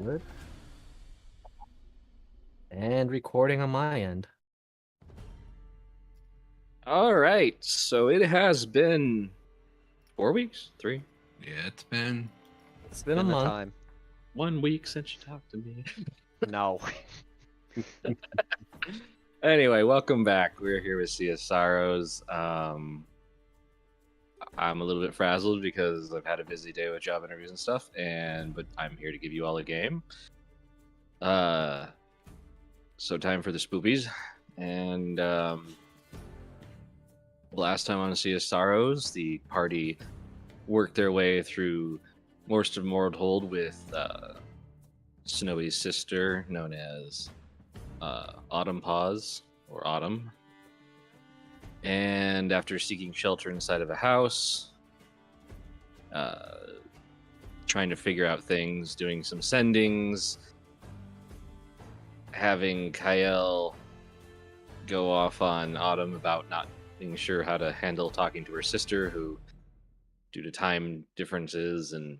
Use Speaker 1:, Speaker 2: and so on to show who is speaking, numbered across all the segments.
Speaker 1: Good. And recording on my end.
Speaker 2: All right, so it has been 4 weeks, three,
Speaker 3: Yeah, it's been
Speaker 1: It's been a
Speaker 4: In the
Speaker 1: month.
Speaker 4: time.
Speaker 2: 1 week since you talked to me.
Speaker 4: No.
Speaker 2: Anyway, welcome back. We're here with CS Sorrows. I'm a little bit frazzled because I've had a busy day with job interviews and stuff, but I'm here to give you all a game. So time for the spoopies, and last time on CS Sorrows, the party worked their way through most of Mordhold with Snowy's sister, known as Autumn Paws, or Autumn. And after seeking shelter inside of a house, trying to figure out things, doing some sendings, having Kael go off on Autumn about not being sure how to handle talking to her sister, who, due to time differences and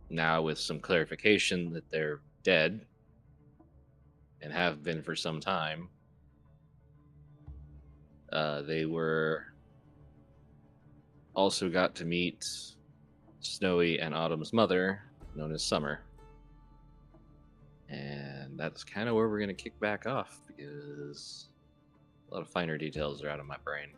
Speaker 2: now with some clarification that they're dead and have been for some time, they were also got to meet Snowy and Autumn's mother, known as Summer. And that's kind of where we're going to kick back off because a lot of finer details are out of my brain.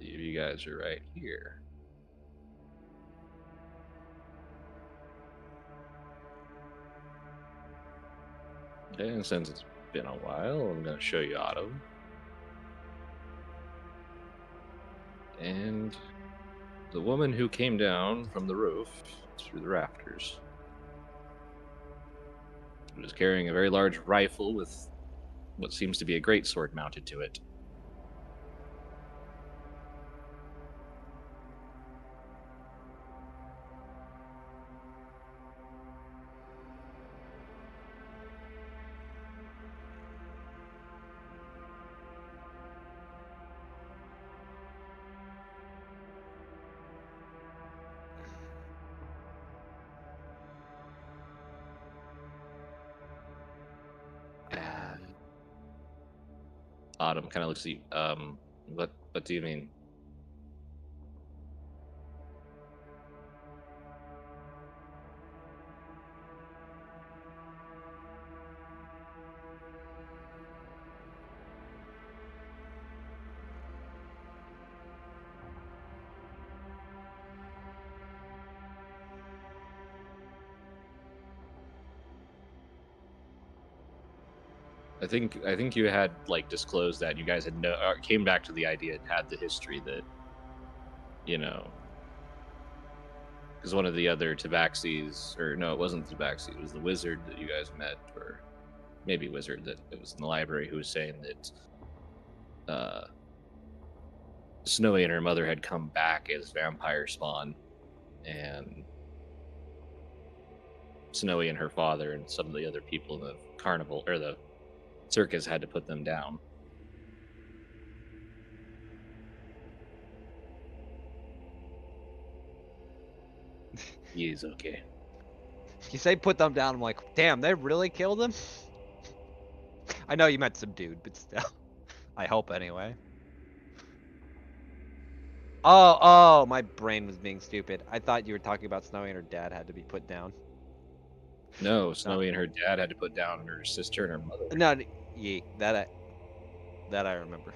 Speaker 2: You guys are right here. And since it's been a while, I'm going to show you Autumn. And the woman who came down from the roof through the rafters was carrying a very large rifle with what seems to be a greatsword mounted to it. Autumn kind of looks at you. What do you mean? I think you had like disclosed that you guys had came back to the idea and had the history that, because one of the other Tabaxis, or no, it wasn't Tabaxi, it was the wizard that you guys met, or maybe wizard that it was in the library, who was saying that Snowy and her mother had come back as vampire spawn, and Snowy and her father and some of the other people in the carnival or the circus had to put them down. He is okay.
Speaker 4: You say put them down, I'm like, damn, they really killed him? I know you meant subdued, but still. I hope anyway. Oh, my brain was being stupid. I thought you were talking about Snowy and her dad had to be put down.
Speaker 2: No, Snowy and her dad had to put down her sister and her mother.
Speaker 4: No, that I remember.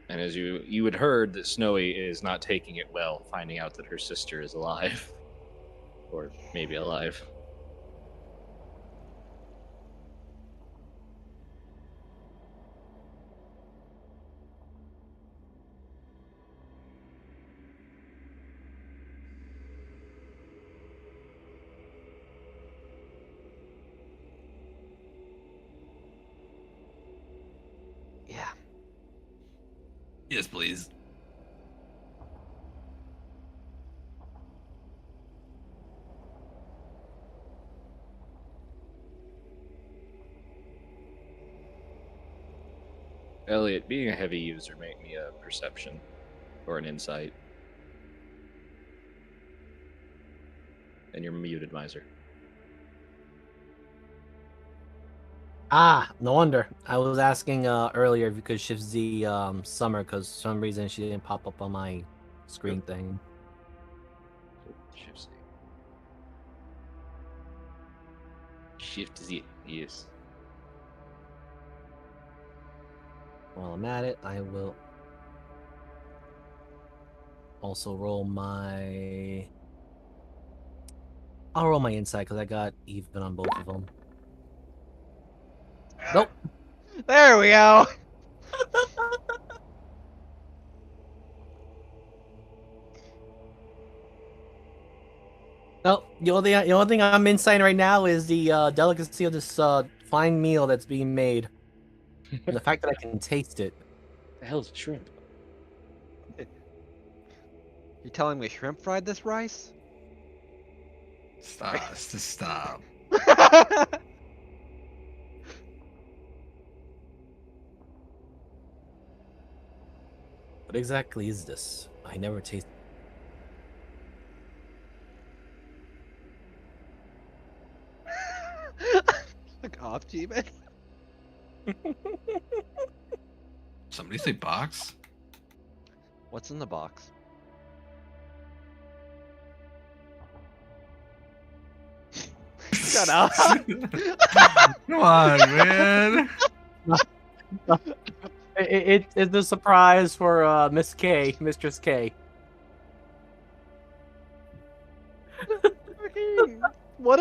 Speaker 2: And as you had heard that Snowy is not taking it well, finding out that her sister is alive. Or maybe alive.
Speaker 3: Yes, please.
Speaker 2: Elliot, being a heavy user, make me a perception or an insight. And you're muted, Miser.
Speaker 1: Ah, no wonder. I was asking earlier if you could shift Z summer because for some reason she didn't pop up on my screen thing.
Speaker 2: Shift Z. Shift Z. Yes.
Speaker 1: While I'm at it, I will also roll my. I'll roll my insight because I got even on both of them. Nope.
Speaker 4: There we go.
Speaker 1: Nope. The only thing I'm insighting right now is the delicacy of this fine meal that's being made, and the fact that I can taste it.
Speaker 2: The hell's shrimp?
Speaker 4: You telling me shrimp fried this rice?
Speaker 3: Stop. Just stop.
Speaker 1: What exactly is this? I never tasted.
Speaker 4: Like off, G-Man.
Speaker 3: Somebody say box?
Speaker 4: What's in the box? Shut up.
Speaker 3: Come on, man.
Speaker 1: It's a surprise for Miss K, Mistress K.
Speaker 4: What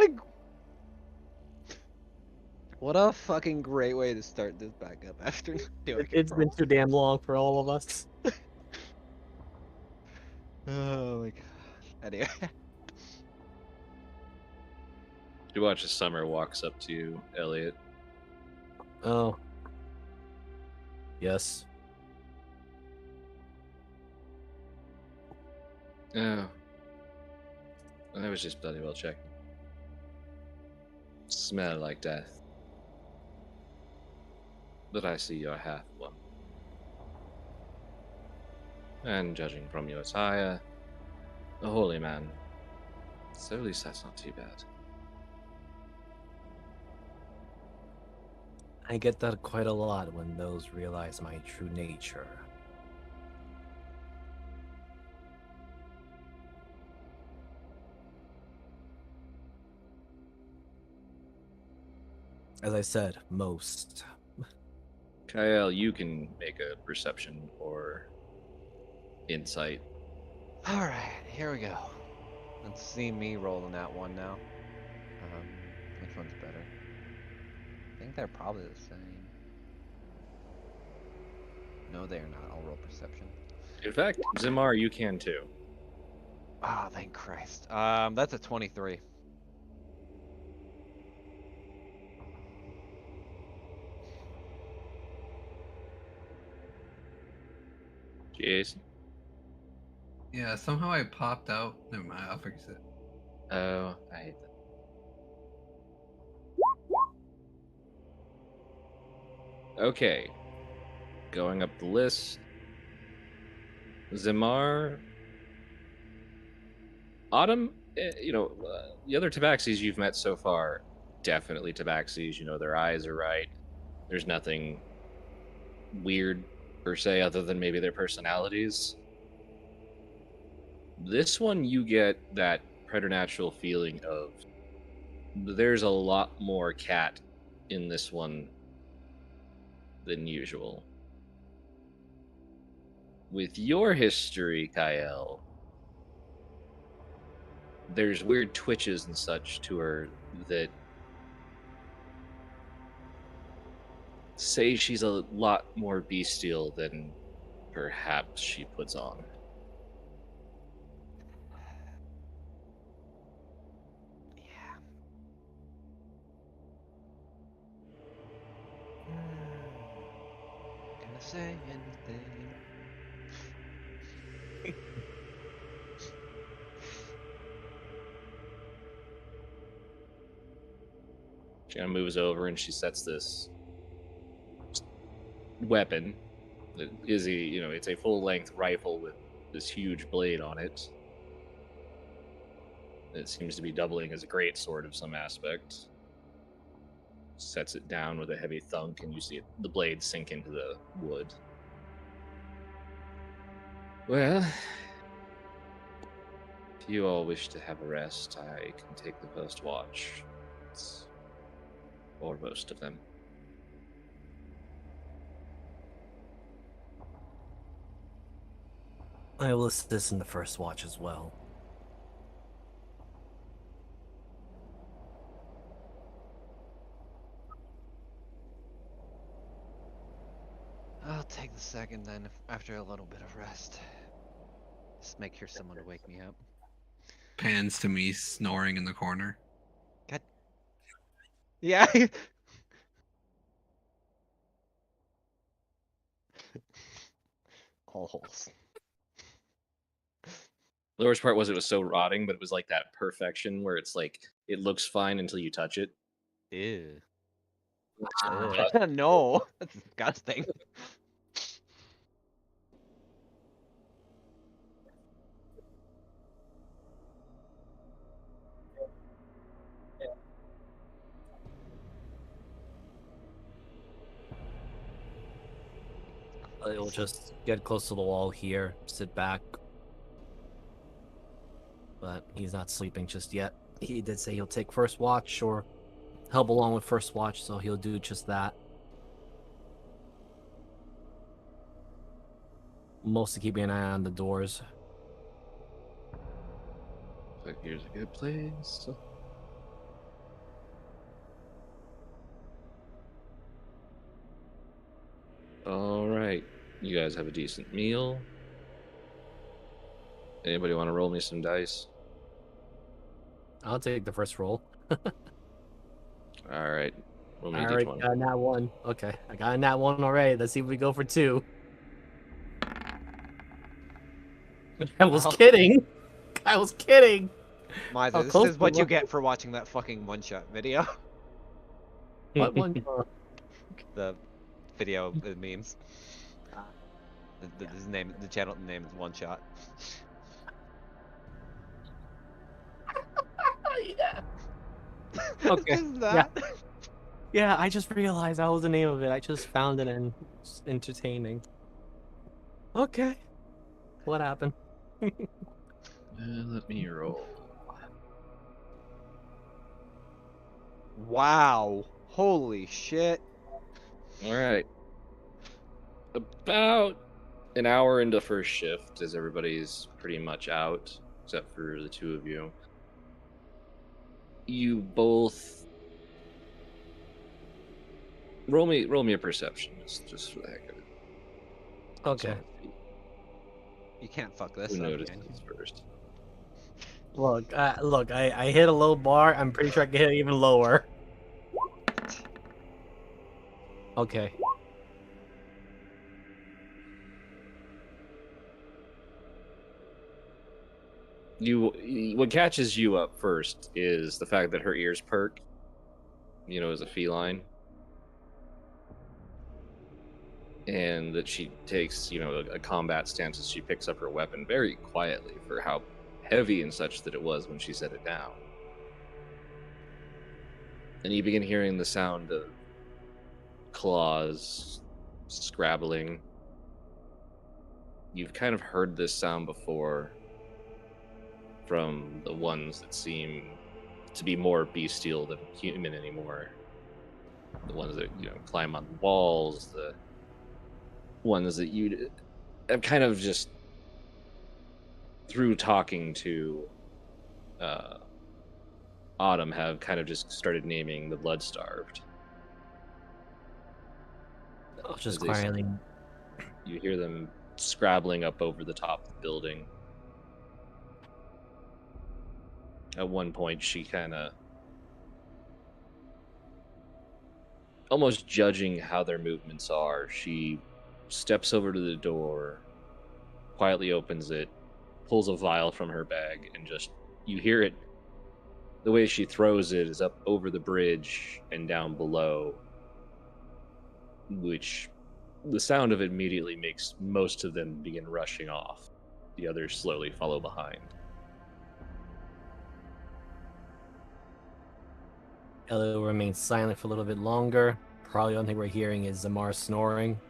Speaker 4: a fucking great way to start this back up after doing it.
Speaker 1: It's been too damn long for all of us.
Speaker 4: Oh my god. Anyway.
Speaker 2: You watch as Summer walks up to you, Elliot.
Speaker 1: Oh. Yes.
Speaker 2: Oh. I was just bloody well checking. Smell like death. But I see you're half one. And judging from your attire, a holy man. So at least that's not too bad.
Speaker 1: I get that quite a lot when those realize my true nature. As I said, most.
Speaker 2: Kyle, you can make a perception or insight.
Speaker 4: Alright, here we go. Let's see me rolling that one now. Which one's better? I think they're probably the same. No, they're not. I'll roll perception.
Speaker 2: In fact, Zimar, you can too.
Speaker 4: Ah, thank Christ. That's a 23.
Speaker 2: Jason?
Speaker 3: Yeah, somehow I popped out. Never mind, I'll fix it.
Speaker 2: Oh, I hate that. Okay. Going up the list. Zimar. Autumn, the other tabaxis you've met so far, definitely tabaxis. Their eyes are right. There's nothing weird per se, other than maybe their personalities. This one, you get that preternatural feeling of there's a lot more cat in this one than usual. With your history, Kyle, there's weird twitches and such to her that say she's a lot more bestial than perhaps she puts on.
Speaker 4: Yeah. Gonna say anything.
Speaker 2: She kind of moves over and she sets this weapon. It is it's a full-length rifle with this huge blade on it. It seems to be doubling as a greatsword of some aspect. Sets it down with a heavy thunk, and you see the blade sink into the wood. Well, if you all wish to have a rest, I can take the first watch. Or most of them.
Speaker 1: I will assist in the first watch as well.
Speaker 4: I'll take the second then, after a little bit of rest. Just make sure someone to wake me up.
Speaker 3: Pans to me snoring in the corner.
Speaker 4: God. Yeah. All holes.
Speaker 2: The worst part was it was so rotting, but it was like that perfection where it's like it looks fine until you touch it.
Speaker 4: Ew.
Speaker 1: Ah.
Speaker 4: No, that's disgusting.
Speaker 1: I'll just get close to the wall here, sit back. But he's not sleeping just yet. He did say he'll take first watch or help along with first watch, so he'll do just that. Mostly keeping an eye on the doors.
Speaker 2: Like, here's a good place. All right, you guys have a decent meal. Anybody want to roll me some dice?
Speaker 1: I'll take the first roll.
Speaker 2: All right, roll me
Speaker 1: I
Speaker 2: a
Speaker 1: already
Speaker 2: d20.
Speaker 1: got a nat 1. Okay, I got a nat 1 already. Let's see if we go for 2. I was
Speaker 4: Oh.
Speaker 1: kidding. I was kidding.
Speaker 4: Mizer,
Speaker 1: How
Speaker 4: this
Speaker 1: close
Speaker 4: is what
Speaker 1: we
Speaker 4: you
Speaker 1: were.
Speaker 4: get for watching that fucking one-shot video.
Speaker 1: What one?
Speaker 4: The video with memes.
Speaker 1: Ah,
Speaker 4: His name, the channel name is One Shot.
Speaker 1: yeah. Okay.
Speaker 4: Just that.
Speaker 1: Yeah, I just realized that was the name of it. I just found it and it's entertaining. Okay. What happened?
Speaker 2: Let me roll.
Speaker 4: Wow. Holy shit.
Speaker 2: All right. About an hour into first shift, as everybody's pretty much out, except for the two of you. You both roll me a perception, just for the heck of it.
Speaker 1: Okay.
Speaker 2: So,
Speaker 4: You can't fuck this
Speaker 2: who
Speaker 4: up,
Speaker 2: notices
Speaker 4: can you?
Speaker 2: first?
Speaker 1: Look, I hit a low bar. I'm pretty sure I can hit it even lower. Okay.
Speaker 2: What catches you up first is the fact that her ears perk, as a feline. And that she takes, a combat stance as she picks up her weapon very quietly for how heavy and such that it was when she set it down. And you begin hearing the sound of claws scrabbling. You've kind of heard this sound before from the ones that seem to be more bestial than human anymore. The ones that, climb on walls, the ones that you have kind of just through talking to Autumn have kind of just started naming the blood starved.
Speaker 1: I was just
Speaker 2: As they
Speaker 1: quietly.
Speaker 2: You hear them scrabbling up over the top of the building. At one point, she kind of almost judging how their movements are. She steps over to the door, quietly opens it, pulls a vial from her bag and just you hear it. The way she throws it is up over the bridge and down below, which the sound of it immediately makes most of them begin rushing off. The others slowly follow behind.
Speaker 1: Elliot will remain silent for a little bit longer. Probably the only thing we're hearing is Zamar snoring.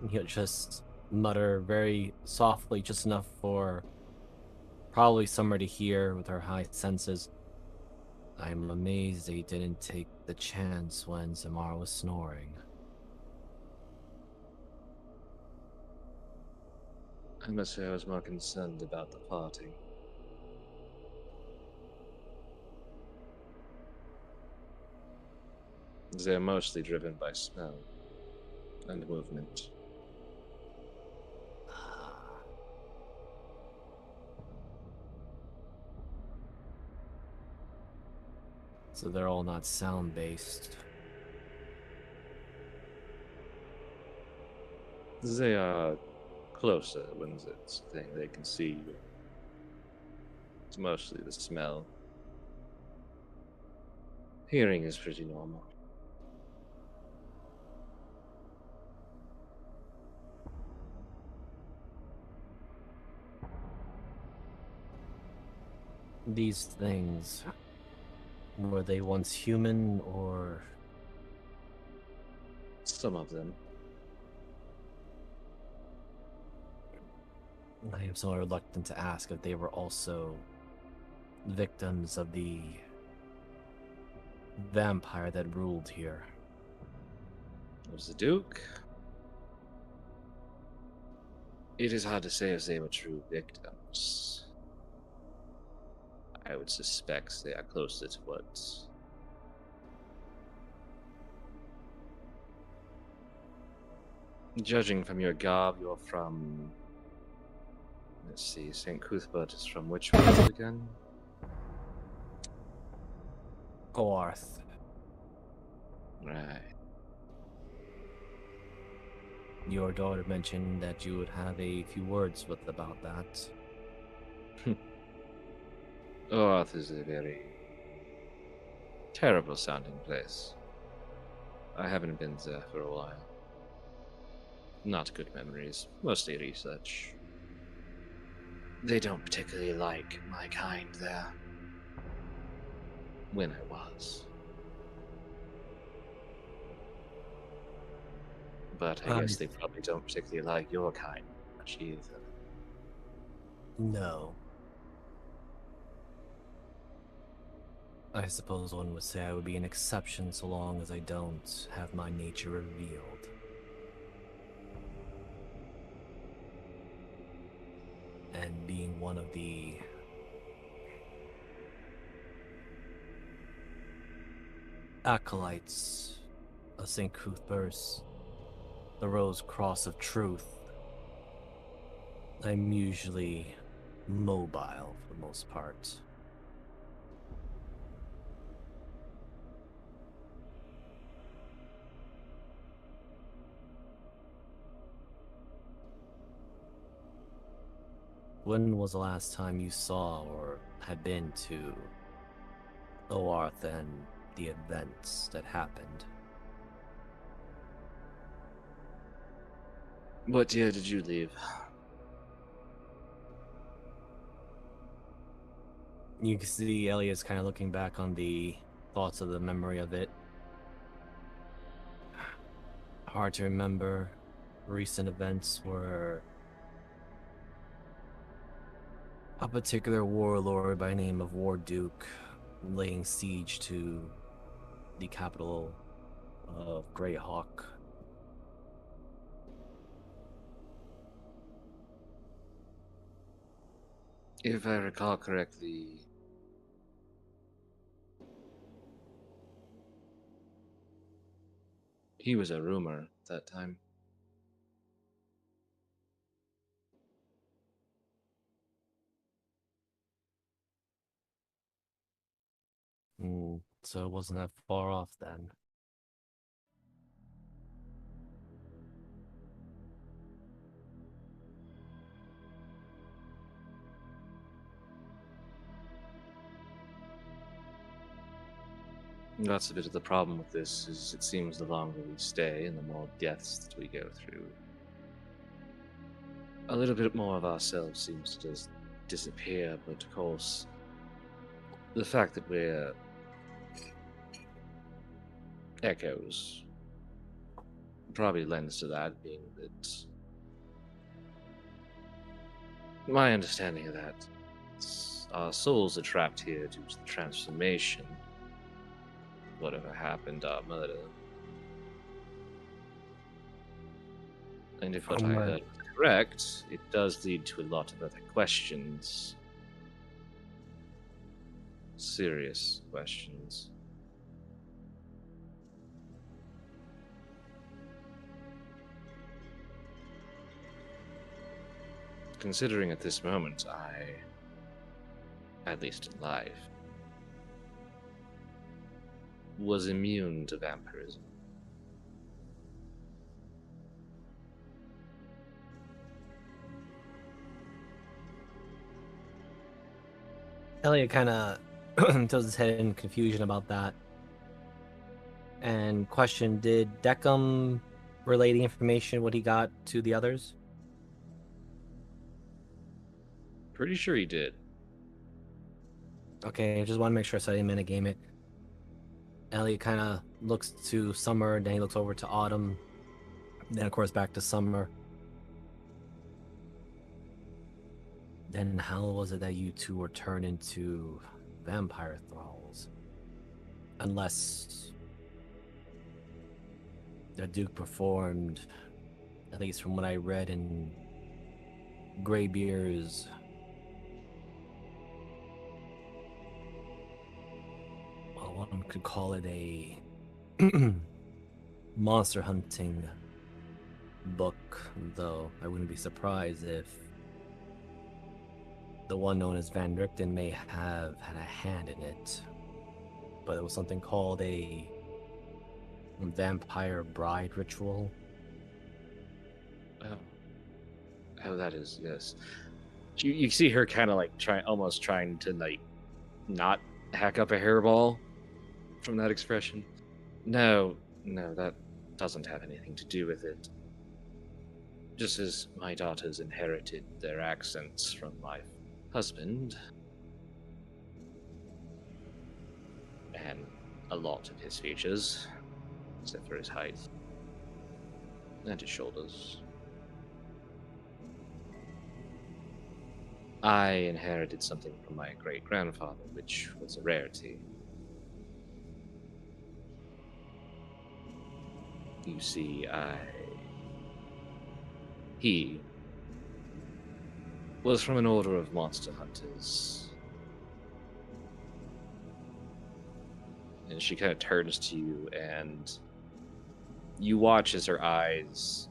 Speaker 1: And he'll just mutter very softly, just enough for probably Summer to hear with her high senses. I'm amazed that he didn't take the chance when Zamar was snoring.
Speaker 2: I must say I was more concerned about the party. They're mostly driven by smell and movement.
Speaker 1: So they're all not sound-based.
Speaker 2: They are closer when it's a thing they can see. It's mostly the smell. Hearing is pretty normal.
Speaker 1: These things, were they once human or...
Speaker 2: Some of them.
Speaker 1: I am somewhat reluctant to ask if they were also victims of the vampire that ruled here.
Speaker 2: Was the Duke? It is hard to say if they were true victims. I would suspect they are closer to what. Judging from your garb, you're from. Let's see, St. Cuthbert is from which world again?
Speaker 1: Oarth.
Speaker 2: Right.
Speaker 1: Your daughter mentioned that you would have a few words with about that.
Speaker 2: Oath is a very terrible sounding place. I haven't been there for a while. Not good memories, mostly research. They don't particularly like my kind there. When I was. But I guess they probably don't particularly like your kind much either.
Speaker 1: No. I suppose one would say I would be an exception so long as I don't have my nature revealed. And being one of the acolytes of St. Cuthbert's, the Rose Cross of Truth, I'm usually mobile for the most part. When was the last time you saw or had been to Oarth and the events that happened?
Speaker 2: What year did you leave?
Speaker 1: You can see Elliot's kind of looking back on the thoughts of the memory of it. Hard to remember. Recent events were a particular warlord by the name of War Duke laying siege to the capital of Greyhawk.
Speaker 2: If I recall correctly, he was a rumor at that time.
Speaker 1: So it wasn't that far off then.
Speaker 2: That's a bit of the problem with this, is it seems the longer we stay and the more deaths that we go through, a little bit more of ourselves seems to just disappear, but of course, the fact that we're echoes probably lends to that, being that my understanding of that, our souls are trapped here due to the transformation, whatever happened, our murder. And if what I
Speaker 1: Right.
Speaker 2: heard was correct, it does lead to a lot of other questions. Serious questions. Considering at this moment at least in life, was immune to vampirism.
Speaker 1: Elliot kind of tilts his head in confusion about that and question, did Deckham relay the information what he got to the others?
Speaker 2: Pretty sure he did.
Speaker 1: Okay, I just want to make sure so I didn't minigame it. Elliot kind of looks to Summer, then he looks over to Autumn, then of course back to Summer. Then how was it that you two were turned into vampire thralls? Unless the Duke performed, at least from what I read in Greybeard's well, one could call it a monster hunting book, though I wouldn't be surprised if the one known as Van Richten may have had a hand in it. But it was something called a vampire bride ritual.
Speaker 2: Oh, that is, yes. You see her kind of like almost trying to like not hack up a hairball from that expression. No, that doesn't have anything to do with it. Just as my daughters inherited their accents from my husband, and a lot of his features, except for his height and his shoulders. I inherited something from my great-grandfather, which was a rarity. You see, he was from an order of monster hunters. And she kind of turns to you, and you watch as her eyes,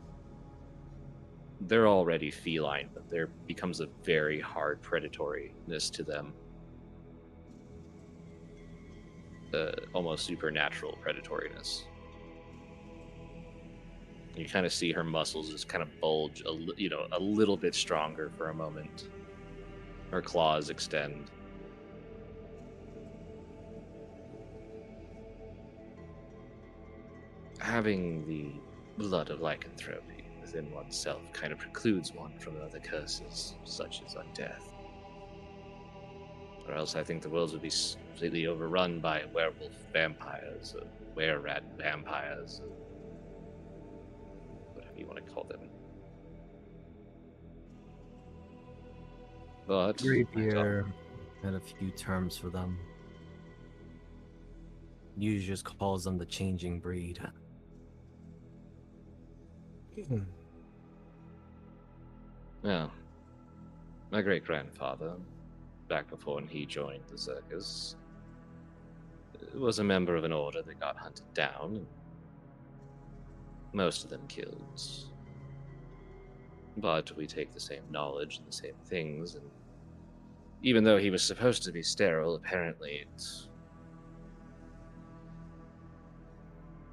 Speaker 2: they're already feline, but there becomes a very hard predatoriness to them. Almost supernatural predatoriness. You kind of see her muscles just kind of bulge, a little bit stronger for a moment. Her claws extend. Having the blood of lycanthropy within oneself kind of precludes one from other curses, such as undeath. Or else I think the world would be completely overrun by werewolf vampires, or were-rat vampires, or whatever you want to call them. But
Speaker 1: Greybeard had a few terms for them. Usually just calls them the changing breed.
Speaker 2: well, my great-grandfather, back before he joined the circus, was a member of an order that got hunted down, and most of them killed. But we take the same knowledge and the same things, and even though he was supposed to be sterile, apparently it's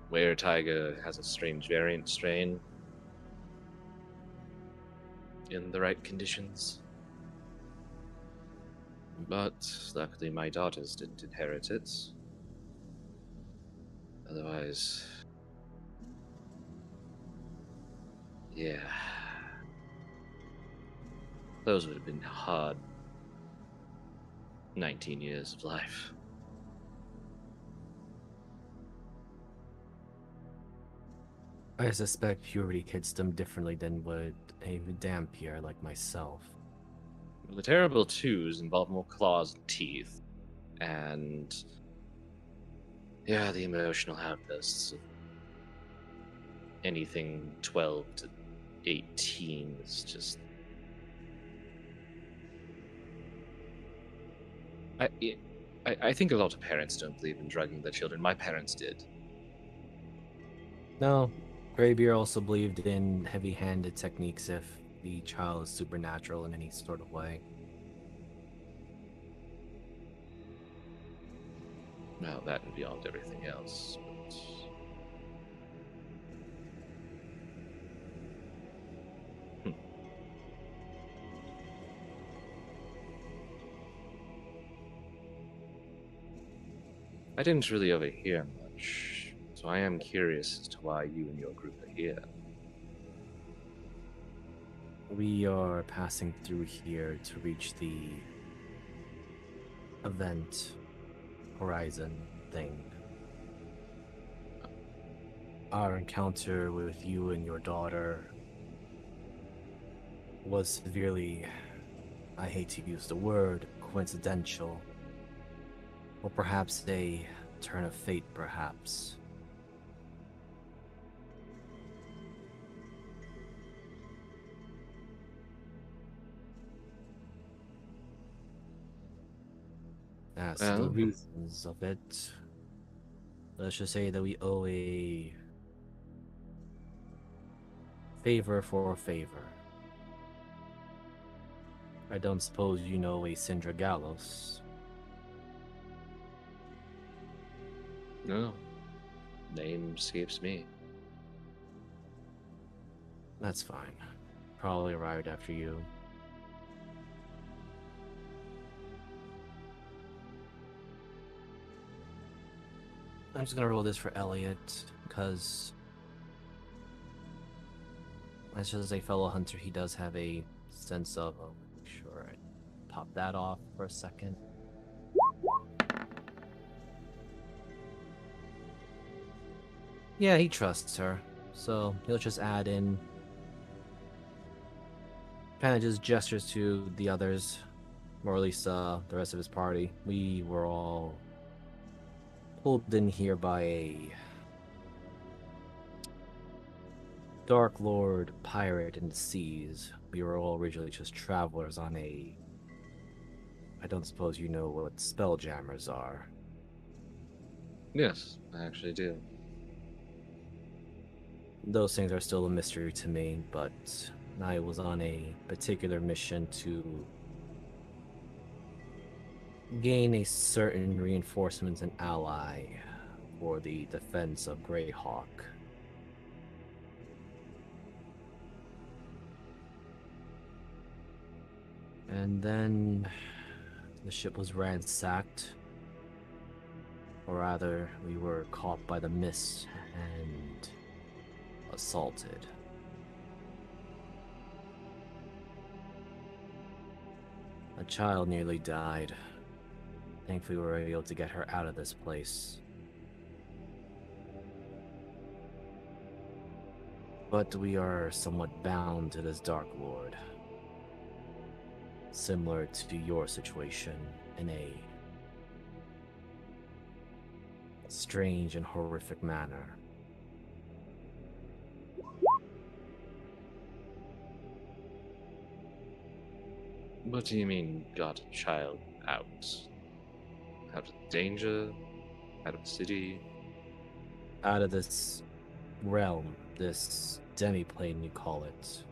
Speaker 2: where Tiger has a strange variant strain in the right conditions. But luckily my daughters didn't inherit it. Otherwise, yeah, those would have been hard 19 years of life.
Speaker 1: I suspect puberty hits them differently than would a vampire like myself.
Speaker 2: The terrible twos involve more claws and teeth, and yeah, the emotional outbursts of anything 12 to 18 is just. I, I think a lot of parents don't believe in drugging their children. My parents did.
Speaker 1: No, Greybeard also believed in heavy-handed techniques if the child is supernatural in any sort of way.
Speaker 2: Well, that and beyond everything else. But I didn't really overhear much, so I am curious as to why you and your group are here.
Speaker 1: We are passing through here to reach the event horizon thing. Our encounter with you and your daughter was severely, I hate to use the word, coincidental. Or perhaps a turn of fate, perhaps. As to the
Speaker 2: Well,
Speaker 1: reasons of it, let's just say that we owe a favor for a favor. I don't suppose you know a Sindra Gallows.
Speaker 2: no. Name escapes me.
Speaker 1: That's fine. Probably arrived after you. I'm just gonna roll this for Elliot, because as just a fellow hunter, he does have a sense of. Oh, make sure I pop that off for a second. Yeah, he trusts her, so he'll just add in. Kind of just gestures to the others, or at least the rest of his party. We were all pulled in here by a Dark Lord pirate in the seas. We were all originally just travelers on a. I don't suppose you know what spelljammers are.
Speaker 2: Yes, I actually do.
Speaker 1: Those things are still a mystery to me, but I was on a particular mission to gain a certain reinforcement and ally for the defense of Greyhawk. And then the ship was ransacked. Or rather, we were caught by the mist and assaulted. A child nearly died. Thankfully, we were able to get her out of this place. But we are somewhat bound to this Dark Lord. Similar to your situation in a strange and horrific manner.
Speaker 2: What do you mean, got a child out? Out of danger? Out of the city?
Speaker 1: Out of this realm, this demiplane you call it.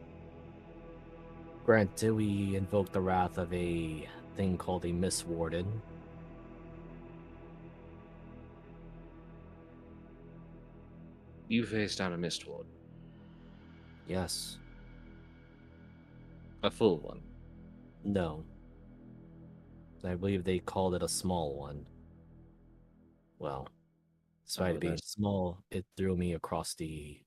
Speaker 1: Granted, we invoke the wrath of a thing called a Mist Warden.
Speaker 2: You faced down a mist ward.
Speaker 1: Yes.
Speaker 2: A full one.
Speaker 1: No. I believe they called it a small one. Well, Despite
Speaker 2: Oh,
Speaker 1: it being
Speaker 2: that's
Speaker 1: small, it threw me across the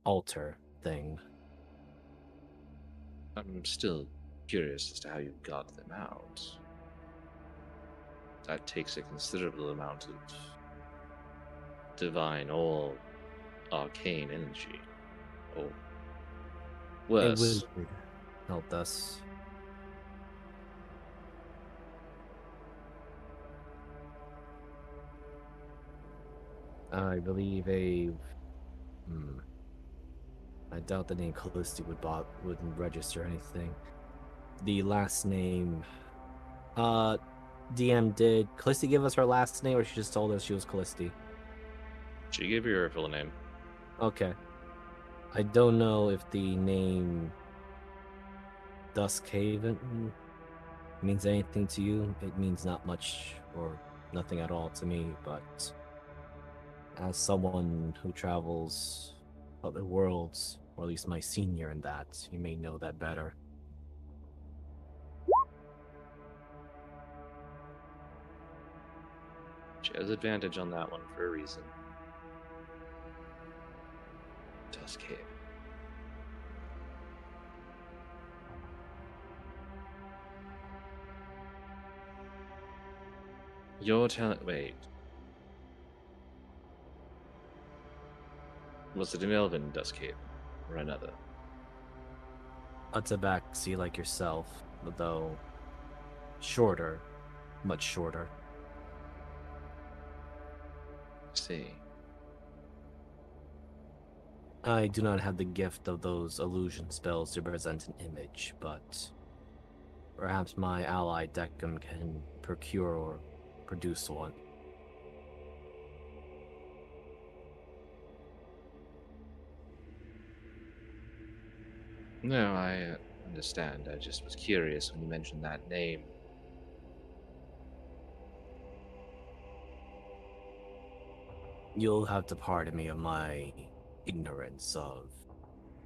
Speaker 1: altar thing.
Speaker 2: I'm still curious as to how you got them out. That takes a considerable amount of divine or arcane energy. Or
Speaker 1: A
Speaker 2: worse.
Speaker 1: wizard helped us. I believe hmm, I doubt the name Callisti wouldn't register anything. The last name, uh, DM, did Callisti give us her last name, or she just told us she was Callisti?
Speaker 2: She gave you her full name.
Speaker 1: Okay. I don't know if the name Duskhaven means anything to you. It means not much or nothing at all to me, but as someone who travels other worlds, or at least my senior in that, you may know that better.
Speaker 2: She has advantage on that one for a reason. Tuskhaven. You're telling. Wait. Was it an elven Duskhaven or another?
Speaker 1: A tabaxi like yourself, though shorter, much shorter.
Speaker 2: See.
Speaker 1: I do not have the gift of those illusion spells to present an image, but perhaps my ally Deckham can procure or produce one.
Speaker 2: No, I understand. I just was curious when you mentioned that name.
Speaker 1: You'll have to pardon me of my ignorance of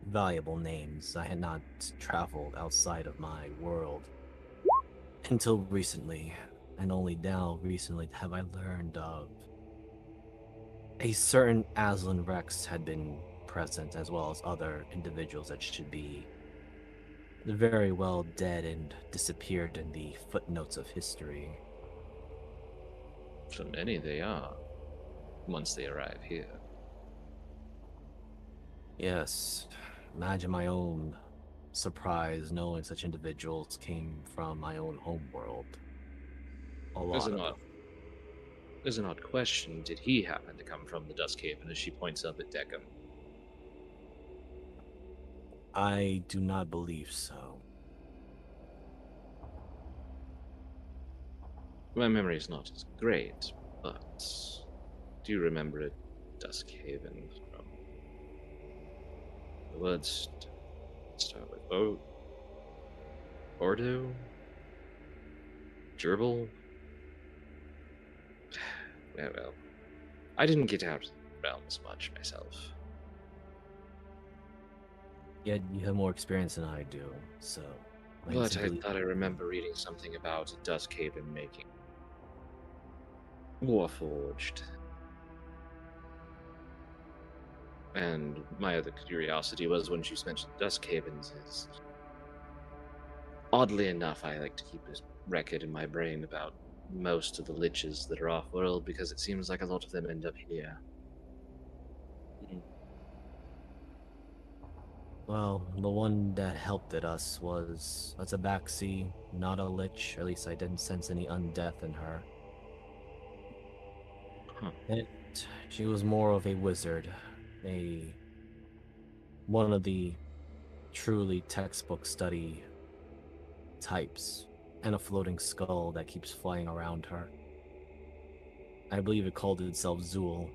Speaker 1: valuable names. I had not traveled outside of my world until recently, and only now recently have I learned of a certain Aslan Rex had been present, as well as other individuals that should be very well dead and disappeared in the footnotes of history.
Speaker 2: So many they are, once they arrive here.
Speaker 1: Yes, imagine my own surprise knowing such individuals came from my own homeworld. A
Speaker 2: There's
Speaker 1: lot
Speaker 2: an
Speaker 1: of
Speaker 2: odd,
Speaker 1: them.
Speaker 2: there's an odd question. Did he happen to come from the Duskhaven as she points up at Deckham?
Speaker 1: I do not believe so.
Speaker 2: My memory is not as great, but do you remember a Duskhaven from the words start with O? Ordo? Gerbil? Well, I didn't get out of the realms much myself.
Speaker 1: Yet you have more experience than I do, so my
Speaker 2: But
Speaker 1: instant
Speaker 2: I
Speaker 1: belief.
Speaker 2: thought I remember reading something about a Duskhaven making Warforged. And my other curiosity was when she mentioned Duskhavens is oddly enough, I like to keep a record in my brain about most of the liches that are off world because it seems like a lot of them end up here.
Speaker 1: Well, the one that helped at us was a tabaxi, not a lich. Or at least I didn't sense any undeath in her.
Speaker 2: Huh.
Speaker 1: And she was more of a wizard, a one of the truly textbook study types, and a floating skull that keeps flying around her. I believe it called itself Zool,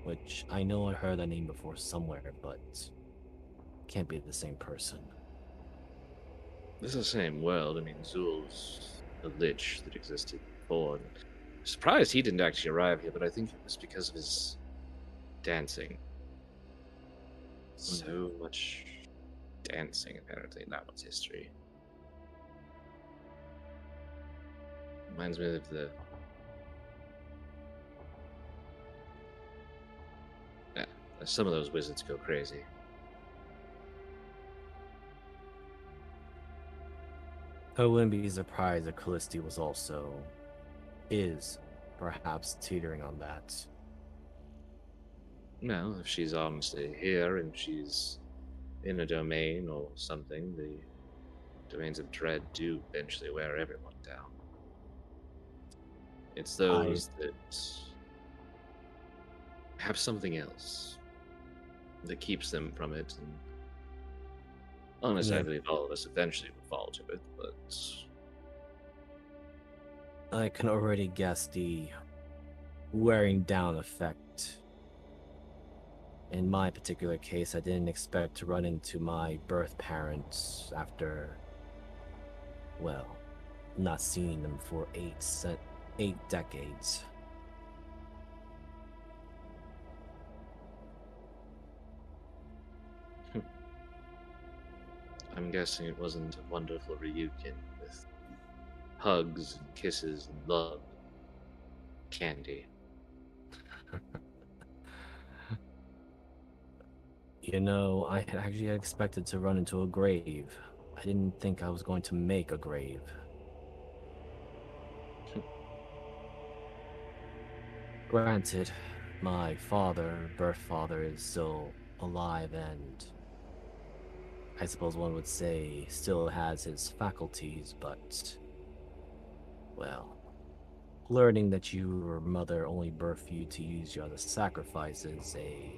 Speaker 1: which I know I heard that name before somewhere, but can't be the same person.
Speaker 2: This is the same world. I mean, Zul's a lich that existed before. And I'm surprised he didn't actually arrive here, but I think it was because of his dancing. So much dancing, apparently, in that one's history. Reminds me of the Some of those wizards go crazy.
Speaker 1: I wouldn't be surprised if Callisti is perhaps teetering on that.
Speaker 2: Well, if she's honestly here and she's in a domain or something, the domains of dread do eventually wear everyone down. It's those that have something else that keeps them from it, and honestly, I
Speaker 1: Yeah.
Speaker 2: believe all of us eventually will fall to it, but
Speaker 1: I can already guess the wearing down effect. In my particular case, I didn't expect to run into my birth parents after, well, not seeing them for 8 decades.
Speaker 2: I'm guessing it wasn't a wonderful reunion with hugs and kisses and love and candy.
Speaker 1: You know, I had actually expected to run into a grave. I didn't think I was going to make a grave. Granted, my birth father, is still alive and I suppose one would say still has his faculties, but, well, learning that your mother only birthed you to use you as a sacrifice is a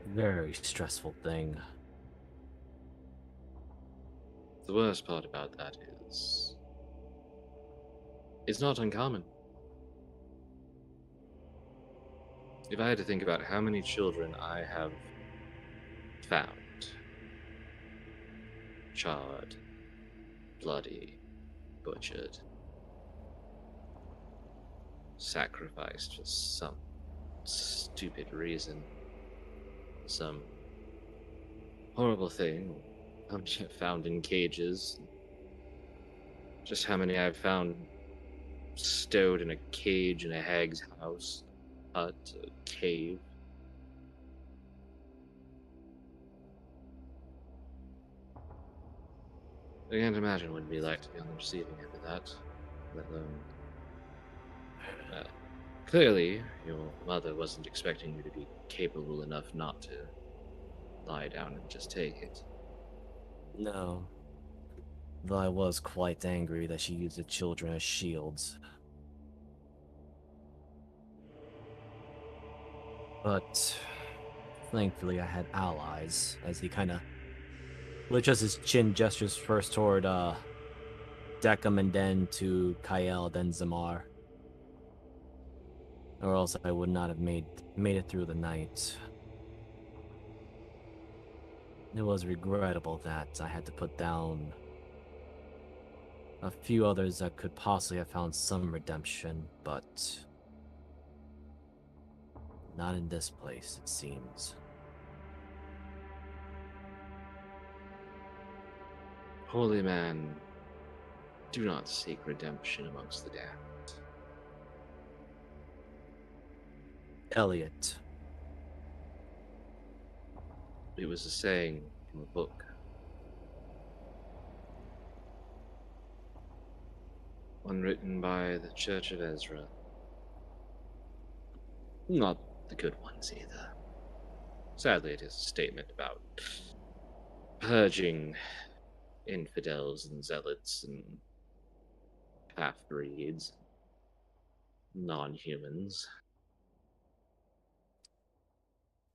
Speaker 1: very stressful thing.
Speaker 2: The worst part about that is, it's not uncommon. If I had to think about how many children I have found, charred, bloody, butchered, sacrificed for some stupid reason, some horrible thing, found in cages, just how many I've found stowed in a cage in a hag's house, hut, a cave. I can't imagine what it'd be like to be on the receiving end of that, let alone. Well, clearly, your mother wasn't expecting you to be capable enough not to lie down and just take it.
Speaker 1: No, though I was quite angry that she used the children as shields. But thankfully I had allies, as he kind of just his chin gestures first toward Deckham and then to Kael, then Zamar. Or else I would not have made it through the night. It was regrettable that I had to put down a few others that could possibly have found some redemption, but not in this place, it seems.
Speaker 2: Holy man, do not seek redemption amongst the damned.
Speaker 1: Elliot.
Speaker 2: It was a saying from a book. One written by the Church of Ezra. Not the good ones either. Sadly, it is a statement about purging infidels and zealots and half-breeds, non-humans.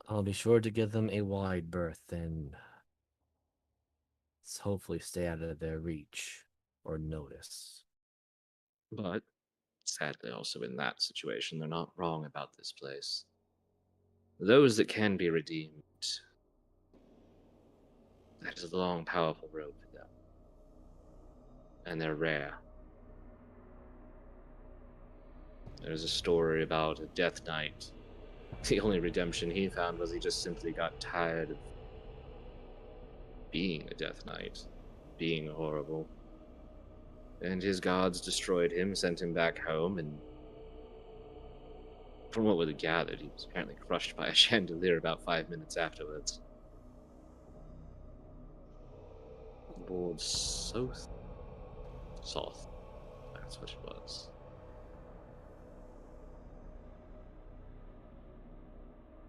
Speaker 1: I'll be sure to give them a wide berth and hopefully stay out of their reach or notice.
Speaker 2: But sadly, also in that situation, they're not wrong about this place. Those that can be redeemed, that is a long, powerful road for them. And they're rare. There's a story about a Death Knight. The only redemption he found was he just simply got tired of being a Death Knight, being horrible. And his gods destroyed him, sent him back home, and From what we gathered, he was apparently crushed by a chandelier about 5 minutes afterwards. Lord Soth? Soth. That's what it was.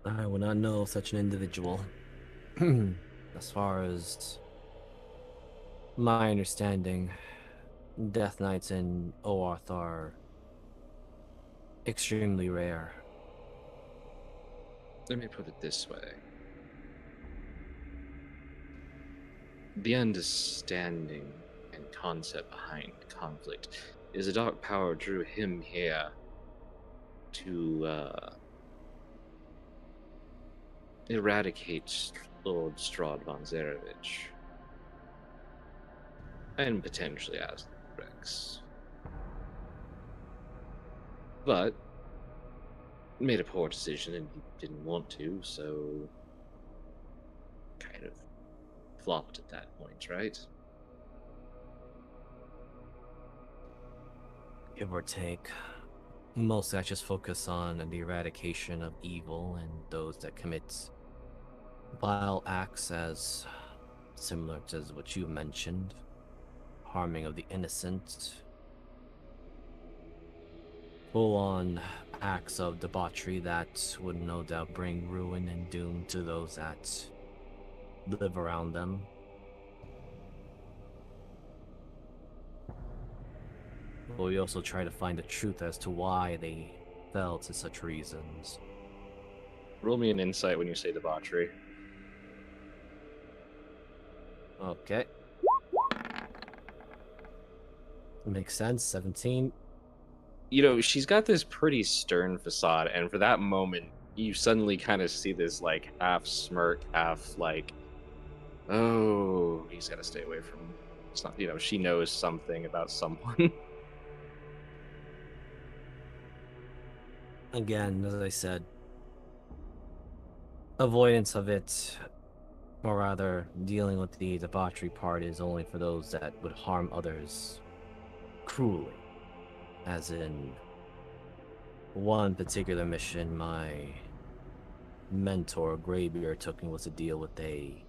Speaker 1: I would not know of such an individual. As far as my understanding, Death Knights in Oarth are extremely rare.
Speaker 2: Let me put it this way. The understanding and concept behind conflict is a dark power drew him here to eradicate Lord Strahd von Zarevich. And potentially as Rex. But made a poor decision and he didn't want to, so kind of flopped at that point, right?
Speaker 1: Give or take. Mostly I just focus on the eradication of evil and those that commit vile acts as similar to what you mentioned. Harming of the innocent. Full-on acts of debauchery that would no doubt bring ruin and doom to those that live around them. But we also try to find the truth as to why they fell to such reasons.
Speaker 2: Roll me an insight when you say debauchery.
Speaker 1: Okay. Makes sense. 17.
Speaker 2: You know, she's got this pretty stern facade, and for that moment, you suddenly kind of see this, like, half smirk, half, like, oh, he's got to stay away from. It's not, you know, she knows something about someone.
Speaker 1: Again, as I said, avoidance of it, or rather, dealing with the debauchery part is only for those that would harm others cruelly. As in, one particular mission my mentor, Greybeard, took me was to deal with a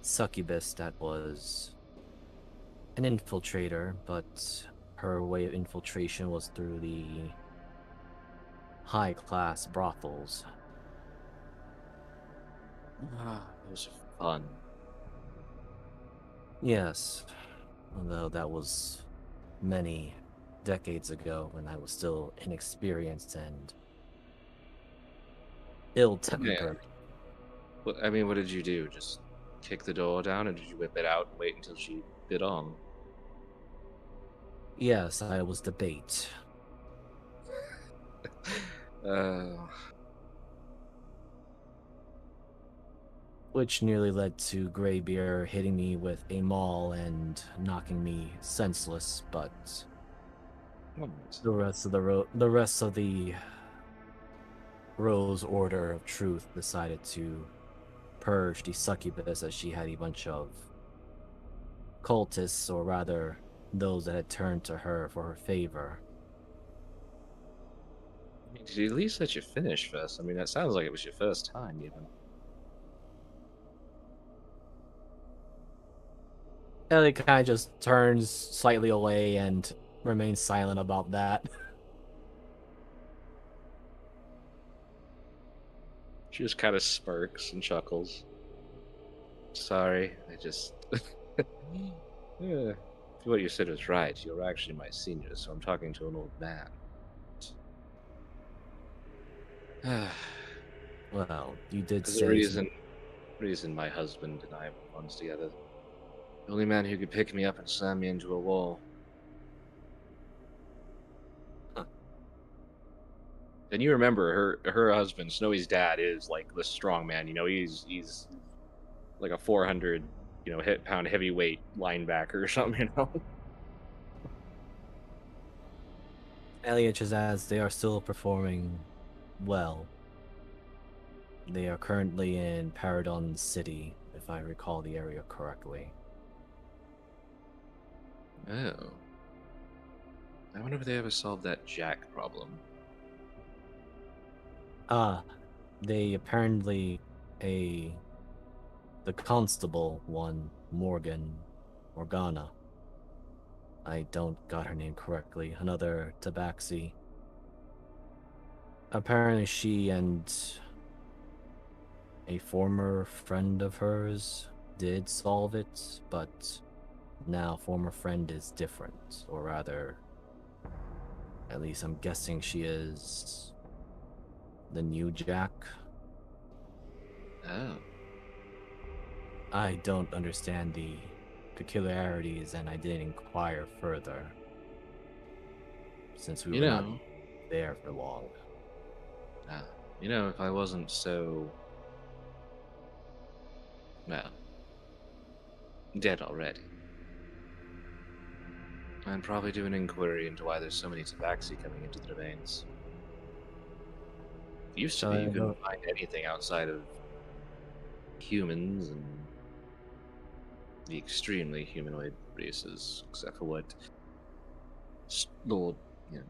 Speaker 1: succubus that was an infiltrator, but her way of infiltration was through the high-class brothels.
Speaker 2: Those are fun.
Speaker 1: Yes, although that was many decades ago when I was still inexperienced and ill-tempered.
Speaker 2: Well, I mean, what did you do? Just kick the door down, or did you whip it out and wait until she bit on?
Speaker 1: Yes, I was the bait.
Speaker 2: uh,
Speaker 1: Which nearly led to Greybeard hitting me with a maul and knocking me senseless, but the rest of the Rose Order of Truth decided to purge the succubus, as she had a bunch of cultists, or rather those that had turned to her for her favor.
Speaker 2: did you at least let you finish first? I mean, that sounds like it was your first time, even.
Speaker 1: Ellie kind of just turns slightly away and remains silent about that.
Speaker 2: She just kind of smirks and chuckles. Sorry, I just. Yeah. What you said was right. You're actually my senior, so I'm talking to an old man.
Speaker 1: Well, you did
Speaker 2: There's a
Speaker 1: say
Speaker 2: reason my husband and I were once together. The only man who could pick me up and slam me into a wall.
Speaker 1: Huh.
Speaker 2: And you remember her husband, Snowy's dad, is like the strong man. You know, he's like a 400, hit pound heavyweight linebacker or something. You know.
Speaker 1: Elliot just as they are still performing well. They are currently in Paradon City, if I recall the area correctly.
Speaker 2: Oh. I wonder if they ever solved that Jack problem.
Speaker 1: Ah, they apparently a the constable one, Morgana. I don't got her name correctly. Another Tabaxi. Apparently she and a former friend of hers did solve it, but now former friend is different, or rather, at least I'm guessing she is the new Jack.
Speaker 2: Oh,
Speaker 1: I don't understand the peculiarities, and I didn't inquire further since we
Speaker 2: you
Speaker 1: were not
Speaker 2: know,
Speaker 1: there for long.
Speaker 2: uh, if I wasn't so, well, dead already, I'd probably do an inquiry into why there's so many tabaxi coming into the domains. It used to
Speaker 1: Shall
Speaker 2: be you
Speaker 1: I
Speaker 2: couldn't
Speaker 1: go?
Speaker 2: find anything outside of humans and the extremely humanoid races, except for what Lord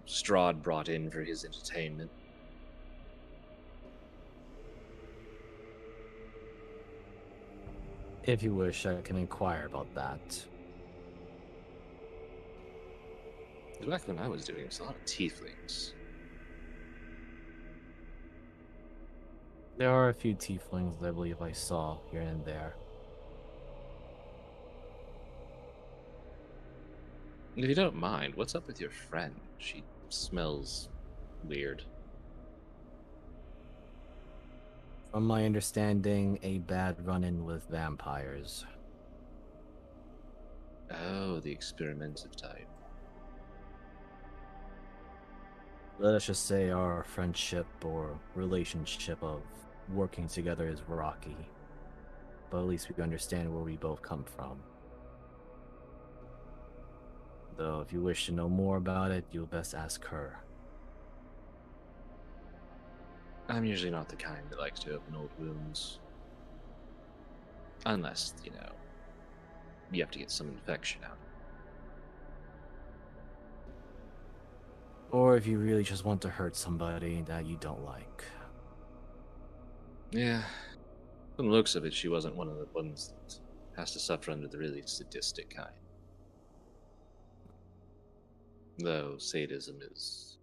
Speaker 2: Strahd brought in for his entertainment.
Speaker 1: If you wish, I can inquire about that.
Speaker 2: Back when I was doing this, a lot of tieflings.
Speaker 1: There are a few tieflings I believe I saw here and there.
Speaker 2: If you don't mind, what's up with your friend? She smells weird.
Speaker 1: From my understanding, a bad run-in with vampires.
Speaker 2: Oh, the experimentative type.
Speaker 1: Let us just say our friendship or relationship of working together is rocky. But at least we understand where we both come from. Though, if you wish to know more about it, you'll best ask her.
Speaker 2: I'm usually not the kind that likes to open old wounds. Unless, you have to get some infection out.
Speaker 1: Or if you really just want to hurt somebody that you don't like.
Speaker 2: Yeah, from the looks of it, she wasn't one of the ones that has to suffer under the really sadistic kind. Though sadism is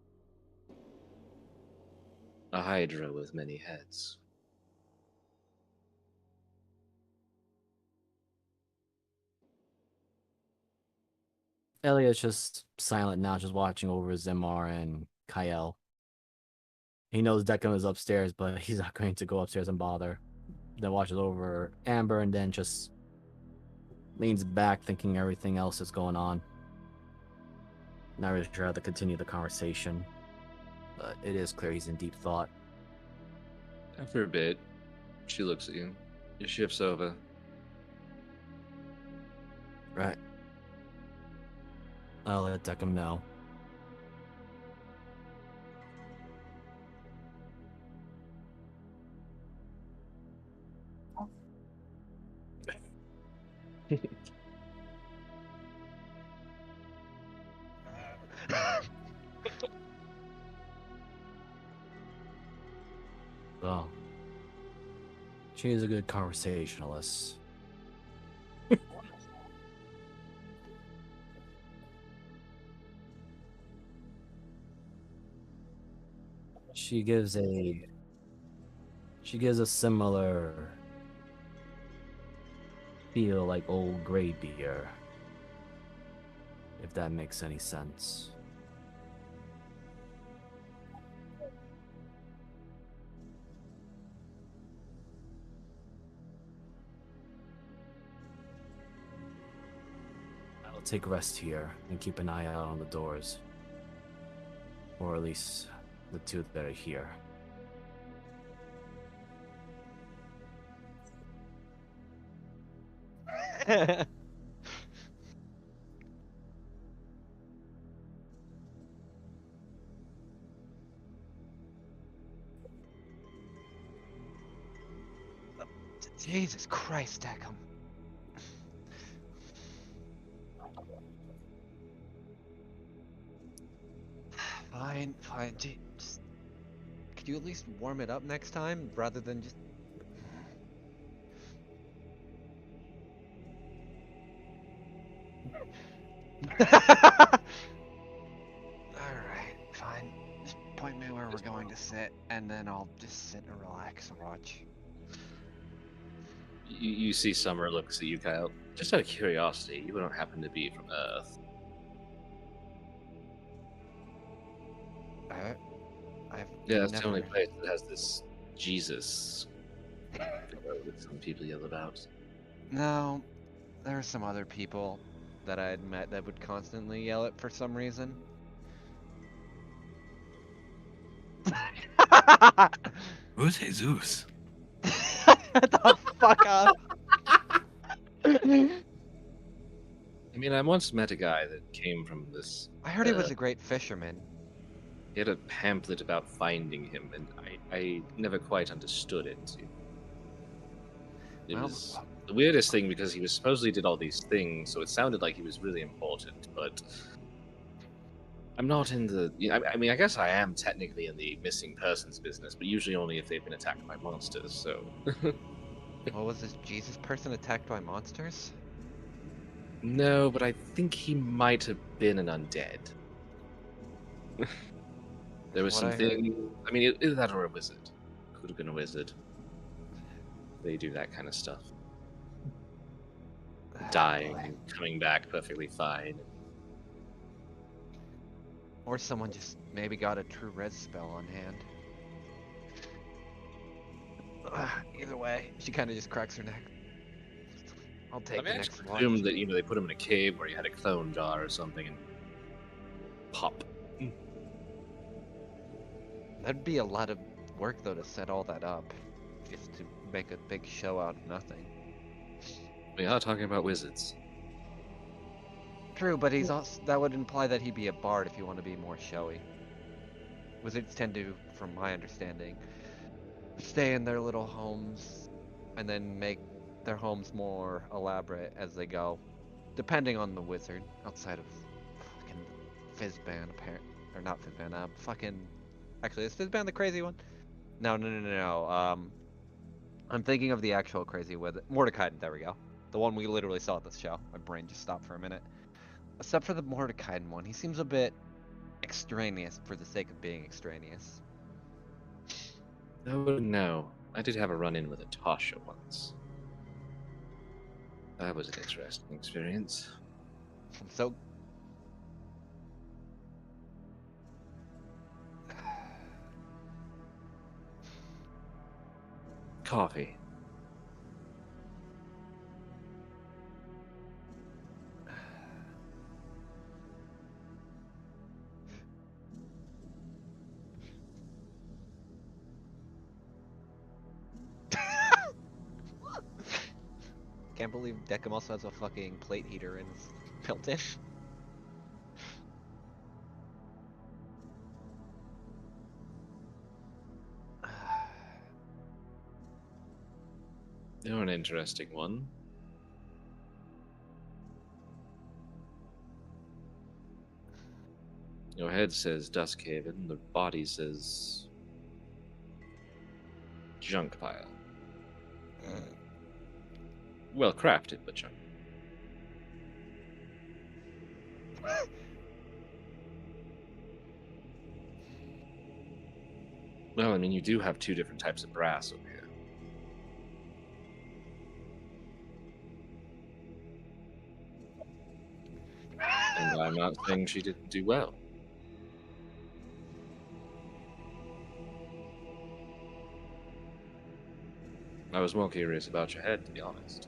Speaker 2: a hydra with many heads.
Speaker 1: Elliot's just silent now, just watching over Zemar and Kyle. He knows Declan is upstairs, but he's not going to go upstairs and bother. Then watches over Amber and then just leans back, thinking everything else is going on. Not really sure how to continue the conversation, but it is clear he's in deep thought.
Speaker 2: After a bit, she looks at you. Your shift's over.
Speaker 1: Right. I'll let Declan know. Well, she's a good conversationalist. She gives a similar feel like old gray beer, if that makes any sense. I'll take rest here and keep an eye out on the doors. Or at least the two that are here.
Speaker 4: Jesus Christ, Declan. Fine, fine. Just, Could you at least warm it up next time rather than just... Alright, fine. Just point me where we're going to sit, and then I'll just sit and relax and watch.
Speaker 2: You see Summer looks at you, Kyle. Just out of curiosity, you don't happen to be from Earth.
Speaker 4: I've
Speaker 2: Yeah, that's the
Speaker 4: never...
Speaker 2: only place that has this Jesus that some people yell about.
Speaker 4: No, there are some other people that I had met that would constantly yell it for some reason.
Speaker 3: Who's Jesus?
Speaker 4: Shut the fuck up.
Speaker 2: I mean, I once met a guy that came from this.
Speaker 4: I heard he was a great fisherman.
Speaker 2: He had a pamphlet about finding him, and I never quite understood it. It
Speaker 4: Well,
Speaker 2: was the weirdest thing because he was supposedly did all these things, so it sounded like he was really important, but I'm not in the. I mean, I guess I am technically in the missing persons business, but usually only if they've been attacked by monsters. So.
Speaker 4: what was this Jesus person attacked by monsters?
Speaker 2: No, but I think he might have been an undead. There was
Speaker 4: What
Speaker 2: some
Speaker 4: I heard-
Speaker 2: thing. I mean, either that or a wizard. Could have been a wizard. They do that kind of stuff. Dying,
Speaker 4: Boy.
Speaker 2: and coming back perfectly fine.
Speaker 4: Or someone just maybe got a true res spell on hand. Either way, she kind of just cracks her neck. I'll take the next one.
Speaker 2: Assumed that they put him in a cave where he had a clone jar or something and pop.
Speaker 4: That'd be a lot of work though to set all that up, just to make a big show out of nothing.
Speaker 2: We are talking about wizards.
Speaker 4: True, but he's also, that would imply that he'd be a bard if you want to be more showy. Wizards tend to, from my understanding, stay in their little homes and then make their homes more elaborate as they go, depending on the wizard. Outside of fucking Fizzban, or not Fizzban, fucking. Actually, is Fizzban the crazy one? No. I'm thinking of the actual crazy wizard, Mordecai. There we go. The one we literally saw at this show. My brain just stopped for a minute. Except for the Mordecai one, he seems a bit extraneous for the sake of being extraneous.
Speaker 2: Oh no, I did have a run-in with a Tasha once. That was an interesting experience.
Speaker 4: So
Speaker 2: Coffee.
Speaker 4: can't believe Deckham also has a fucking plate heater in his built-in.
Speaker 2: You're an interesting one. Your head says Duskhaven, the body says junk pile. Well crafted, but junk. Well, I mean, you do have two different types of brass over here. And I'm not saying she didn't do well. I was more curious about your head, to be honest.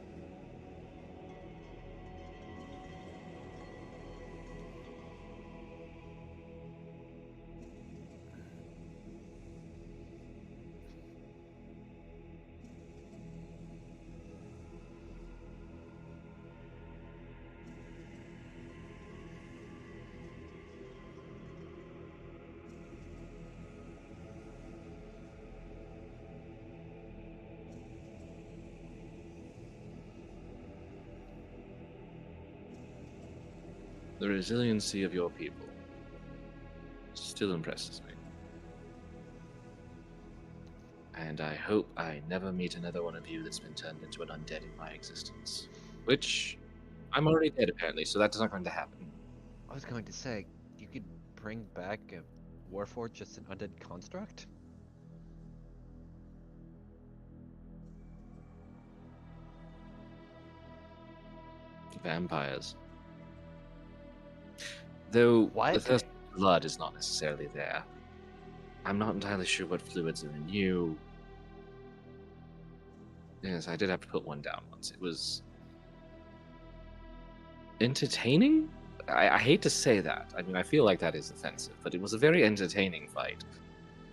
Speaker 2: The resiliency of your people still impresses me. And I hope I never meet another one of you that's been turned into an undead in my existence. Which, I'm already dead apparently, so that's not going to happen.
Speaker 4: I was going to say, you could bring back a Warforged, just an undead construct?
Speaker 2: Vampires. Though the
Speaker 4: What?
Speaker 2: thirst for blood is not necessarily there. I'm not entirely sure what fluids are in you. Yes, I did have to put one down once. It was entertaining? I hate to say that. I mean, I feel like that is offensive, but it was a very entertaining fight.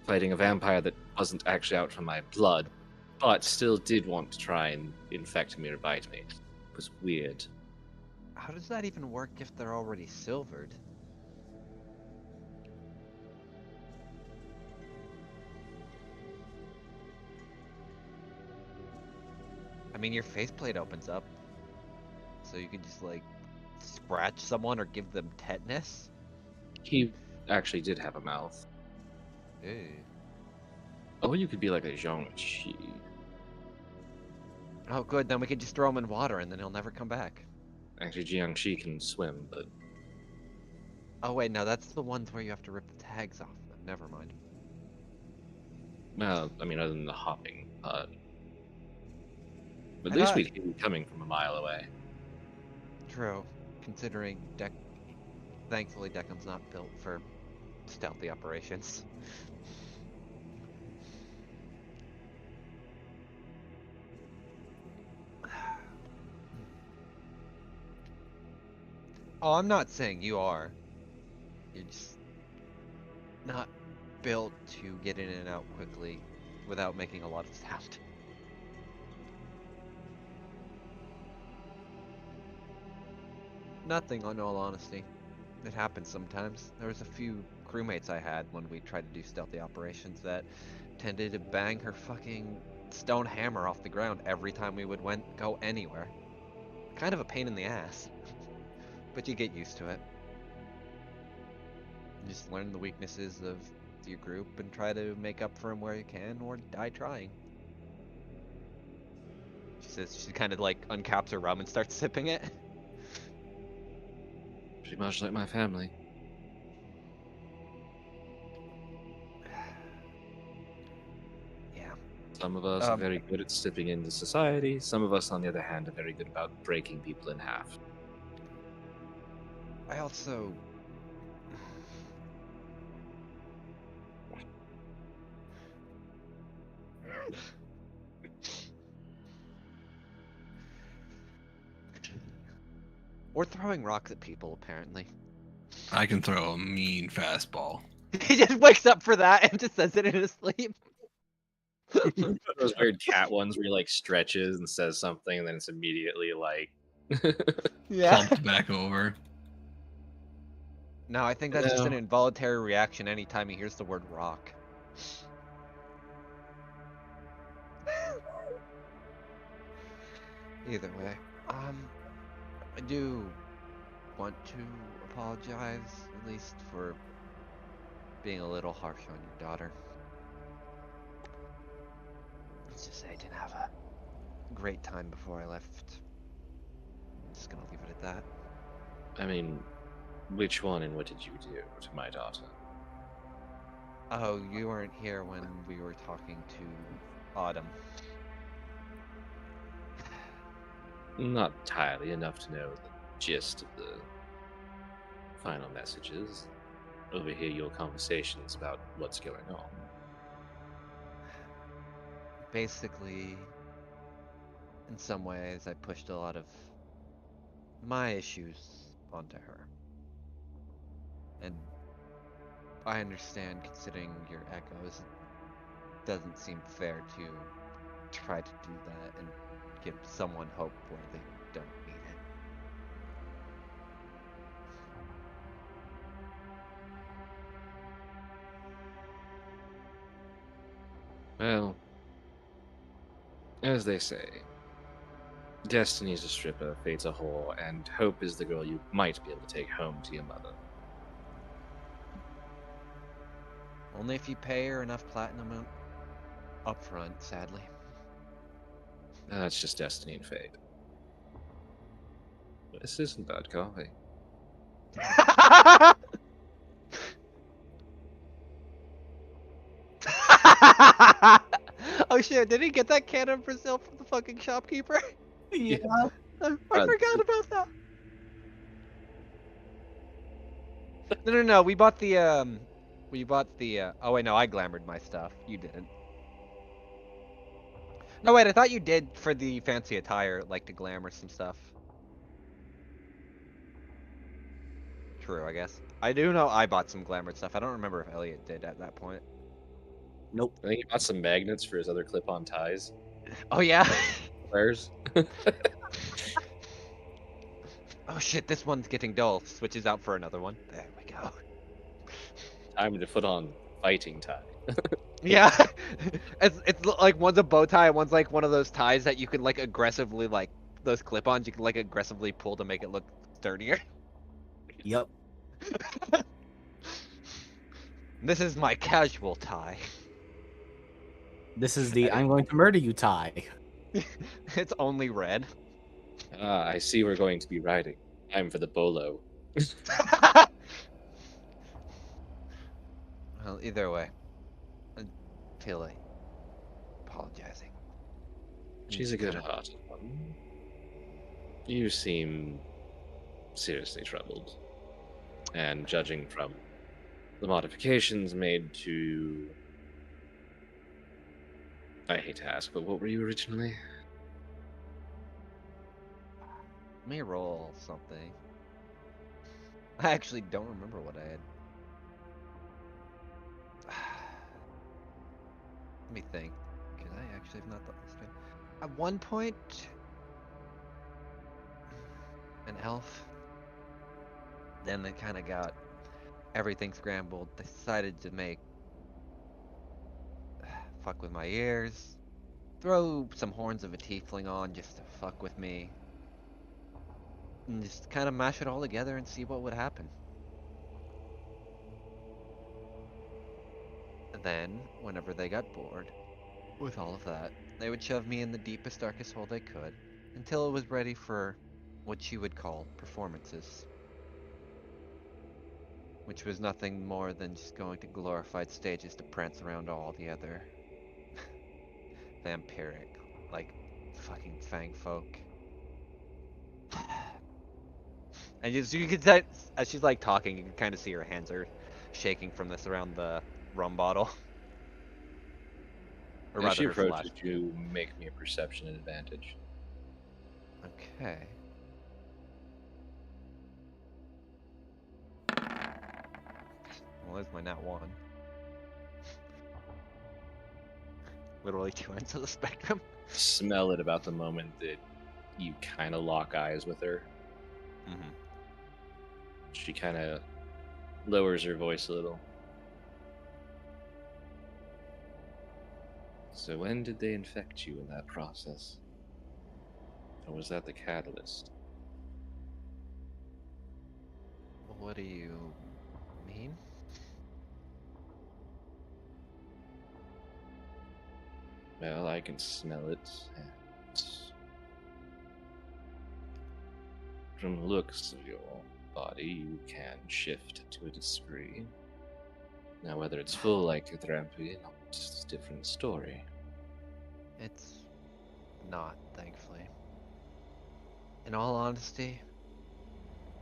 Speaker 2: Fighting a vampire that wasn't actually out for my blood, but still did want to try and infect me or bite me. It was weird.
Speaker 4: How does that even work if they're already silvered? I mean, your faceplate opens up, so you can just, like, scratch someone or give them tetanus?
Speaker 2: He actually did have a mouth.
Speaker 4: Ew.
Speaker 2: Or you could be like a Zhang-Chi.
Speaker 4: Oh, good, then we can just throw him in water and then he'll never come back.
Speaker 2: Actually, Jiangxi can swim, but
Speaker 4: Oh, wait, no, that's the ones where you have to rip the tags off them. Never mind.
Speaker 2: well, I mean, other than the hopping part. But
Speaker 4: I
Speaker 2: at least
Speaker 4: thought-
Speaker 2: we'd hear you coming from a mile away.
Speaker 4: True, considering thankfully Deckham's not built for stealthy operations. Oh, I'm not saying you are. You're just not built to get in and out quickly without making a lot of sound. Nothing, in all honesty. It happens sometimes. There was a few crewmates I had when we tried to do stealthy operations that tended to bang her fucking stone hammer off the ground every time we would go anywhere. Kind of a pain in the ass. But you get used to it. You just learn the weaknesses of your group and try to make up for them where you can, or die trying. She says she kind of like uncaps her rum and starts sipping it.
Speaker 2: Pretty much like my family.
Speaker 4: Yeah.
Speaker 2: Some of us are very good at slipping into society. Some of us, on the other hand, are very good about breaking people in half.
Speaker 4: I also... Or throwing rocks at people, apparently.
Speaker 3: I can throw a mean fastball.
Speaker 4: He just wakes up for that and just says it in his sleep.
Speaker 2: Those weird cat ones where he like stretches and says something, and then it's immediately like.
Speaker 4: Yeah.
Speaker 3: Plumped back over.
Speaker 4: No, I think that's just an
Speaker 2: No.
Speaker 4: involuntary reaction anytime he hears the word rock. Either way, I do want to apologize, at least for being a little harsh on your daughter. Let's just say I didn't have a great time before I left. Just gonna leave it at that.
Speaker 2: I mean, which one and what did you do to my daughter?
Speaker 4: Oh, you weren't here when we were talking to Autumn.
Speaker 2: Not entirely enough to know the gist of the final messages. Overhear your conversations about what's going on.
Speaker 4: Basically, in some ways, I pushed a lot of my issues onto her. And I understand, considering your echoes, it doesn't seem fair to try to do that and give someone hope where they don't need it.
Speaker 2: Well, as they say, destiny's a stripper, fate's a whore, and hope is the girl you might be able to take home to your mother.
Speaker 4: Only if you pay her enough platinum up front, sadly.
Speaker 2: That's just destiny and fate. This isn't bad coffee.
Speaker 4: Oh shit, did he get that can of Brazil from the fucking shopkeeper?
Speaker 1: Yeah.
Speaker 4: I
Speaker 2: Uh,
Speaker 4: forgot about that. No, we bought the oh wait, no, I glamored my stuff. You didn't. No wait, I thought you did for the fancy attire, like to glamour some stuff. True, I guess. I do know I bought some glamored stuff. I don't remember if Elliot did at that point.
Speaker 1: Nope.
Speaker 2: I think he bought some magnets for his other clip-on ties.
Speaker 4: Oh yeah.
Speaker 2: Where's?
Speaker 4: Oh shit, this one's getting dull. Switches out for another one. There we go.
Speaker 2: Time to put on fighting tie.
Speaker 4: Yeah. It's like one's a bow tie, one's like one of those ties that you can like aggressively like those clip-ons you can like aggressively pull to make it look sturdier.
Speaker 1: Yep.
Speaker 4: This is my casual tie.
Speaker 1: This is the I'm going to murder you tie.
Speaker 4: It's only red.
Speaker 2: Ah, I see we're going to be riding. Time for the bolo.
Speaker 4: Well, either way, I feel like apologizing.
Speaker 2: She's a good-hearted one. You seem seriously troubled. And judging from the modifications made to... I hate to ask, but what were you originally?
Speaker 4: Let me roll something. I actually don't remember what I had. Let me think, because I actually have not thought this through. At one point, an elf. Then they kind of got everything scrambled. They decided to make fuck with my ears, throw some horns of a tiefling on just to fuck with me, and just kind of mash it all together and see what would happen. And then, whenever they got bored with all of that, they would shove me in the deepest, darkest hole they could until it was ready for what you would call performances. Which was nothing more than just going to glorified stages to prance around all the other vampiric, like, fucking fang folk. And you can tell, as she's like talking, you can kind of see her hands are shaking from this around the rum bottle. Or
Speaker 2: As
Speaker 4: rather
Speaker 2: she
Speaker 4: her flask.
Speaker 2: approaches you, make me a perception advantage.
Speaker 4: Okay. Well, there's my nat one. Literally two ends of the spectrum.
Speaker 2: Smell it about the moment that you kind of lock eyes with her.
Speaker 4: Mm-hmm.
Speaker 2: She kind of lowers her voice a little. So when did they infect you in that process? Or was that the catalyst?
Speaker 4: What do you mean?
Speaker 2: Well, I can smell it, and from the looks of your body, you can shift to a degree. Now, whether it's full like a therapy, it's a different story.
Speaker 4: It's not, thankfully. In all honesty,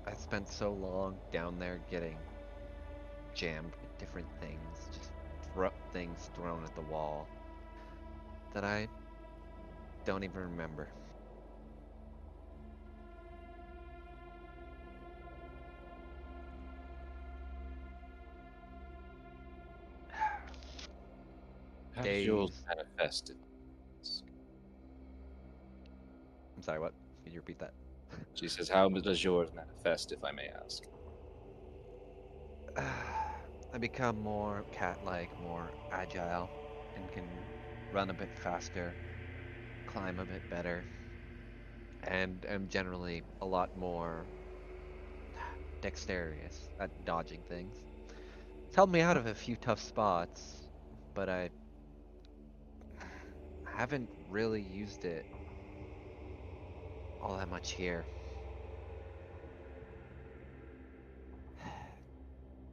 Speaker 4: I spent so long down there getting jammed with different things, just things thrown at the wall, that I don't even remember.
Speaker 2: How did yours
Speaker 4: Days.
Speaker 2: manifest it?
Speaker 4: I'm sorry, what? Can you repeat that?
Speaker 2: She says, how does yours manifest, if I may ask?
Speaker 4: I become more cat-like, more agile, and can run a bit faster, climb a bit better, and am generally a lot more dexterous at dodging things. It's helped me out of a few tough spots, but I haven't really used it all that much here.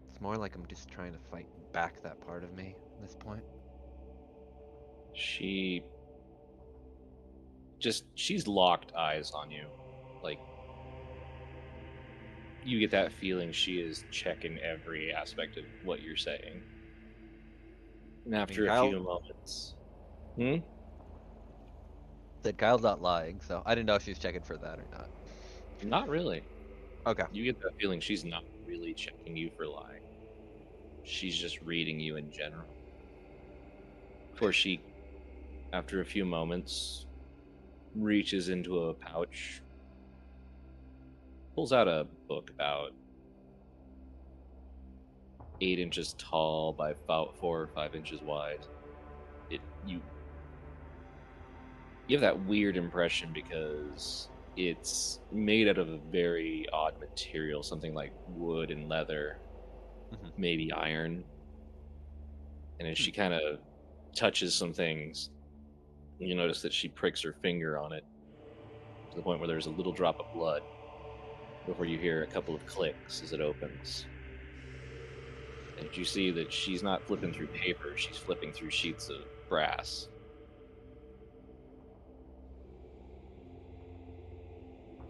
Speaker 4: It's more like I'm just trying to fight back that part of me at this point.
Speaker 2: She's locked eyes on you. Like, you get that feeling she is checking every aspect of what you're saying. And after a few moments.
Speaker 4: Said Kyle's not lying, so I didn't know if she was checking for that or not.
Speaker 2: Not really.
Speaker 4: Okay.
Speaker 2: You get that feeling she's not really checking you for lying. She's just reading you in general. Before she, after a few moments, reaches into a pouch, pulls out a book about 8 inches tall by about 4 or 5 inches wide. You have that weird impression because it's made out of a very odd material, something like wood and leather, maybe iron. And as she kind of touches some things, you notice that she pricks her finger on it to the point where there's a little drop of blood before you hear a couple of clicks as it opens. And you see that she's not flipping through paper, she's flipping through sheets of brass.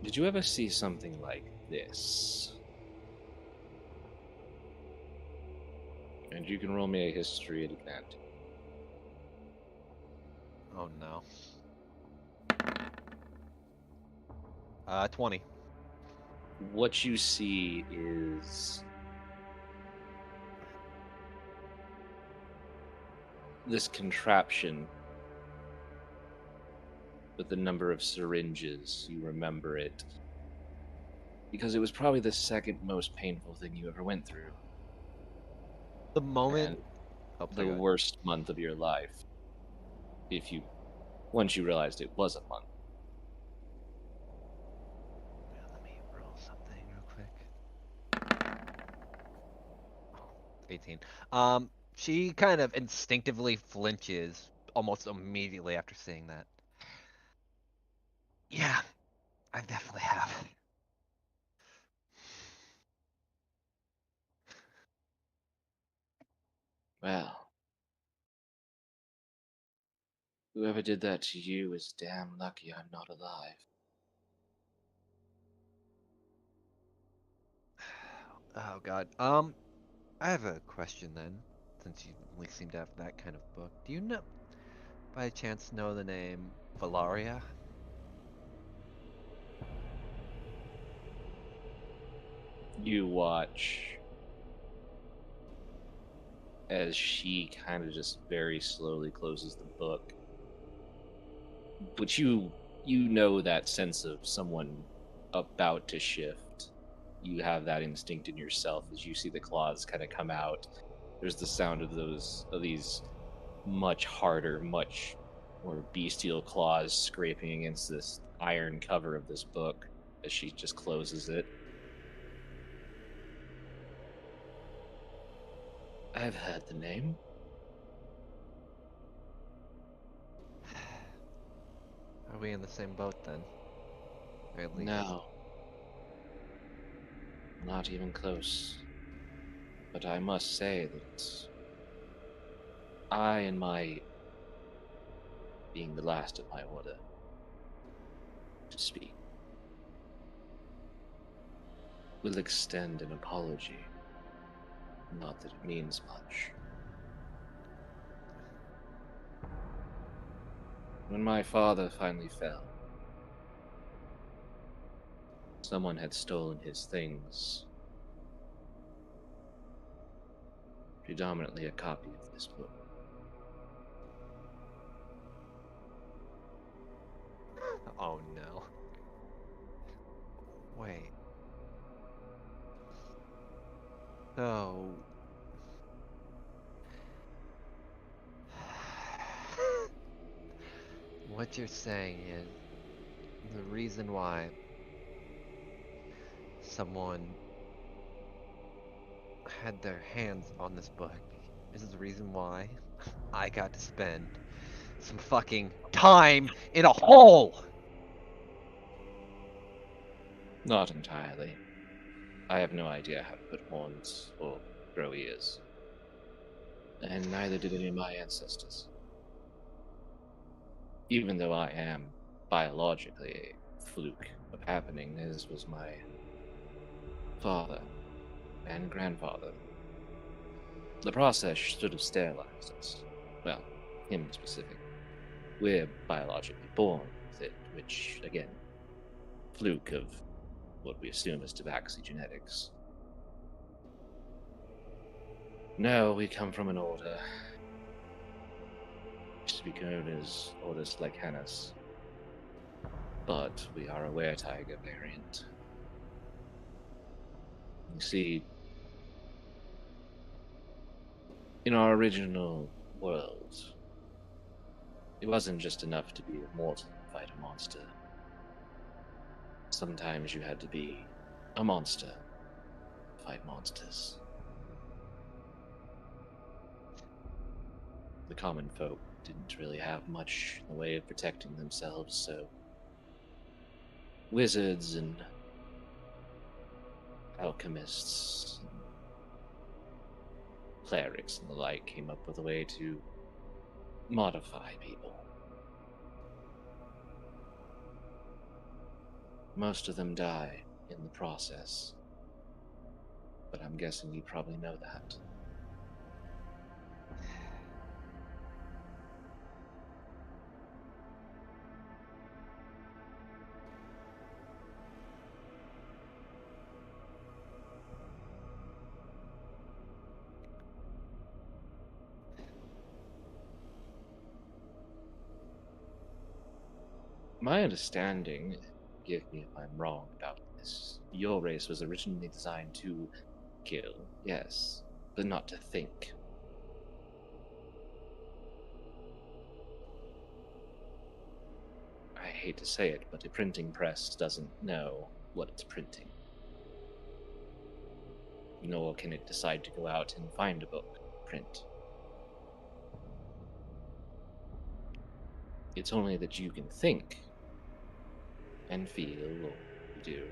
Speaker 2: Did you ever see something like this? And you can roll me a history at advantage.
Speaker 4: Oh no. 20.
Speaker 2: What you see is this contraption with the number of syringes. You remember it because it was probably the second most painful thing you ever went through.
Speaker 4: The moment.
Speaker 2: And the worst month of your life. Once you realized it was a month.
Speaker 4: Let me roll something real quick. 18. She kind of instinctively flinches almost immediately after seeing that. Yeah, I definitely have.
Speaker 2: Well, whoever did that to you is damn lucky I'm not alive.
Speaker 4: Oh god. I have a question then, since you only seem to have that kind of book. Do you know, by chance, know the name Valaria?
Speaker 2: You watch as she kind of just very slowly closes the book. But you know that sense of someone about to shift. You have that instinct in yourself as you see the claws kind of come out. There's the sound of these much harder, much more bestial claws scraping against this iron cover of this book as she just closes it. I've heard the name.
Speaker 4: Are we in the same boat then? Or at least...
Speaker 2: No. Not even close. But I must say that I and my being the last of my order to speak will extend an apology. Not that it means much. When my father finally fell, someone had stolen his things. Predominantly a copy of this book.
Speaker 4: Oh no. Wait. So... What you're saying is the reason why someone had their hands on this book is the reason why I got to spend some fucking time in a hole!
Speaker 2: Not entirely. I have no idea how to put horns or grow ears. And neither did any of my ancestors. Even though I am biologically a fluke of happening, as was my father and grandfather. The process should have sterilized us. Well, him specific. We're biologically born with it, which, again, fluke of what we assume is tabaxi genetics. No, we come from an order. Used to be known as Order Slecanus. But we are a were-tiger variant. You see, in our original world, it wasn't just enough to be immortal to fight a monster. Sometimes you had to be a monster to fight monsters. The common folk didn't really have much in the way of protecting themselves, so wizards and alchemists, and clerics and the like came up with a way to modify people. Most of them die in the process, but I'm guessing you probably know that. My understanding, forgive me if I'm wrong about this, your race was originally designed to kill, yes, but not to think. I hate to say it, but a printing press doesn't know what it's printing. Nor can it decide to go out and find a book, print. It's only that you can think and feel, or you do,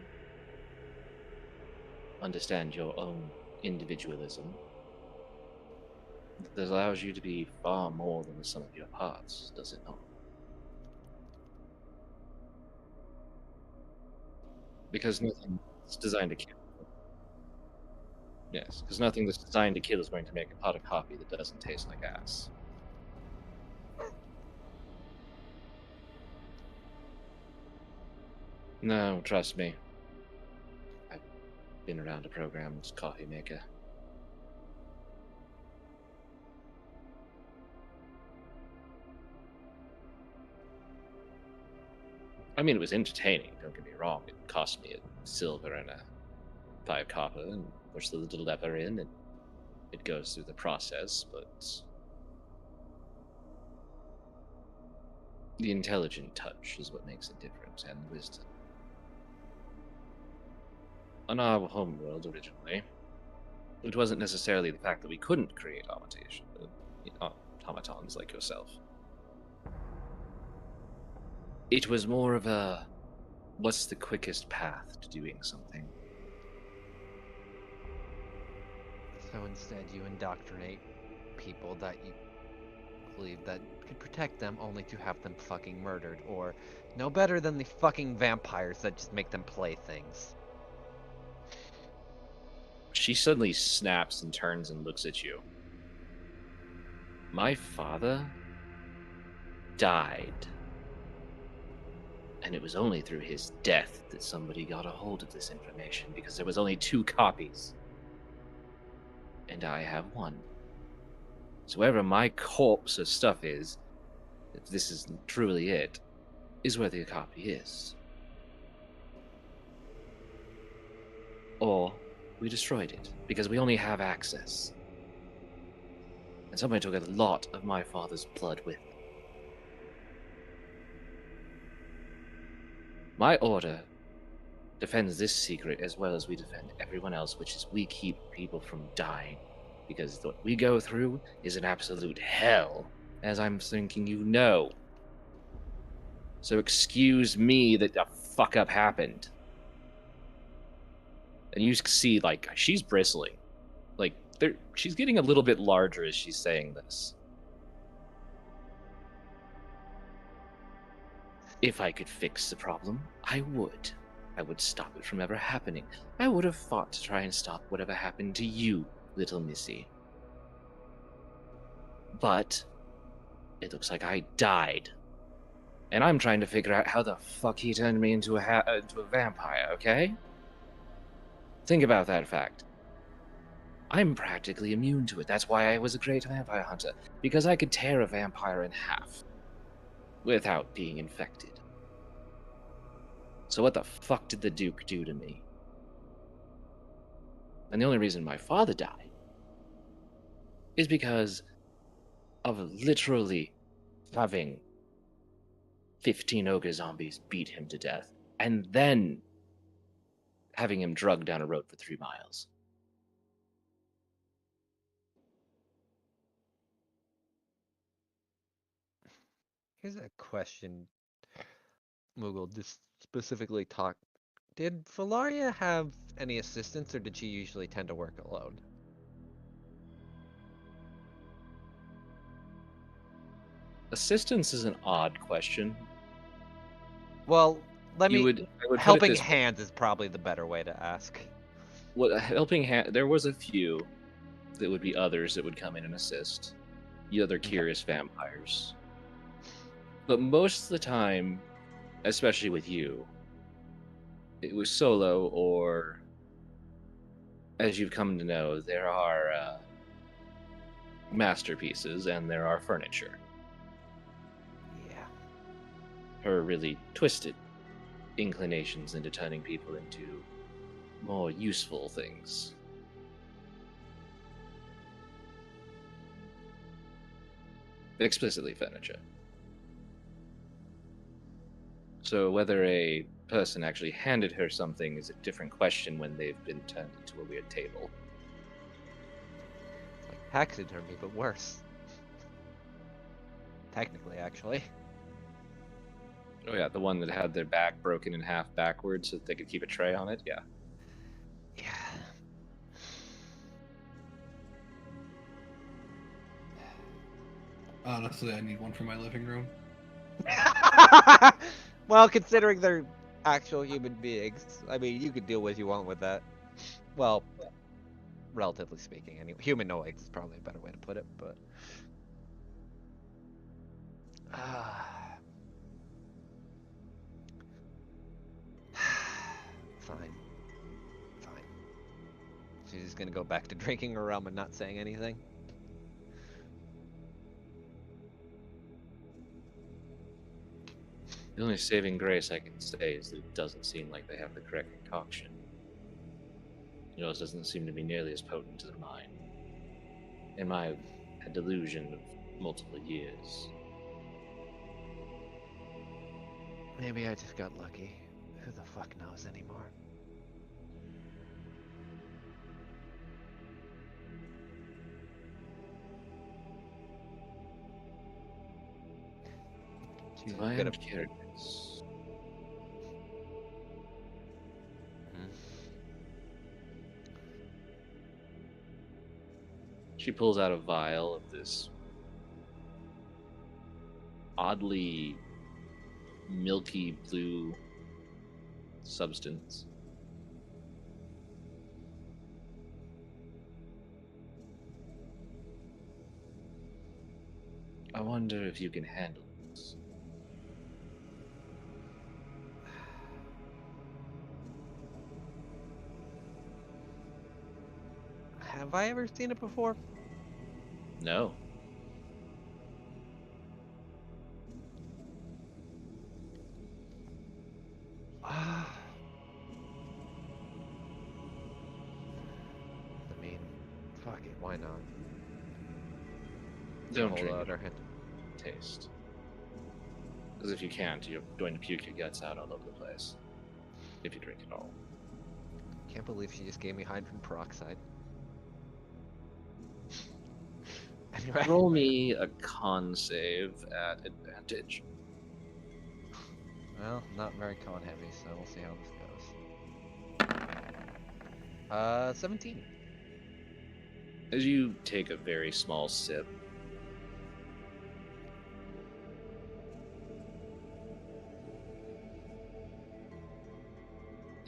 Speaker 2: understand your own individualism, that allows you to be far more than the sum of your parts, does it not? Because nothing that's designed to kill. Yes, because nothing that's designed to kill is going to make a pot of coffee that doesn't taste like ass. No, trust me. I've been around a programmed coffee maker. I mean, it was entertaining, don't get me wrong. It cost me a silver and a 5 copper, and push the little lever in, and it goes through the process, but the intelligent touch is what makes it different, and the wisdom. On our homeworld originally, it wasn't necessarily the fact that we couldn't create automatons like yourself. It was more of a, what's the quickest path to doing something?
Speaker 4: So instead you indoctrinate people that you believe that could protect them only to have them fucking murdered, or no better than the fucking vampires that just make them playthings.
Speaker 2: She suddenly snaps and turns and looks at you. My father died. And it was only through his death that somebody got a hold of this information, because there was only 2 copies. And I have 1. So wherever my corpse or stuff is, if this is truly it, is where the copy is. Or we destroyed it, because we only have access. And somebody took a lot of my father's blood with them. My order defends this secret as well as we defend everyone else, which is we keep people from dying. Because what we go through is an absolute hell as I'm thinking you know. So excuse me that a fuck up happened. And you see, like, she's bristling. Like, she's getting a little bit larger as she's saying this. If I could fix the problem, I would. I would stop it from ever happening. I would have fought to try and stop whatever happened to you, little missy. But it looks like I died. And I'm trying to figure out how the fuck he turned me into a vampire, okay? Think about that fact. I'm practically immune to it. That's why I was a great vampire hunter, because I could tear a vampire in half without being infected. So what the fuck did the Duke do to me? And the only reason my father died is because of literally having 15 ogre zombies beat him to death, and then having him drugged down a road for 3 miles.
Speaker 4: Here's a question, Moogle. Just specifically talk. Did Valaria have any assistants, or did she usually tend to work alone?
Speaker 2: Assistance is an odd question.
Speaker 4: Well, I
Speaker 2: I would put it
Speaker 4: helping
Speaker 2: this way.
Speaker 4: hands is probably the better way to ask.
Speaker 2: What a helping hand? There was a few that would be others that would come in and assist. The other curious vampires. But most of the time, especially with you, it was solo, or as you've come to know, there are masterpieces and there are furniture.
Speaker 4: Yeah.
Speaker 2: Her really twisted inclinations into turning people into more useful things. Explicitly furniture. So whether a person actually handed her something is a different question when they've been turned into a weird table.
Speaker 4: It's like taxidermy, but worse. Technically, actually.
Speaker 2: Oh yeah, the one that had their back broken in half backwards so that they could keep a tray on it, yeah.
Speaker 4: Yeah.
Speaker 3: Honestly, I need one for my living room.
Speaker 4: Well, considering they're actual human beings, I mean, you could do what you want with that. Well, relatively speaking, anyway. Humanoids is probably a better way to put it, but. Fine. Fine. She's just gonna go back to drinking her rum and not saying anything.
Speaker 2: The only saving grace I can say is that it doesn't seem like they have the correct concoction. Yours doesn't seem to be nearly as potent as mine. And my delusion of multiple years.
Speaker 4: Maybe I just got lucky. Who the fuck knows anymore? She's
Speaker 2: So I
Speaker 4: gonna.
Speaker 2: am curious. She pulls out a vial of this oddly milky blue substance. I wonder if you can handle this.
Speaker 4: Have I ever seen it before?
Speaker 2: No.
Speaker 4: I mean, fuck it, why not?
Speaker 2: Don't
Speaker 4: Hold
Speaker 2: drink
Speaker 4: out
Speaker 2: it.
Speaker 4: her hand.
Speaker 2: Taste. Because if you can't, you're going to puke your guts out all over the place. If you drink it all.
Speaker 4: Can't believe she just gave me hydrogen peroxide. anyway.
Speaker 2: Roll me a con save at advantage.
Speaker 4: Well, not very con heavy, so we'll see how this goes. 17.
Speaker 2: As you take a very small sip,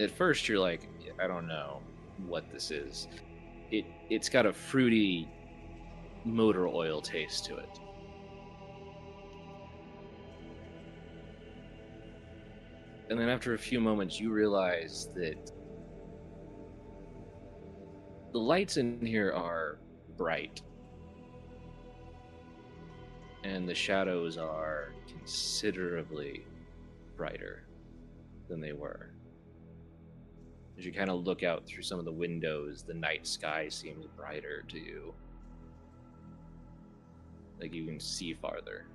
Speaker 2: at first you're like, I don't know what this is. It's got a fruity motor oil taste to it. And then after a few moments you realize that the lights in here are bright. And the shadows are considerably brighter than they were. As you kind of look out through some of the windows, the night sky seems brighter to you. Like you can see farther.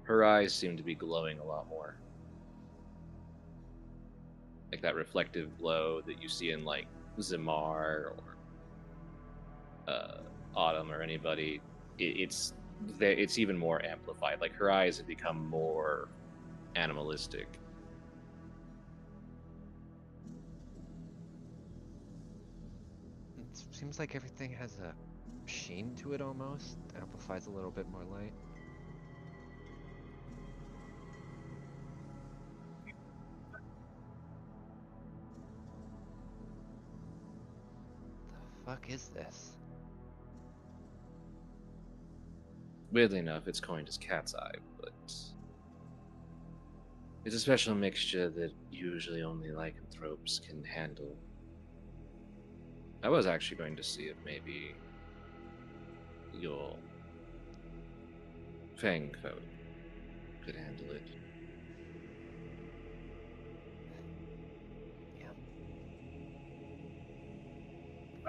Speaker 2: Her eyes seem to be glowing a lot more. Like that reflective glow that you see in like Zamar or Autumn or anybody. It's even more amplified. Like her eyes have become more animalistic.
Speaker 4: It seems like everything has a sheen to it almost. Amplifies a little bit more light. The fuck is this?
Speaker 2: Weirdly enough, it's coined as cat's eye, but it's a special mixture that usually only lycanthropes can handle. I was actually going to see if maybe your fang folk could handle it.
Speaker 4: Yeah.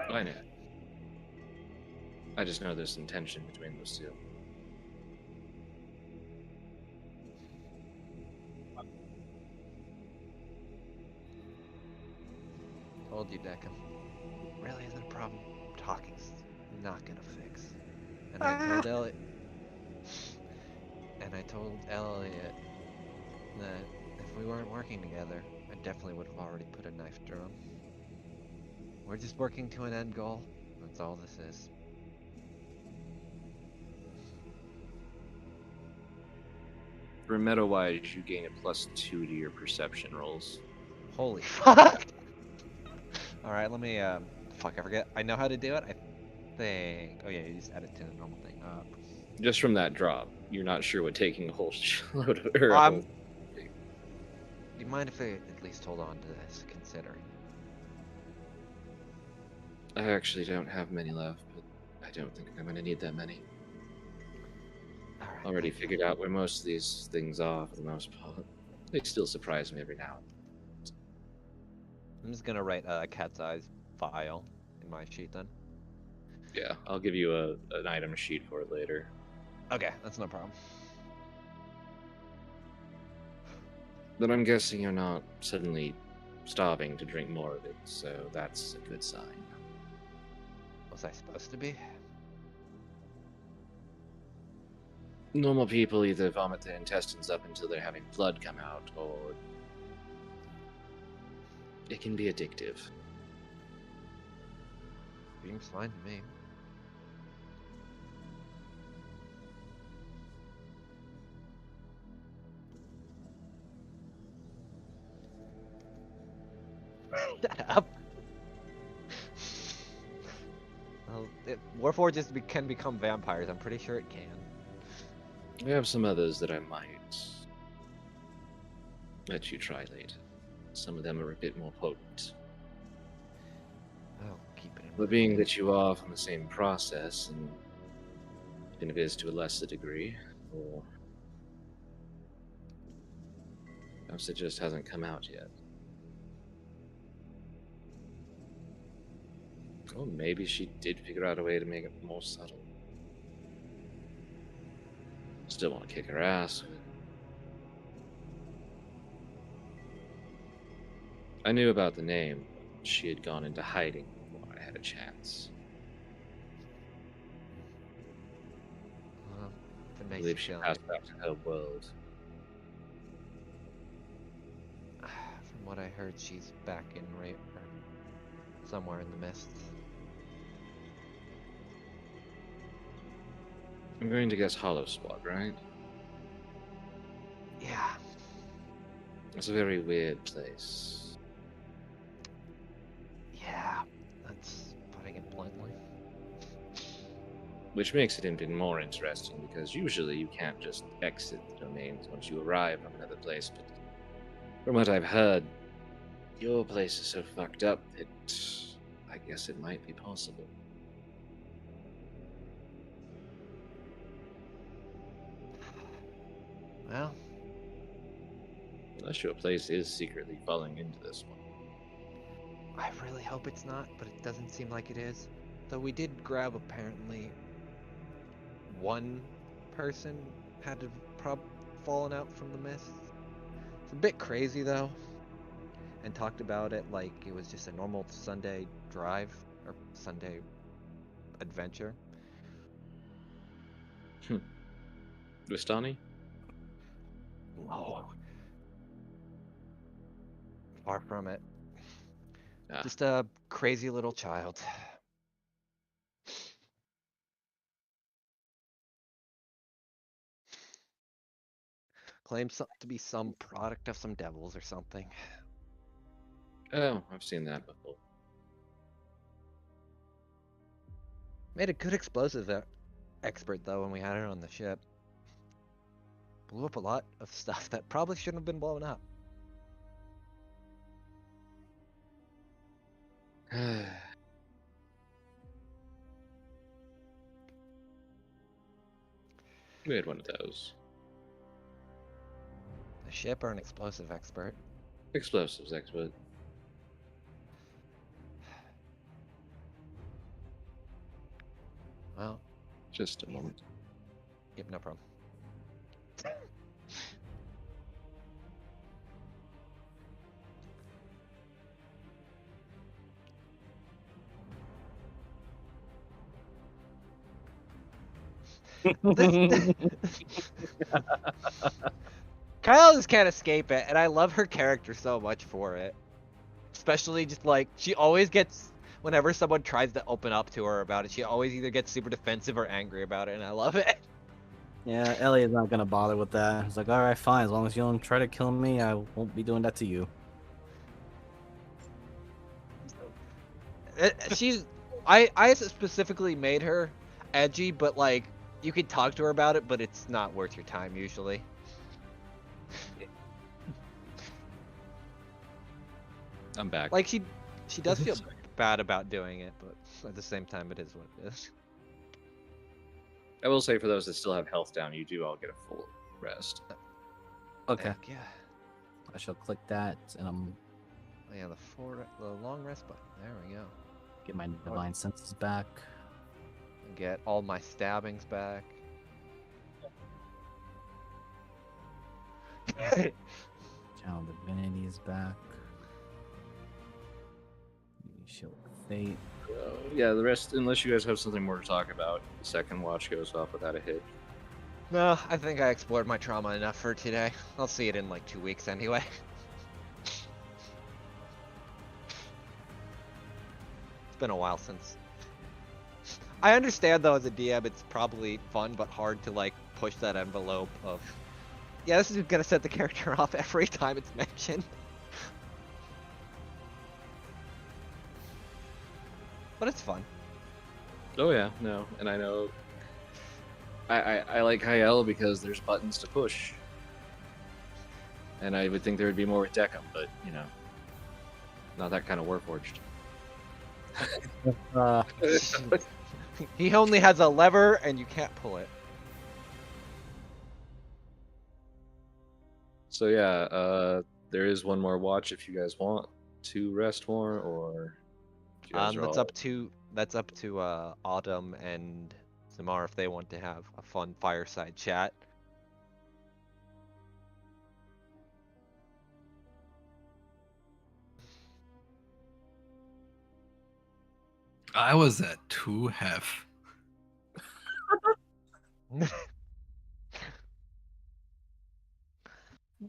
Speaker 2: I know. I just know there's some tension between those two.
Speaker 4: Told you, Deccan. Really isn't a problem. Talking's not gonna fix. And I told Elliot. And I told Elliot that if we weren't working together, I definitely would have already put a knife through him. We're just working to an end goal. That's all this is.
Speaker 2: For meta-wise, you gain a +2 to your perception rolls.
Speaker 4: Holy fuck! Alright, let me, fuck, I forget. I know how to do it, I think. Oh yeah, you just add it to the normal thing.
Speaker 2: Just from that drop, you're not sure what taking a whole load of... Or
Speaker 4: Do you mind if I at least hold on to this, considering?
Speaker 2: I actually don't have many left, but I don't think I'm going to need that many.
Speaker 4: Alright.
Speaker 2: Already figured out where most of these things are for the most part. They still surprise me every now and then.
Speaker 4: I'm just gonna write a cat's eyes file in my sheet then.
Speaker 2: Yeah, I'll give you an item sheet for it later.
Speaker 4: Okay, that's no problem.
Speaker 2: But I'm guessing you're not suddenly starving to drink more of it, so that's a good sign.
Speaker 4: Was I supposed to be?
Speaker 2: Normal people either vomit their intestines up until they're having blood come out, or it can be addictive.
Speaker 4: Seems fine to me. Shut up. Well, Warforges can become vampires. I'm pretty sure it can.
Speaker 2: We have some others that I might let you try later. Some of them are a bit more potent.
Speaker 4: Oh, keep it in
Speaker 2: But
Speaker 4: mind.
Speaker 2: being that you are from the same process, and even if it is to a lesser degree, or perhaps it just hasn't come out yet. Or maybe she did figure out a way to make it more subtle. Still want to kick her ass. I knew about the name, but she had gone into hiding before I had a chance.
Speaker 4: Well, if it
Speaker 2: I
Speaker 4: makes you
Speaker 2: believe she
Speaker 4: feel
Speaker 2: passed
Speaker 4: any...
Speaker 2: back to her world.
Speaker 4: From what I heard, she's back in or somewhere in the mist.
Speaker 2: I'm going to guess Hollow Squad, right?
Speaker 4: Yeah.
Speaker 2: It's a very weird place.
Speaker 4: Yeah. That's putting it bluntly.
Speaker 2: Which makes it even more interesting because usually you can't just exit the domains once you arrive from another place, but from what I've heard, your place is so fucked up that I guess it might be possible.
Speaker 4: Well,
Speaker 2: Unless your place is secretly falling into this one.
Speaker 4: I really hope it's not, but it doesn't seem like it is. Though we did grab apparently one person had to fallen out from the mist. It's a bit crazy though, and talked about it like it was just a normal Sunday drive or Sunday adventure.
Speaker 2: Vistani?
Speaker 4: No, far from it.
Speaker 2: Ah,
Speaker 4: Just a crazy little child. Claims to be some product of some devils or something.
Speaker 2: oh, I've seen that before.
Speaker 4: Made a good explosive expert though when we had her on the ship. Blew up a lot of stuff that probably shouldn't have been blown up.
Speaker 2: We had one of those.
Speaker 4: A ship or an explosive expert?
Speaker 2: Explosives expert.
Speaker 4: Well,
Speaker 2: Just a moment.
Speaker 4: yep, no problem. This Kyle just can't escape it, and I love her character so much for it. Especially just like she always gets whenever someone tries to open up to her about it, she always either gets super defensive or angry about it, and I love it.
Speaker 1: Yeah, Elliot's not gonna bother with that. He's like, all right, fine. As long as you don't try to kill me, I won't be doing that to you.
Speaker 4: She's I specifically made her edgy, but like you can talk to her about it, but it's not worth your time usually.
Speaker 2: I'm back.
Speaker 4: Like she does feel bad about doing it, but at the same time, it is what it is.
Speaker 2: I will say for those that still have health down, you do all get a full rest.
Speaker 1: Okay,
Speaker 4: Heck yeah.
Speaker 1: I shall click that, and I'm
Speaker 4: Oh, yeah, the long rest button. There we go.
Speaker 1: get my divine senses back.
Speaker 4: And get all my stabbings back.
Speaker 1: Channel divinity is back. Shield of fate.
Speaker 2: Yeah, the rest, unless you guys have something more to talk about, the second watch goes off without a hitch.
Speaker 4: No, I think I explored my trauma enough for today. I'll see it in like 2 weeks anyway. It's been a while since. I understand though as a DM it's probably fun but hard to like push that envelope of yeah, this is gonna set the character off every time it's mentioned. But it's fun.
Speaker 2: Oh yeah, no, and I know. I like Hyel because there's buttons to push, and I would think there would be more with Deckham, but you know, not that kind of Warforged.
Speaker 1: Uh,
Speaker 4: He only has a lever and you can't pull it.
Speaker 2: So yeah, there is one more watch if you guys want to rest more, or you guys are
Speaker 4: That's
Speaker 2: all...
Speaker 4: up to Autumn and Samar if they want to have a fun fireside chat.
Speaker 3: I was at 2 hef.
Speaker 4: I'm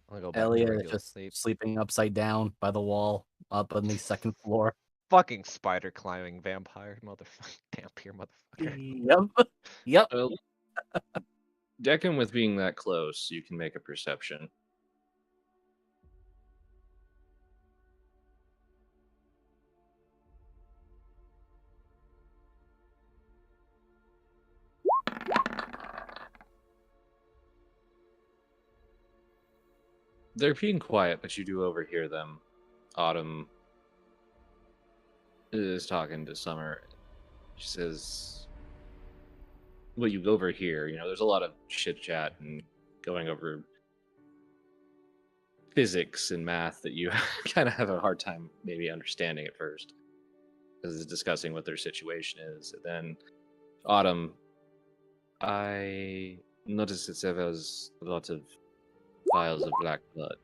Speaker 4: gonna go back to
Speaker 1: Elliot is
Speaker 4: regular
Speaker 1: just
Speaker 4: sleep.
Speaker 1: sleeping upside down by the wall up on the second floor.
Speaker 4: Fucking spider climbing vampire motherfucker. Vampire motherfucker.
Speaker 1: Yep. Yep.
Speaker 2: Well, Decken, with being that close, you can make a perception. They're being quiet, but you do overhear them. Autumn is talking to Summer. She says, well, you overhear, there's a lot of chit chat and going over physics and math that you kind of have a hard time maybe understanding at first, because it's discussing what their situation is. And then, Autumn, I noticed that there was a lot of vials of black blood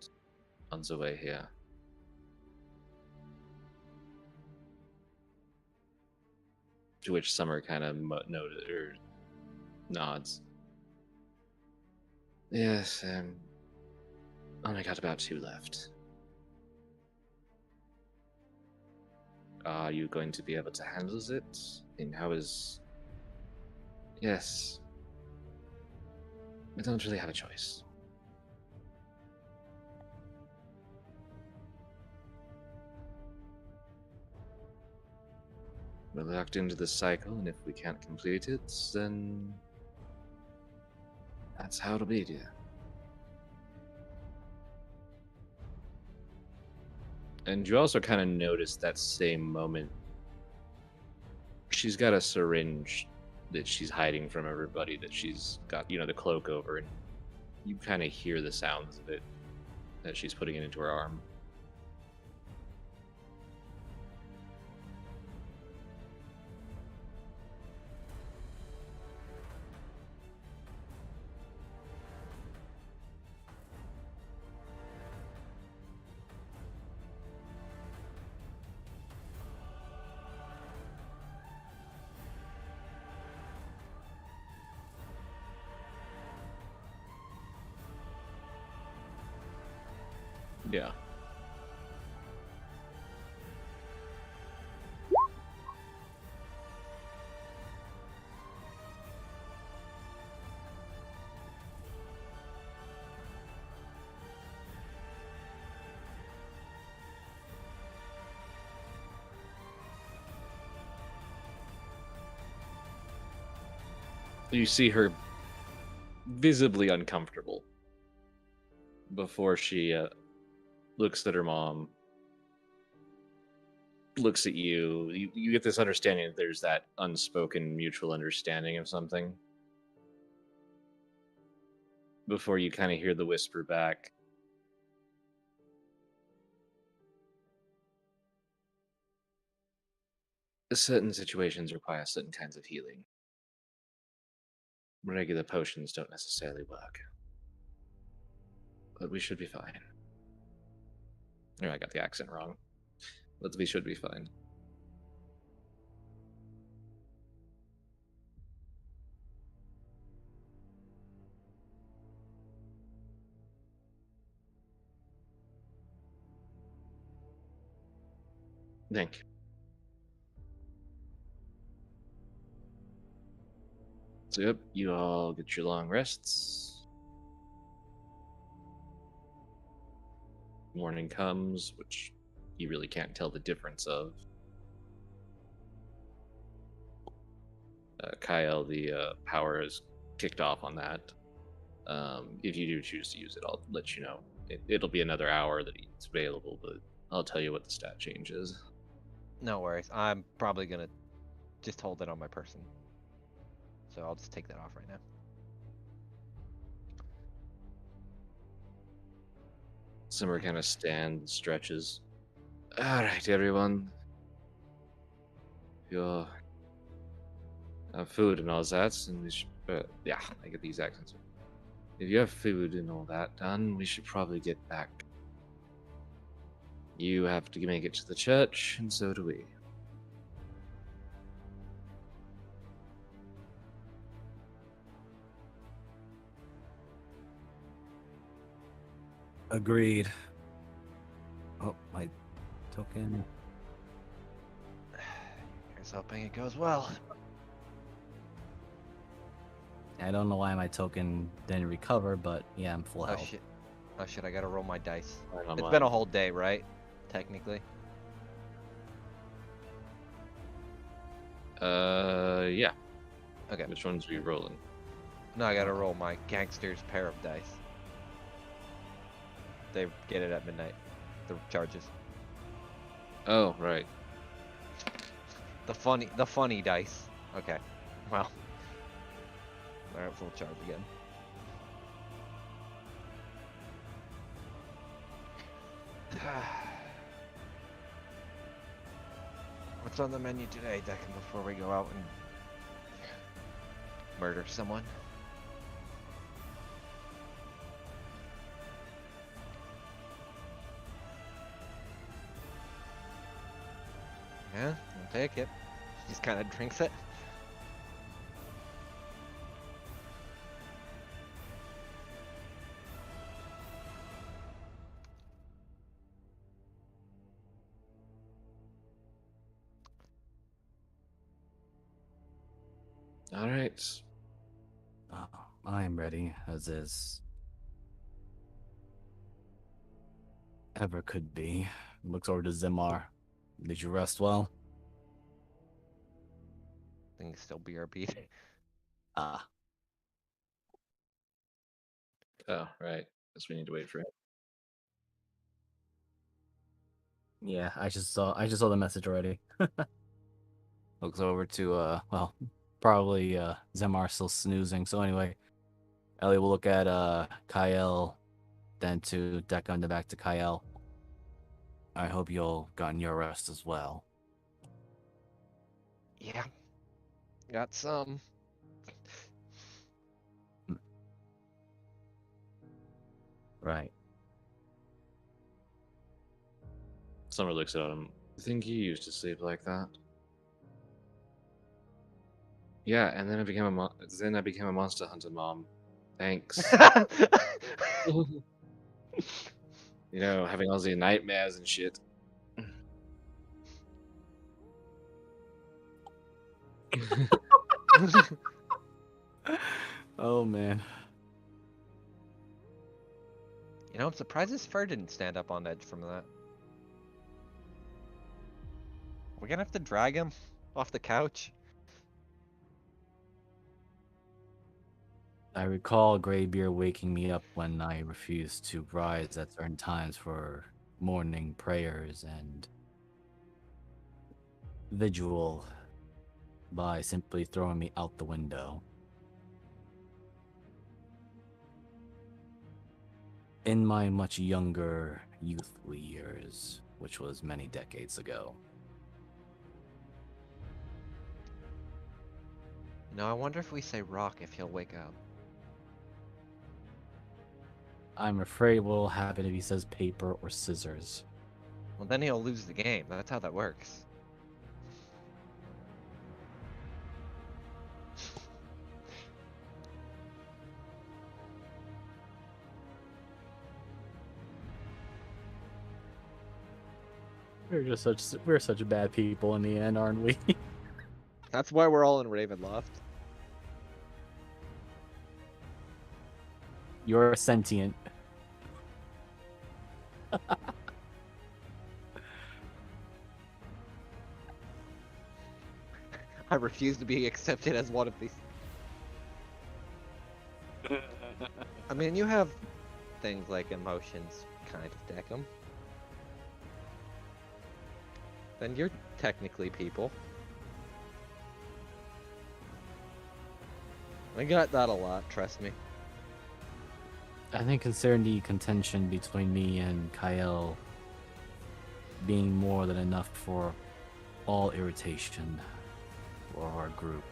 Speaker 2: on the way here. To which Summer kind of noted or nods. Yes, only got about 2 left. Are you going to be able to handle it? And how is... Yes. I don't really have a choice. We're locked into this cycle, and if we can't complete it, then that's how it'll be, dear. And you also kind of notice that same moment. She's got a syringe that she's hiding from everybody, that she's got, the cloak over, and you kind of hear the sounds of it as she's putting it into her arm. Yeah. You see her visibly uncomfortable before she looks at her mom, looks at you. You get this understanding that there's that unspoken mutual understanding of something. Before you kind of hear the whisper back. Certain situations require certain kinds of healing. Regular potions don't necessarily work. But we should be fine. Or I got the accent wrong. But we should be fine. Thank you. So yep, you all get your long rests. Morning comes, which you really can't tell the difference of. Kyle, the power is kicked off on that. If you do choose to use it, I'll let you know. It'll be another hour that it's available, but I'll tell you what the stat change is.
Speaker 4: No worries. I'm probably gonna just hold it on my person. So I'll just take that off right now.
Speaker 2: Summer kind of stands, stretches. All right, everyone. Your food and all that, and we should, yeah, I get these accents. If you have food and all that done, we should probably get back. You have to make it to the church, and so do we.
Speaker 1: Agreed. Oh, my token.
Speaker 4: Here's hoping it goes well.
Speaker 1: I don't know why my token didn't recover, but yeah, I'm full
Speaker 4: Oh
Speaker 1: health.
Speaker 4: shit. Oh shit, I gotta roll my dice.
Speaker 2: I don't
Speaker 4: It's
Speaker 2: mind.
Speaker 4: been a whole day, right? Technically.
Speaker 2: Yeah.
Speaker 4: Okay.
Speaker 2: Which ones are you rolling?
Speaker 4: No, I gotta roll my gangster's pair of dice. They get it at midnight. The charges.
Speaker 2: Oh, right.
Speaker 4: The funny dice. Okay. Well. Alright, full charge again. What's on the menu today, Declan, before we go out and murder someone? Yeah, I'll take it. Just kind of drinks it.
Speaker 2: All right.
Speaker 1: I am ready, as is ever could be. Looks over to Zimar. Did you rest well?
Speaker 4: Things still BRB.
Speaker 1: Ah,
Speaker 2: Oh, right. Guess we need to wait for him.
Speaker 1: yeah. I just saw the message already. Looks over to well, probably Zemar still snoozing. So anyway, Ellie will look at Kyle, then to Declan, then back to Kyle. I hope you'll gotten your rest as well.
Speaker 4: Yeah. Got some.
Speaker 1: Right.
Speaker 2: Summer looks at him. I think you used to sleep like that. Yeah, and then I became a monster hunter, Mom. Thanks. You know, having all these nightmares and shit.
Speaker 1: Oh man.
Speaker 4: You know, I'm surprised his fur didn't stand up on edge from that. We're gonna have to drag him off the couch.
Speaker 1: I recall Greybeard waking me up when I refused to rise at certain times for morning prayers and vigil by simply throwing me out the window. In my much younger, youthful years, which was many decades ago.
Speaker 4: You know, I wonder if we say rock if he'll wake up.
Speaker 1: I'm afraid what will happen if he says paper or scissors.
Speaker 4: Well, then he'll lose the game. That's how that works.
Speaker 1: We're such bad people in the end, aren't we?
Speaker 4: That's why we're all in Ravenloft.
Speaker 1: You're sentient.
Speaker 4: I refuse to be accepted as one of these. I mean, you have things like emotions, kind of, Deckham. Then you're technically people. I got that a lot, trust me.
Speaker 1: I think considering the contention between me and Kyle being more than enough for all irritation for our group.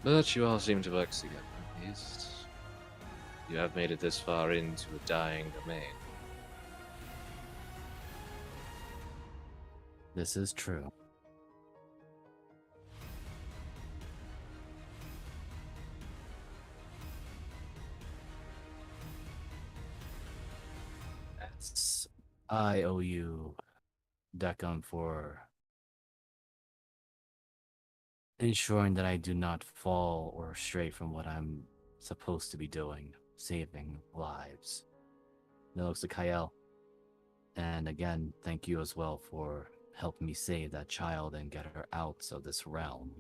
Speaker 2: But you all seem to work together, at least. You have made it this far into a dying domain.
Speaker 1: This is true.
Speaker 5: I owe you, Decum, for ensuring that I do not fall or stray from what I'm supposed to be doing, saving lives. And it looks to Kyle. And again, thank you as well for helping me save that child and get her out of this realm.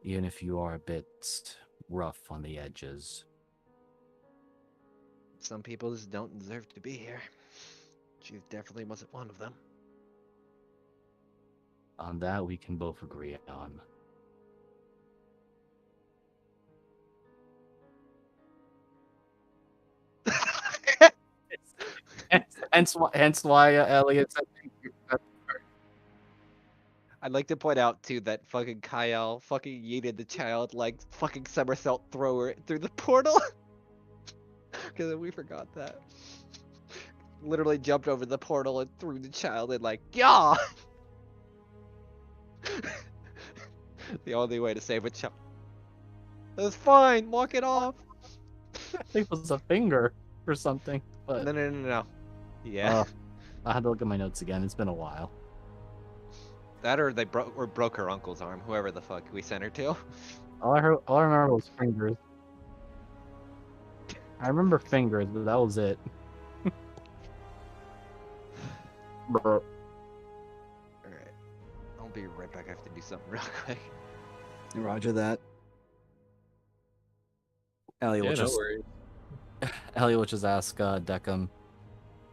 Speaker 5: Even if you are a bit rough on the edges.
Speaker 4: Some people just don't deserve to be here. She definitely wasn't one of them.
Speaker 5: On that, we can both agree on. Hence why Elliot said thank you.
Speaker 4: I'd like to point out too that fucking Kyle fucking yeeted the child like fucking somersault thrower through the portal. Because we forgot that. Literally jumped over the portal and threw the child in like, yeah. The only way to save a child. It's fine. Walk it off.
Speaker 5: I think it was a finger or something. But
Speaker 4: No. Yeah.
Speaker 5: I had to look at my notes again. It's been a while.
Speaker 4: That or they broke her uncle's arm. Whoever the fuck we sent her to.
Speaker 5: All I remember was fingers. I remember fingers, but that was it.
Speaker 4: Alright. I'll be right back. I have to do something real quick.
Speaker 1: Roger that. Ellie will
Speaker 2: Yeah, no
Speaker 1: just
Speaker 2: worries.
Speaker 5: Elliot will just ask Decum.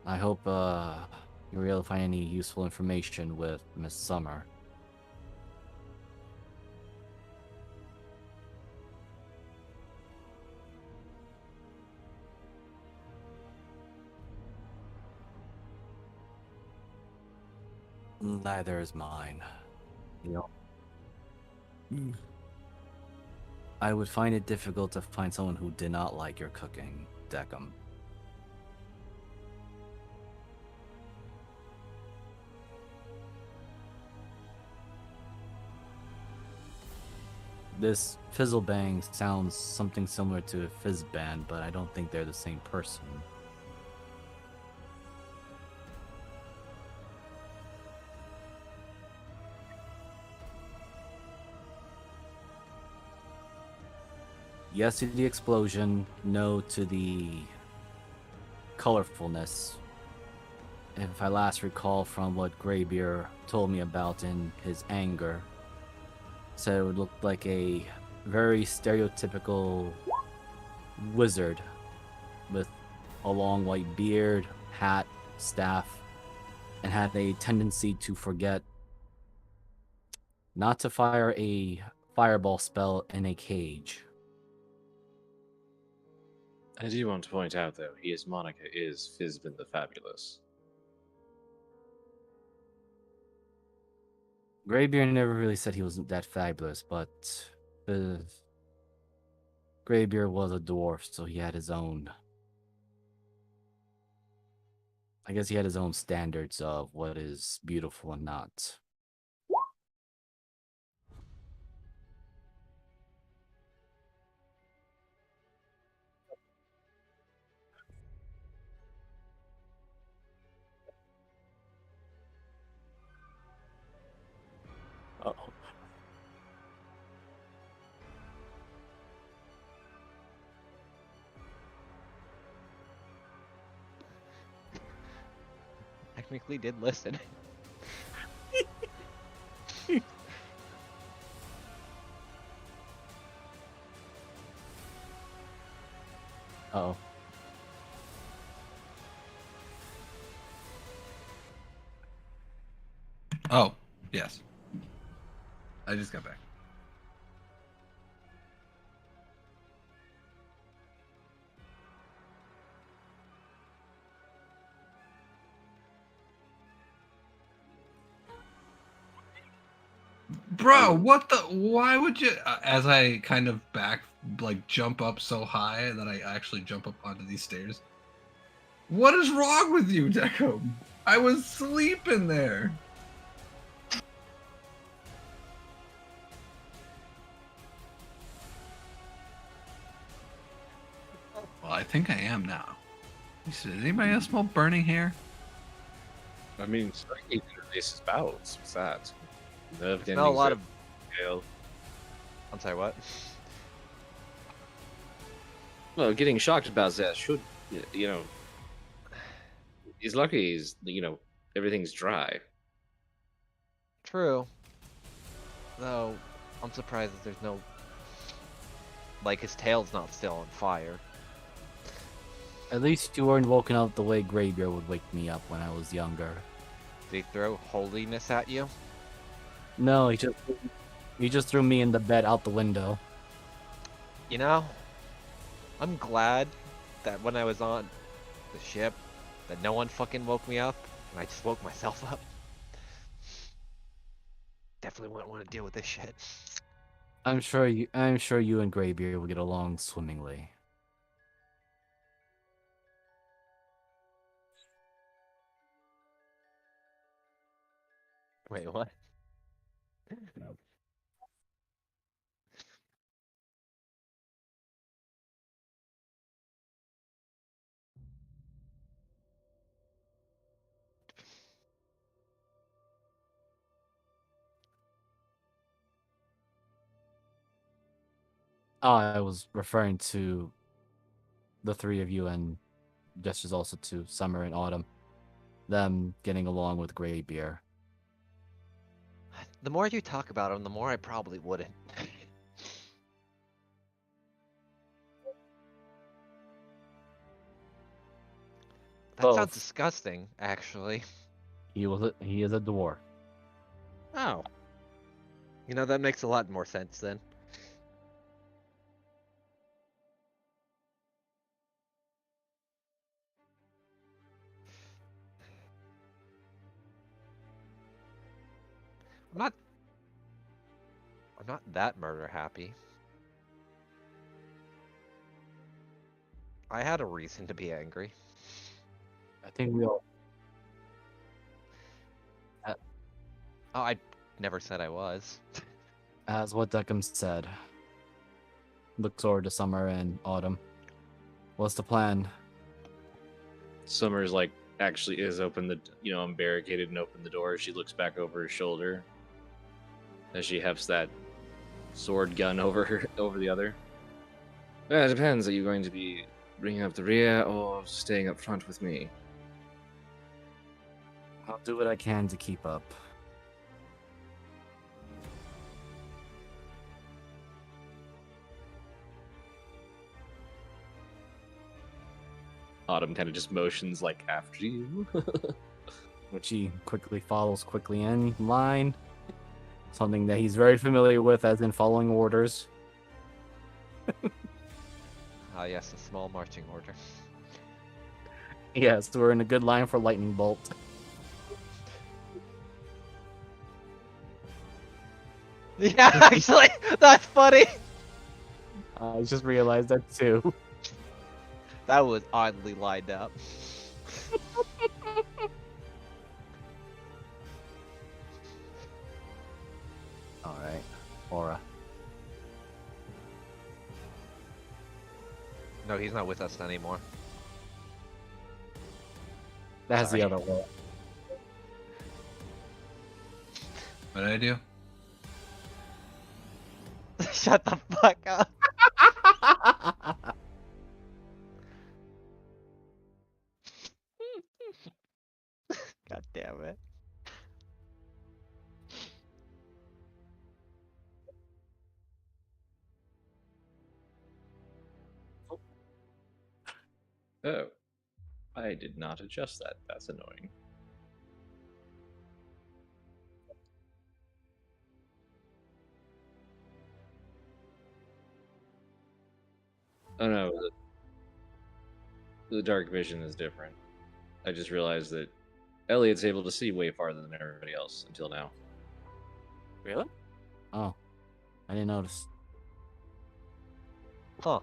Speaker 5: I hope you're able to find any useful information with Miss Summer. Neither is mine. You know, I would find it difficult to find someone who did not like your cooking, Decum. This Fizzlebang sounds something similar to a Fizzband, but I don't think they're the same person. Yes to the explosion, no to the colorfulness. If I last recall from what Greybeard told me about in his anger, said it would look like a very stereotypical wizard with a long white beard, hat, staff, and had a tendency to forget not to fire a fireball spell in a cage.
Speaker 2: I do want to point out, though, his moniker is Fizbin the Fabulous.
Speaker 5: Greybeard never really said he wasn't that fabulous, but Greybeard was a dwarf, so he had his own. I guess he had his own standards of what is beautiful and not. Uh-oh.
Speaker 4: Technically did listen.
Speaker 5: Uh-oh.
Speaker 3: Oh, yes. I just got back. Bro, what the? Why would you? As I kind of jump up so high that I actually jump up onto these stairs. What is wrong with you, Deco? I was sleeping there. Well, I think I am now. Does anybody else smell burning hair?
Speaker 2: I mean, Stargate interfaces battles. What's that? Nerve
Speaker 4: Smell a
Speaker 2: endings
Speaker 4: lot
Speaker 2: that
Speaker 4: of.
Speaker 2: fail.
Speaker 4: I'm sorry, what?
Speaker 2: Well, getting shocked about that should, you know, he's lucky he's, everything's dry.
Speaker 4: True. Though, I'm surprised that there's no. Like, his tail's not still on fire.
Speaker 5: At least you weren't woken up the way Greybeard would wake me up when I was younger.
Speaker 4: Did he throw holiness at you?
Speaker 5: No, he just threw me in the bed out the window.
Speaker 4: You know, I'm glad that when I was on the ship, that no one fucking woke me up, and I just woke myself up. Definitely wouldn't want to deal with this shit.
Speaker 5: I'm sure you and Greybeard will get along swimmingly.
Speaker 4: Wait, what?
Speaker 5: Oh, I was referring to the three of you and gestures also to Summer and Autumn. Them getting along with Greybeard.
Speaker 4: The more you talk about him, the more I probably wouldn't. That sounds
Speaker 5: Both.
Speaker 4: disgusting, actually.
Speaker 5: He is a dwarf.
Speaker 4: Oh. You know, that makes a lot more sense then. I'm not that murder happy. I had a reason to be angry.
Speaker 5: I think we all.
Speaker 4: Oh, I never said I was.
Speaker 5: As what Deckham said. Looks over to Summer and Autumn. What's the plan?
Speaker 2: Summer's like actually is open I'm barricaded and open the door. She looks back over her shoulder as she hefts that sword gun over the other. Yeah, it depends. Are you going to be bringing up the rear or staying up front with me?
Speaker 5: I'll do what I can to keep up.
Speaker 2: Autumn kind of just motions like after you.
Speaker 5: Which he quickly follows in line. Something that he's very familiar with, as in following orders.
Speaker 4: Ah, yes, a small marching order.
Speaker 5: Yes, we're in a good line for lightning bolt.
Speaker 4: Yeah, actually, that's funny.
Speaker 5: I just realized that too.
Speaker 4: That was oddly lined up.
Speaker 5: Alright, Aura.
Speaker 4: No, he's not with us anymore.
Speaker 5: That's
Speaker 4: Sorry.
Speaker 5: the other way.
Speaker 3: What did I do?
Speaker 4: Shut the fuck up. God damn it.
Speaker 2: Oh, I did not adjust that. That's annoying. Oh no, the dark vision is different. I just realized that Elliot's able to see way farther than everybody else until now.
Speaker 5: Really? Oh, I didn't notice.
Speaker 4: Huh.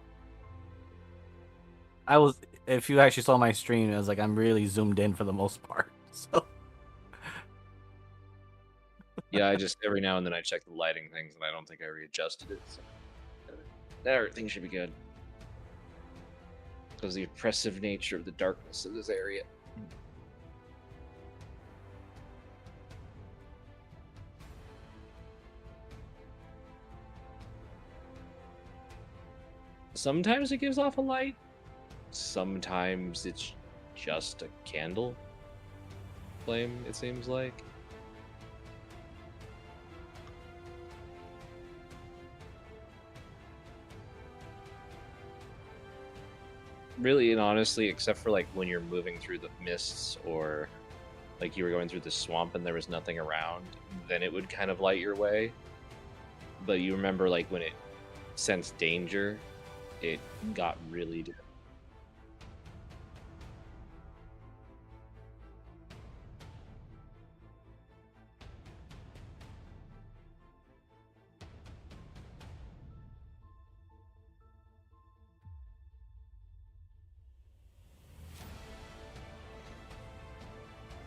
Speaker 5: If you actually saw my stream, it was like I'm really zoomed in for the most part. So
Speaker 2: Yeah, I just every now and then I check the lighting things, and I don't think I readjusted it. So everything should be good. Because the oppressive nature of the darkness of this area. Sometimes it gives off a light. Sometimes it's just a candle flame, it seems like. Really and honestly, except for like when you're moving through the mists or like you were going through the swamp and there was nothing around, then it would kind of light your way. But you remember like when it sensed danger, it got really dim.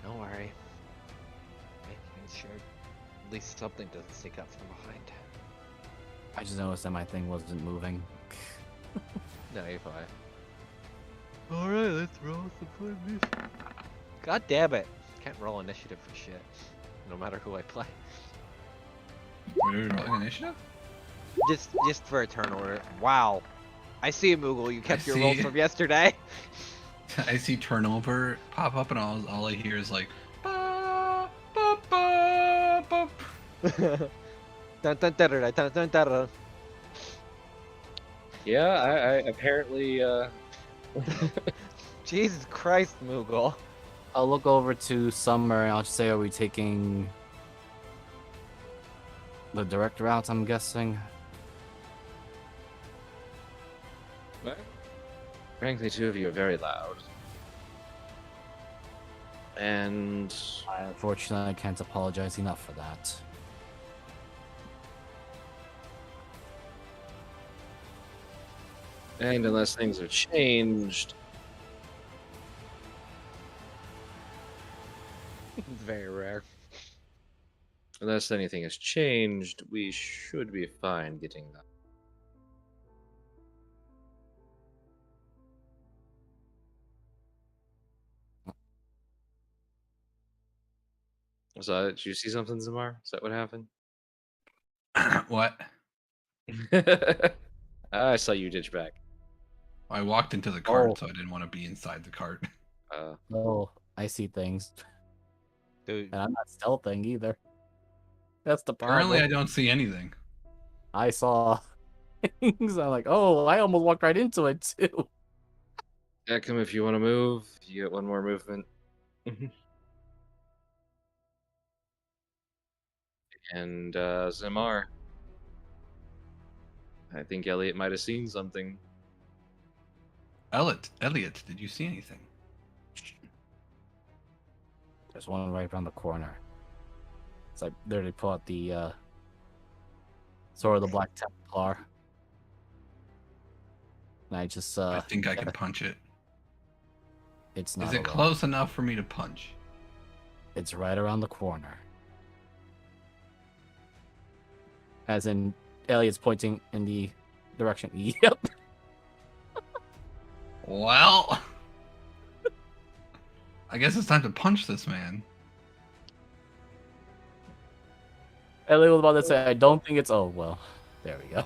Speaker 4: Don't worry. Making sure at least something doesn't sneak up from behind.
Speaker 5: I just noticed that my thing wasn't moving.
Speaker 4: No, you're fine. Alright, let's roll some fun music. God damn it. Can't roll initiative for shit. No matter who I play.
Speaker 3: Are we rolling initiative?
Speaker 4: Just for a turn order. Wow. I see you, Moogle. You kept
Speaker 3: I
Speaker 4: your rolls
Speaker 3: see.
Speaker 4: from yesterday.
Speaker 3: I see turnover pop up, and all I hear is like, ba, ba, ba, ba.
Speaker 4: Dun, dun, dun, dun, dun, dun, dun.
Speaker 2: Yeah, I apparently
Speaker 4: Jesus Christ, Moogle.
Speaker 5: I'll look over to Summer and I'll just say, are we taking the direct route, I'm guessing?
Speaker 2: well, frankly, two of you are very loud. And
Speaker 5: Unfortunately, I can't apologize enough for that.
Speaker 2: unless things have changed,
Speaker 4: It's very rare.
Speaker 2: unless anything has changed, we should be fine getting that. So, did you see something, Zamar? Is that what happened?
Speaker 3: What?
Speaker 2: I saw you ditch back.
Speaker 3: I walked into the cart,
Speaker 5: Oh.
Speaker 3: so I didn't want to be inside the cart.
Speaker 5: Oh, I see things.
Speaker 4: Dude,
Speaker 5: And I'm not stealthing either. That's the
Speaker 3: Currently, I
Speaker 5: problem.
Speaker 3: don't see anything.
Speaker 5: I saw things. I'm like, oh, I almost walked right into it too.
Speaker 2: Ekim, if you want to move, you get one more movement. And Zamar, I think Elliot might have seen something.
Speaker 3: Elliot, did you see anything?
Speaker 5: There's one right around the corner. It's like literally pull out the Sword of the Black Templar. And I just
Speaker 3: I think I can punch it.
Speaker 5: it's not
Speaker 3: Is it
Speaker 5: alone.
Speaker 3: close enough for me to punch?
Speaker 5: It's right around the corner. As in Elliot's pointing in the direction. Yep.
Speaker 3: Well, I guess it's time to punch this man.
Speaker 5: Elliot was about to say, I don't think it's. Oh, well. There we go.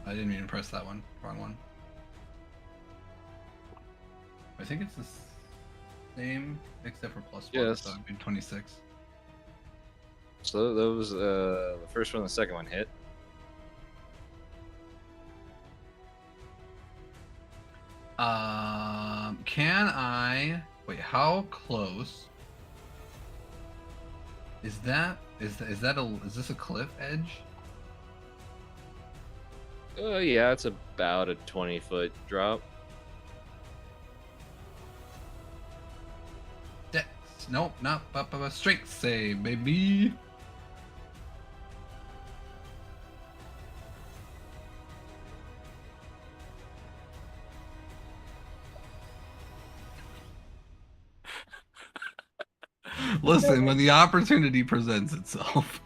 Speaker 3: I didn't mean to press that one. Wrong one. I think it's the same, except for +1.
Speaker 2: Yes.
Speaker 3: So it'd be 26.
Speaker 2: So those, the first one and the second one hit.
Speaker 3: Can I wait? How close is that? Is this a cliff edge?
Speaker 2: Yeah, it's about a 20-foot drop.
Speaker 3: Dex? Nope, not strength save, baby. Listen, when the opportunity presents itself.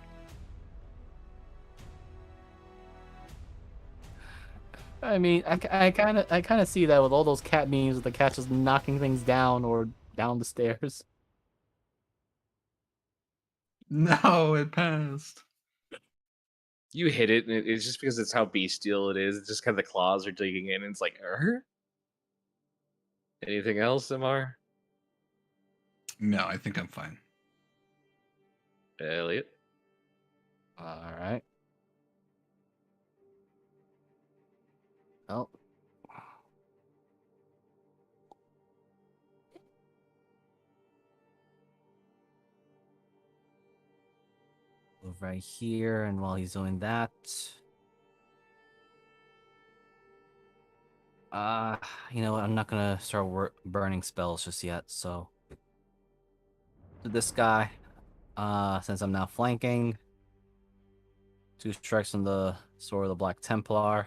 Speaker 5: I mean, I kind of see that with all those cat memes with the cat just knocking things down or down the stairs.
Speaker 3: No, it passed.
Speaker 2: You hit it, and it's just because it's how bestial it is. It's just kind of the claws are digging in, and it's like, Anything else, Mr.
Speaker 3: No, I think I'm fine.
Speaker 2: Elliot?
Speaker 5: All right. Oh. Move right here, and while he's doing that, uh, you know what? I'm not gonna start burning spells just yet. So, to this guy, since I'm now flanking, 2 strikes on the Sword of the Black Templar.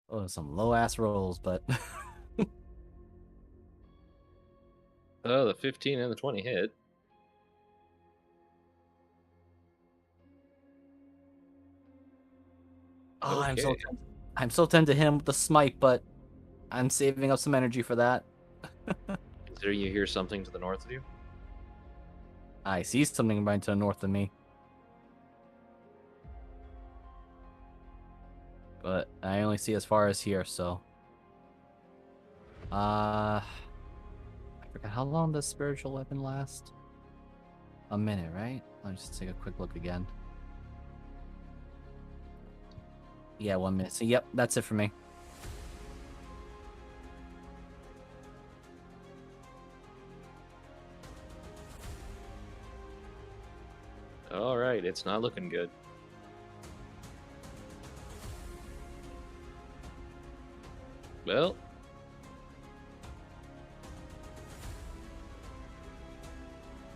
Speaker 5: Oh, some low ass rolls, but
Speaker 2: Oh, the 15 and the 20 hit.
Speaker 5: oh,
Speaker 2: Okay.
Speaker 5: I'm so tempted to hit him with the smite, but I'm saving up some energy for that.
Speaker 2: Considering you hear something to the north of you.
Speaker 5: I see something right to the north of me, but I only see as far as here. So, I forgot how long does spiritual weapon last? A minute, right? Let me just take a quick look again. Yeah, 1 minute. So, yep, that's it for me.
Speaker 2: All right, it's not looking good. Well,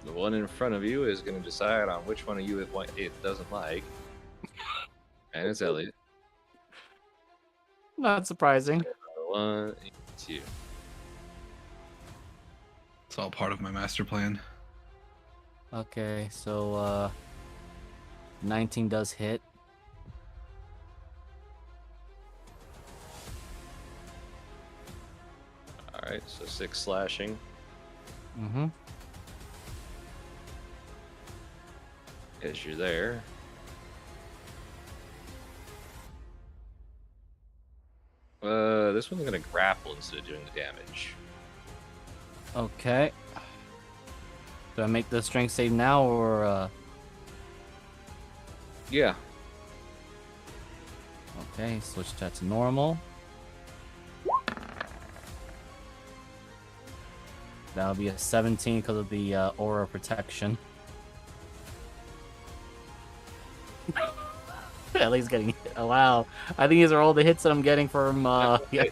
Speaker 2: the one in front of you is going to decide on which one of you it doesn't like. And it's Elliot.
Speaker 5: Not surprising.
Speaker 2: 1, 2.
Speaker 3: It's all part of my master plan.
Speaker 5: Okay, so 19 does hit.
Speaker 2: All right, so 6 slashing.
Speaker 5: Mm-hmm.
Speaker 2: As you're there. This one's gonna grapple instead of doing the damage.
Speaker 5: Okay. Do I make the strength save now, or
Speaker 2: Yeah.
Speaker 5: Okay, switch that to normal. That'll be a 17 because of the aura protection. At least getting hit. Oh, wow. I think these are all the hits that I'm getting from yeah.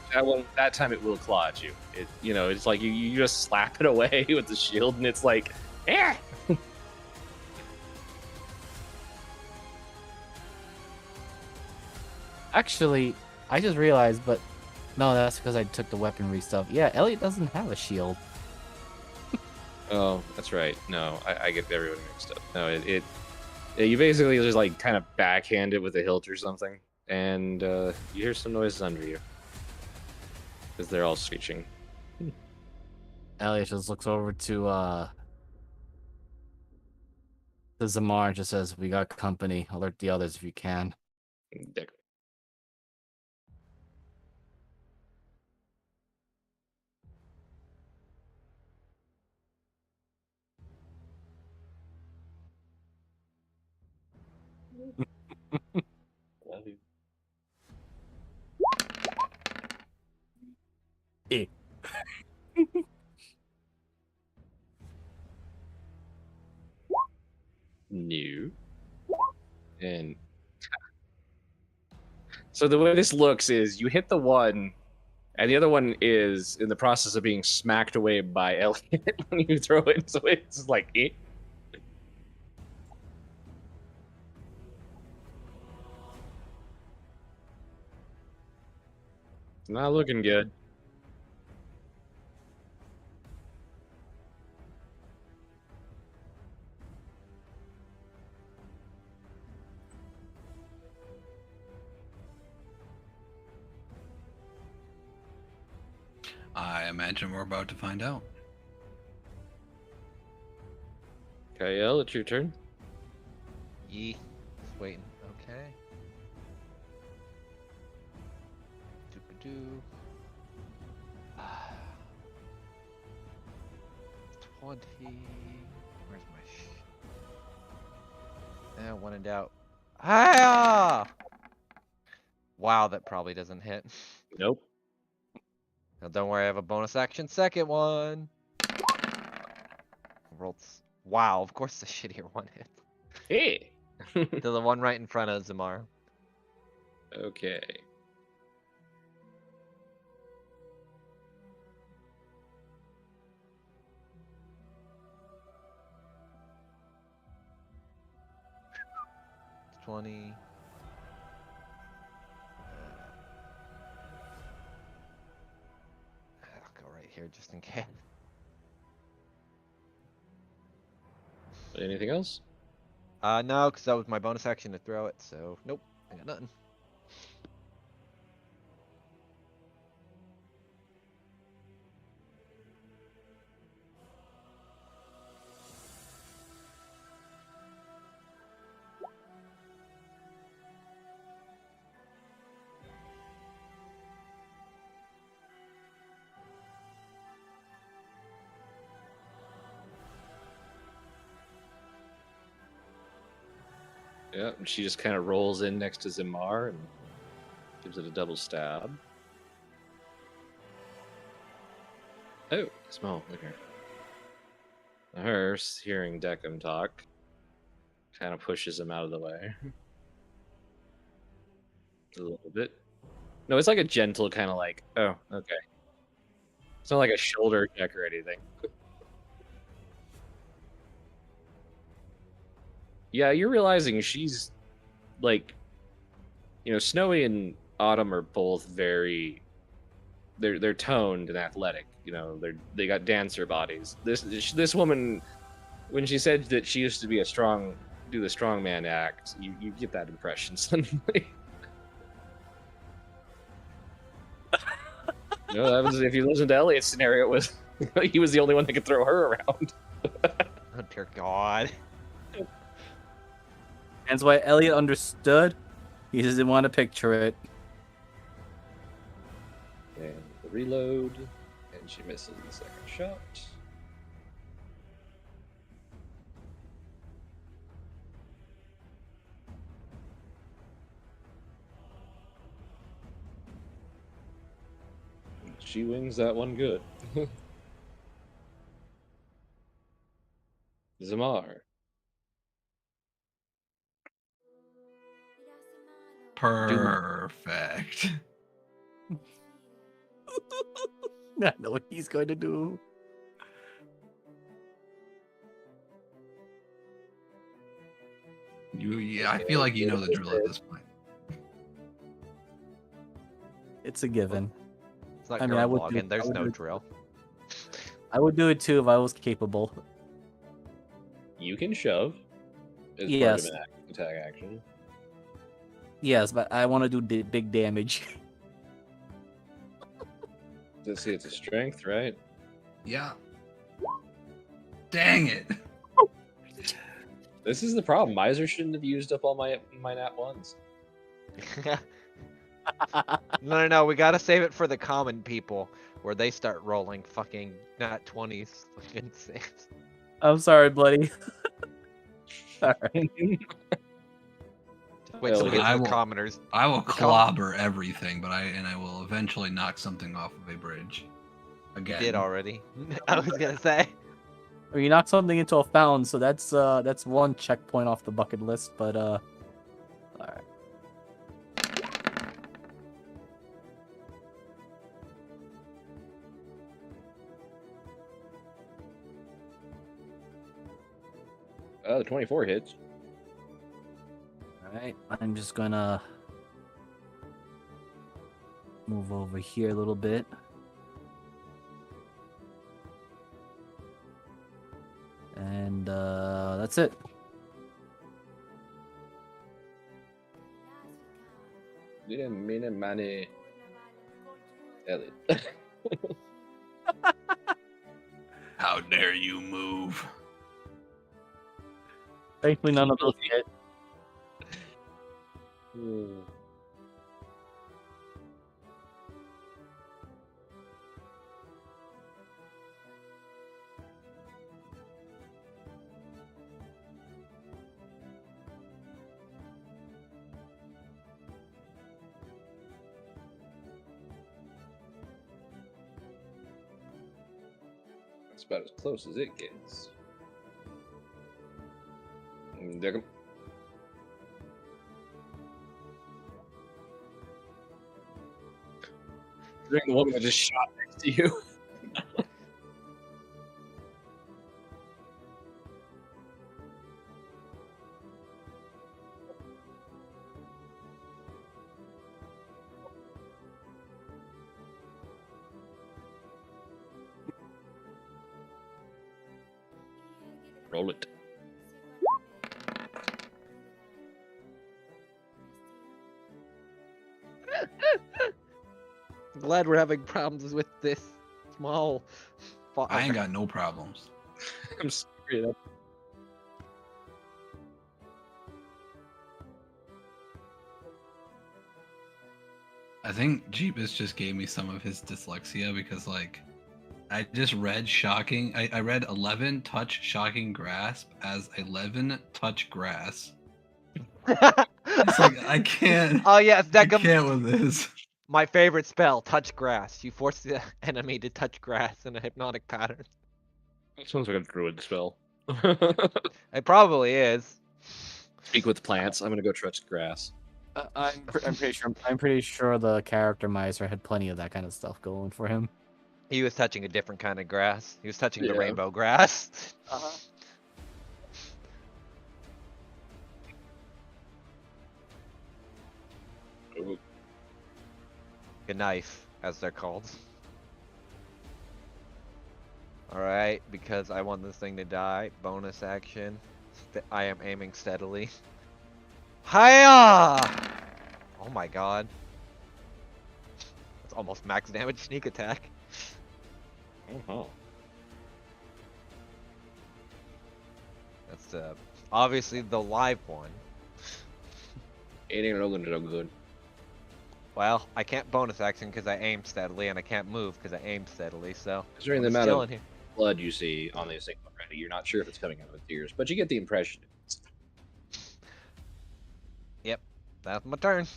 Speaker 2: That time it will claw at you. It's like you just slap it away with the shield, and it's like, eh.
Speaker 5: Actually, I just realized, but no, that's because I took the weaponry stuff. Yeah, Elliot doesn't have a shield.
Speaker 2: Oh, that's right. No, I get everyone mixed up. No, you basically just like kind of backhand it with a hilt or something, and you hear some noises under you because they're all screeching.
Speaker 5: Elliot just looks over to Zamar and just says, "We got company. Alert the others if you can."
Speaker 2: Dick. Love you.
Speaker 5: Eh.
Speaker 2: New. And so the way this looks is you hit the one, and the other one is in the process of being smacked away by Elliot when you throw it. So it's like, eh. It's not looking good.
Speaker 3: I imagine we're about to find out.
Speaker 2: Kyle, it's your turn.
Speaker 4: Yee. Just waiting. Okay. Doo-ba-doo. 20. Where's my one in doubt. Hiya! Wow, that probably doesn't hit.
Speaker 2: Nope.
Speaker 4: Now, don't worry, I have a bonus action second one. Rolled. Wow, of course the shittier one hit.
Speaker 2: Hey.
Speaker 4: To the one right in front of Zamar.
Speaker 2: Okay.
Speaker 4: It's 20. I'll go right here just in case.
Speaker 2: Anything else?
Speaker 4: No, because that was my bonus action to throw it, so nope, I got nothing.
Speaker 2: Yeah, and she just kind of rolls in next to Zimar and gives it a double stab. Oh, small. Okay. Her hearing Deckham talk kind of pushes him out of the way a little bit. No, it's like a gentle kind of like, oh, okay. It's not like a shoulder check or anything. Yeah, you're realizing she's like, Snowy and Autumn are both they're toned and athletic. They got dancer bodies. This woman, when she said that she used to be do the strongman act, you get that impression suddenly. That was if you listen to Elliot's scenario, it was he was the only one that could throw her around.
Speaker 4: Oh dear God.
Speaker 5: That's why Elliot understood. He just didn't want to picture it.
Speaker 2: And the reload, and she misses the second shot. She wings that one good. Zamar.
Speaker 3: Perfect.
Speaker 5: I know what he's going to do.
Speaker 3: Yeah, I feel like you know the drill at this point.
Speaker 5: It's a given.
Speaker 4: It's not
Speaker 5: I mean, I would
Speaker 4: login. There's no
Speaker 5: do-
Speaker 4: drill.
Speaker 5: I would do it too if I was capable.
Speaker 2: You can shove as
Speaker 5: Yes.
Speaker 2: part of an attack action.
Speaker 5: Yes, but I want to do big damage.
Speaker 2: Let's see, it's a strength, right?
Speaker 3: Yeah. Dang it.
Speaker 2: This is the problem. Miser shouldn't have used up all my nat ones.
Speaker 4: No. We gotta save it for the common people, where they start rolling fucking nat 20s. Fucking six.
Speaker 5: I'm sorry, bloody. Alright.
Speaker 4: Wait till we get
Speaker 3: I
Speaker 4: to the
Speaker 3: will-
Speaker 4: commoners.
Speaker 3: I will
Speaker 4: The
Speaker 3: clobber everything, but I will eventually knock something off of a bridge.
Speaker 4: You
Speaker 3: Again.
Speaker 4: did already. I was gonna say.
Speaker 5: Or you knock something into a fountain, so that's one checkpoint off the bucket list. But all right.
Speaker 2: The 24 hits.
Speaker 5: All right. I'm just gonna move over here a little bit. And that's it.
Speaker 2: Yeah, money. Elliot.
Speaker 3: How dare you move?
Speaker 5: Thankfully, none of those hit.
Speaker 2: That's about as close as it gets. Dig 'em. You're the woman that just shot next to you. Roll it.
Speaker 4: Glad we're having problems with this small.
Speaker 3: I ain't got no problems.
Speaker 2: I'm sorry. That...
Speaker 3: I think Jeebus just gave me some of his dyslexia because, like, I just read shocking. I read 11 touch shocking grasp as 11 touch grass. It's like I can't.
Speaker 4: Oh yes,
Speaker 3: I
Speaker 4: Deckham.
Speaker 3: can't with this.
Speaker 4: My favorite spell, touch grass. You force the enemy to touch grass in a hypnotic pattern.
Speaker 2: That sounds like a druid spell.
Speaker 4: It probably is.
Speaker 2: Speak with plants. I'm gonna go touch grass.
Speaker 5: I'm pretty sure. I'm pretty sure the character Miser had plenty of that kind of stuff going for him.
Speaker 4: He was touching a different kind of grass. He was touching the
Speaker 2: Yeah.
Speaker 4: rainbow grass.
Speaker 2: Ooh.
Speaker 4: A knife, as they're called. Alright, because I want this thing to die, bonus action. I am aiming steadily. Hiya! Oh my god. That's almost max damage sneak attack.
Speaker 2: Oh.
Speaker 4: That's obviously the live one.
Speaker 2: It ain't looking so good.
Speaker 4: Well, I can't bonus action because I aim steadily, and I can't move because I aim steadily, so
Speaker 2: Considering
Speaker 4: I'm
Speaker 2: the
Speaker 4: just
Speaker 2: amount
Speaker 4: chilling
Speaker 2: of
Speaker 4: here.
Speaker 2: blood you see on these things already, you're not sure if it's coming out of its ears, but you get the impression.
Speaker 4: Yep, that's my turn.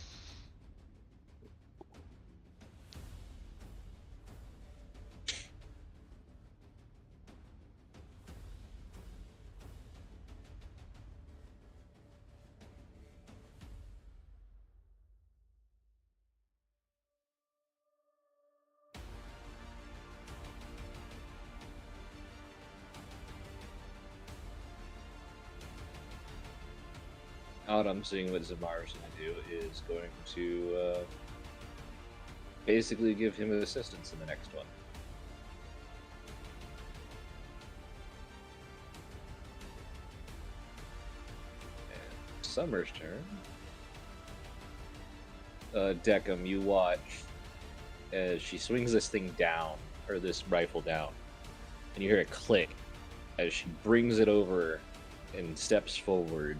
Speaker 2: Autumn, seeing what Zamar's going to do, is going to basically give him assistance in the next one. And Summer's turn. Deckham, you watch as she swings this thing down, or this rifle down, and you hear it click as she brings it over and steps forward.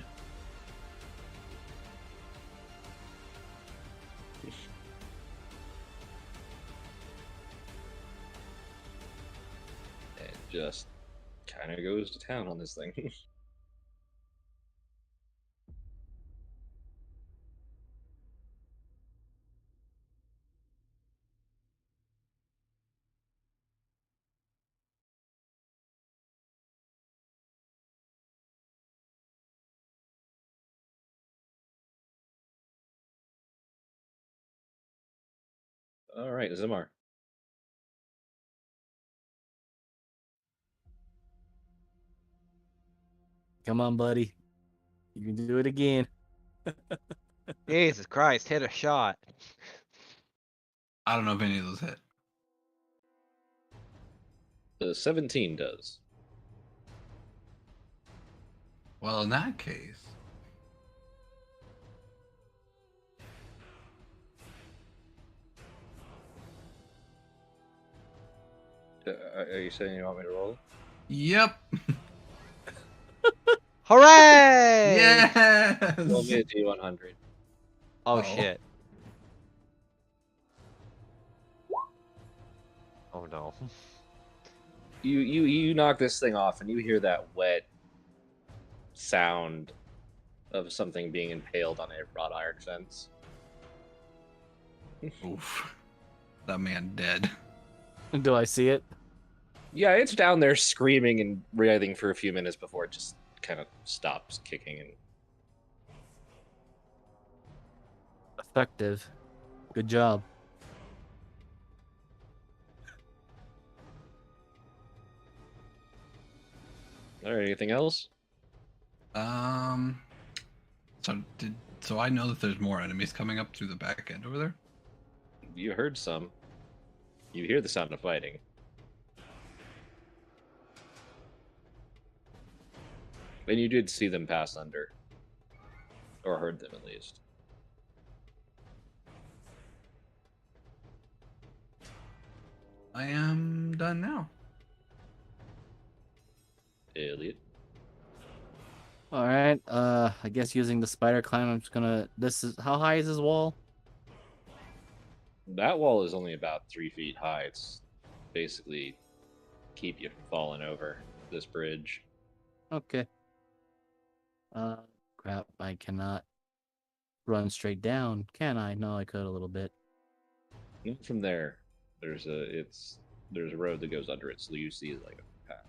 Speaker 2: And just kind of goes to town on this thing. All right, Zamar.
Speaker 5: Come on, buddy. You can do it again.
Speaker 4: Jesus Christ, hit a shot.
Speaker 3: I don't know if any of those hit.
Speaker 2: The 17 does.
Speaker 3: Well, in that case,
Speaker 2: Are you saying you want me to roll?
Speaker 3: yep.
Speaker 4: Hooray!
Speaker 2: Roll me a
Speaker 3: Yes.
Speaker 2: D100.
Speaker 4: Oh
Speaker 3: Oh.
Speaker 4: shit. Oh no.
Speaker 2: You knock this thing off, and you hear that wet sound of something being impaled on a wrought iron fence.
Speaker 3: Oof. That man dead.
Speaker 5: Do I see it?
Speaker 2: Yeah, it's down there screaming and writhing for a few minutes before it just kind of stops kicking. And
Speaker 5: Effective. Good job.
Speaker 2: all right, anything else?
Speaker 3: So I know that there's more enemies coming up through the back end over there.
Speaker 2: You heard some. You hear the sound of fighting. And you did see them pass under. Or heard them, at least.
Speaker 3: I am done now.
Speaker 2: Elliot.
Speaker 5: All right. I guess using the spider climb, I'm just gonna. This is how high is this wall?
Speaker 2: That wall is only about 3 feet high. It's basically keep you from falling over this bridge.
Speaker 5: Okay. Crap. I cannot run straight down, can I? No, I could a little bit.
Speaker 2: And from there, there's a road that goes under it, so you see like a path.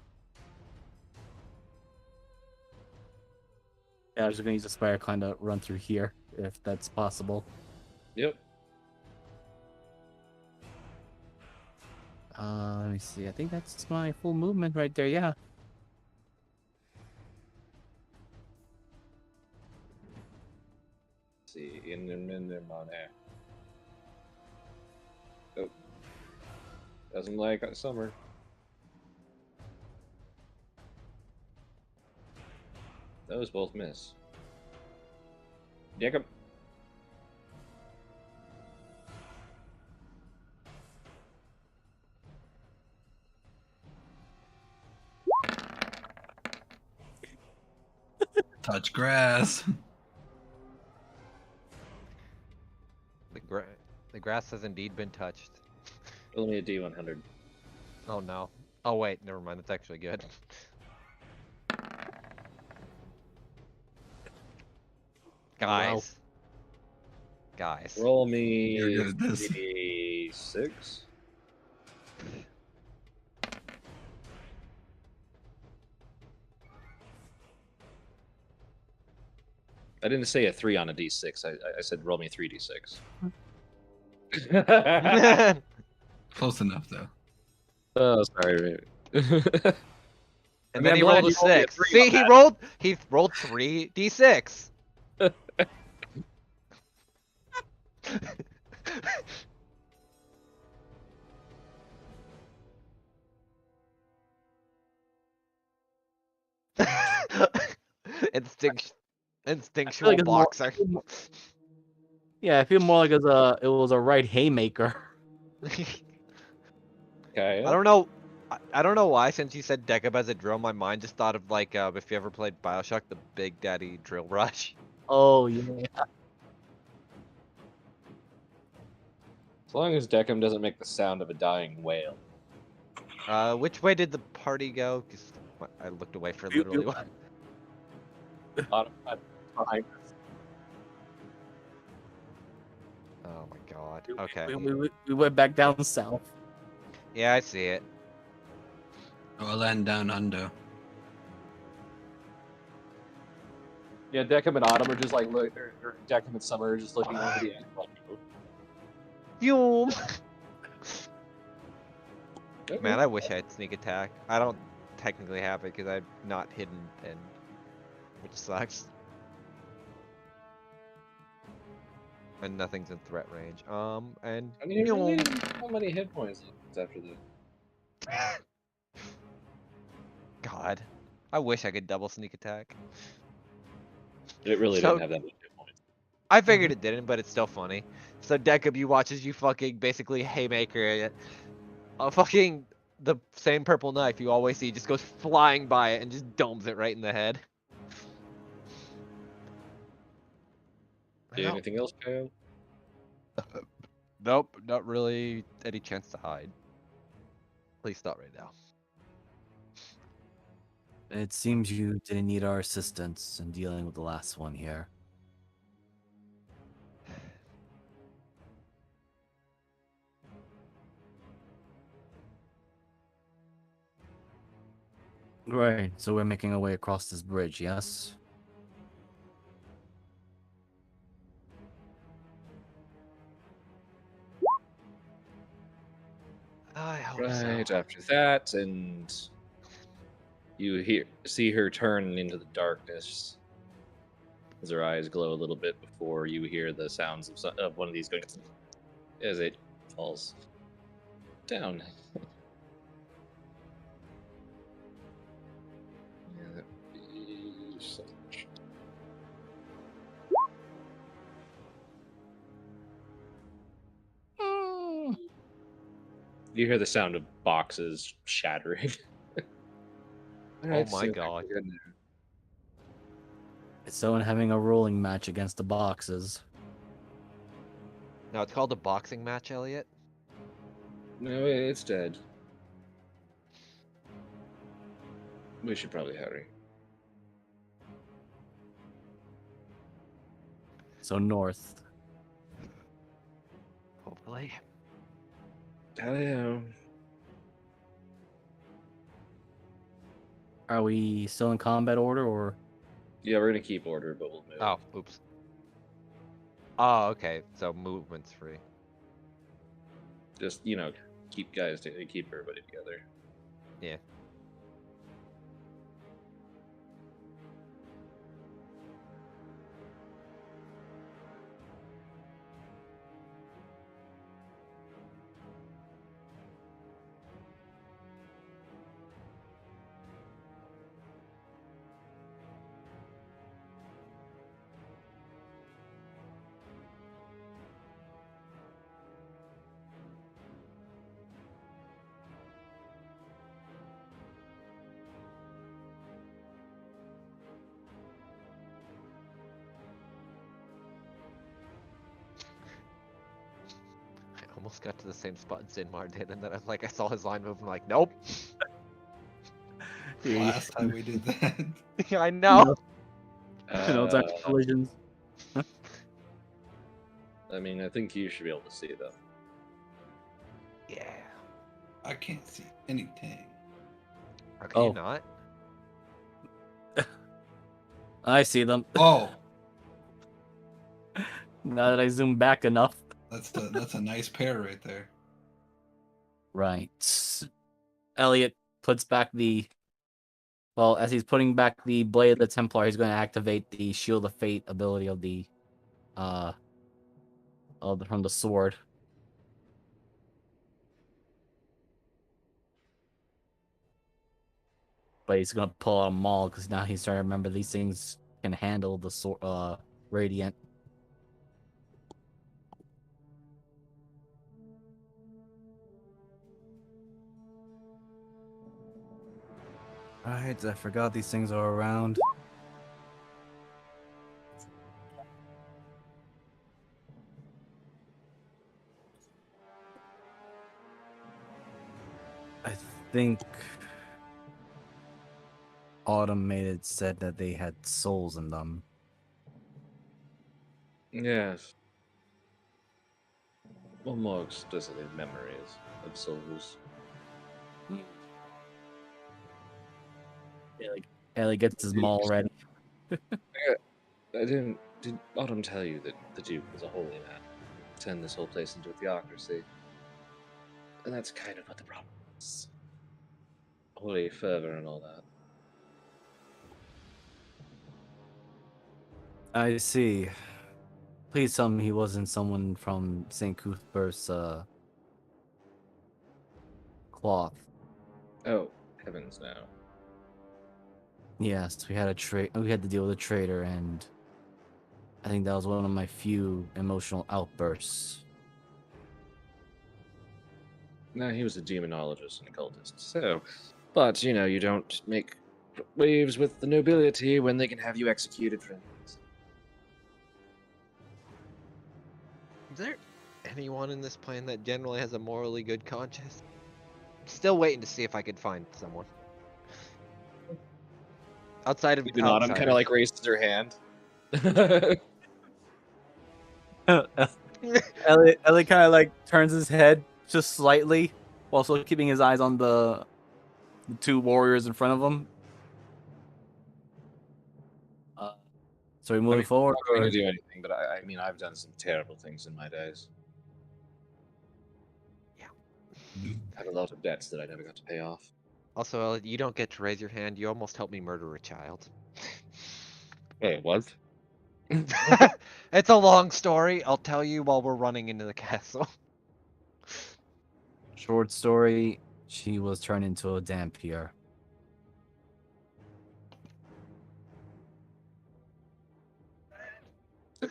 Speaker 5: Yeah, I was gonna use the spider climb to run through here, if that's possible.
Speaker 2: Yep.
Speaker 5: Let me see. I think that's my full movement right there. Yeah.
Speaker 2: Let's see, in the money. Oh, doesn't like summer. Those both miss. Jacob.
Speaker 3: Touch grass.
Speaker 4: The grass has indeed been touched.
Speaker 2: Only a D100.
Speaker 4: Oh no. Oh wait, never mind. That's actually good. Guys. Guys.
Speaker 2: Roll me
Speaker 3: You're good at this.
Speaker 2: 3d6. I didn't say a 3 on a d6. I said roll me 3d6.
Speaker 3: Close enough though.
Speaker 2: Oh, sorry.
Speaker 4: And
Speaker 2: I mean,
Speaker 4: then he
Speaker 2: I'm
Speaker 4: rolled
Speaker 2: glad
Speaker 4: a
Speaker 2: you rolled me a
Speaker 4: 6.
Speaker 2: 3
Speaker 4: See,
Speaker 2: on that.
Speaker 4: he rolled 3d6. Instinctual
Speaker 5: like it's more-
Speaker 4: boxer.
Speaker 5: Yeah, I feel more like it was a right haymaker.
Speaker 2: Okay.
Speaker 4: I don't know. I don't know why. Since you said Decab as a drill, my mind just thought of like if you ever played Bioshock, the Big Daddy drill rush.
Speaker 5: Oh yeah.
Speaker 2: As long as Deckham doesn't make the sound of a dying whale.
Speaker 4: Which way did the party go? 'Cause I looked away for literally one.
Speaker 2: Behind us.
Speaker 4: Oh my god. Okay.
Speaker 5: We went back down south.
Speaker 4: Yeah, I see it.
Speaker 3: I'll land down under.
Speaker 2: Yeah, Deckham and Autumn are just like look. Or Deckham and Summer are just looking over the end. Like,
Speaker 4: Yoom.
Speaker 2: okay.
Speaker 4: Man, I wish I had sneak attack. I don't technically have it because I'm not hidden, and which sucks. And nothing's in threat range. And
Speaker 2: I mean, really, how many hit points after the?
Speaker 4: God, I wish I could double sneak attack.
Speaker 2: It really
Speaker 4: So-
Speaker 2: didn't have that many hit points.
Speaker 4: I figured it didn't, but it's still funny. So Decab, you watch as you fucking basically haymaker it. Fucking the same purple knife you always see just goes flying by it and just domes it right in the head.
Speaker 2: Do
Speaker 4: Well,
Speaker 2: anything else, Kyle?
Speaker 4: nope, not really any chance to hide. At least not right now.
Speaker 5: It seems you didn't need our assistance in dealing with the last one here. Right, so we're making our way across this bridge, yes?
Speaker 4: I hope
Speaker 2: Right
Speaker 4: so.
Speaker 2: after that, and you see her turn into the darkness as her eyes glow a little bit before you hear the sounds of one of these going as it falls down. Yeah, that'd be so much. You hear the sound of boxes shattering.
Speaker 4: Oh
Speaker 2: Alright,
Speaker 4: my
Speaker 2: so
Speaker 4: god.
Speaker 5: It's someone having a rolling match against the boxes.
Speaker 4: Now it's called a boxing match, Elliot.
Speaker 2: No, it's dead. We should probably hurry.
Speaker 5: So north.
Speaker 4: Hopefully.
Speaker 2: Hello.
Speaker 5: Are we still in combat order, or?
Speaker 2: Yeah, we're gonna keep order, but we'll move.
Speaker 4: Oh, oops. Oh, okay. So movement's free.
Speaker 2: Just keep keep everybody together.
Speaker 4: Yeah. I almost got to the same spot Zinmar did, and then I'm like, I saw his line move, and I'm like, nope.
Speaker 3: Last time we did that.
Speaker 4: Yeah, I know.
Speaker 5: No time for collisions.
Speaker 2: I mean, I think you should be able to see them.
Speaker 4: Yeah.
Speaker 3: I can't see anything.
Speaker 4: Or can you
Speaker 5: Oh.
Speaker 4: not?
Speaker 5: I see them.
Speaker 3: Oh,
Speaker 5: Now that I zoom back enough.
Speaker 3: that's a nice pair right there.
Speaker 5: Right. Elliot puts back the... Well, as he's putting back the Blade of the Templar, he's going to activate the Shield of Fate ability of the... from the sword. But he's going to pull out a maul, because now he's starting to remember these things can handle the sword, Radiant. Alright, I forgot these things are around. I think Autumn made it said that they had souls in them.
Speaker 2: Yes. Well, more explicitly, memories of souls.
Speaker 5: Ellie gets his maul ready.
Speaker 2: I didn't. Did Autumn tell you that the Duke was a holy man? Turned this whole place into a theocracy. And that's kind of what the problem is. Holy fervor and all that.
Speaker 5: I see. Please tell me he wasn't someone from St. Cuthbert's cloth.
Speaker 2: Oh, heavens no.
Speaker 5: Yes, we had to deal with a traitor, and I think that was one of my few emotional outbursts.
Speaker 2: No, he was a demonologist and occultist. So, but you don't make waves with the nobility when they can have you executed for enemies.
Speaker 4: there anyone in this plane that generally has a morally good conscience? Still waiting to see if I could find someone. Outside of
Speaker 2: Even Autumn kind of
Speaker 4: outsiders.
Speaker 2: like raises her hand.
Speaker 5: Ellie kind of like turns his head just slightly, while still keeping his eyes on the two warriors in front of him. So we moving forward.
Speaker 2: I'm not going
Speaker 5: Or...
Speaker 2: to do anything, but I mean, I've done some terrible things in my days.
Speaker 4: Yeah.
Speaker 2: I have a lot of debts that I never got to pay off.
Speaker 4: Also, Elliot, you don't get to raise your hand. You almost helped me murder a child.
Speaker 2: Hey, what?
Speaker 4: It's a long story. I'll tell you while we're running into the castle.
Speaker 5: Short story, she was turned into a dampier.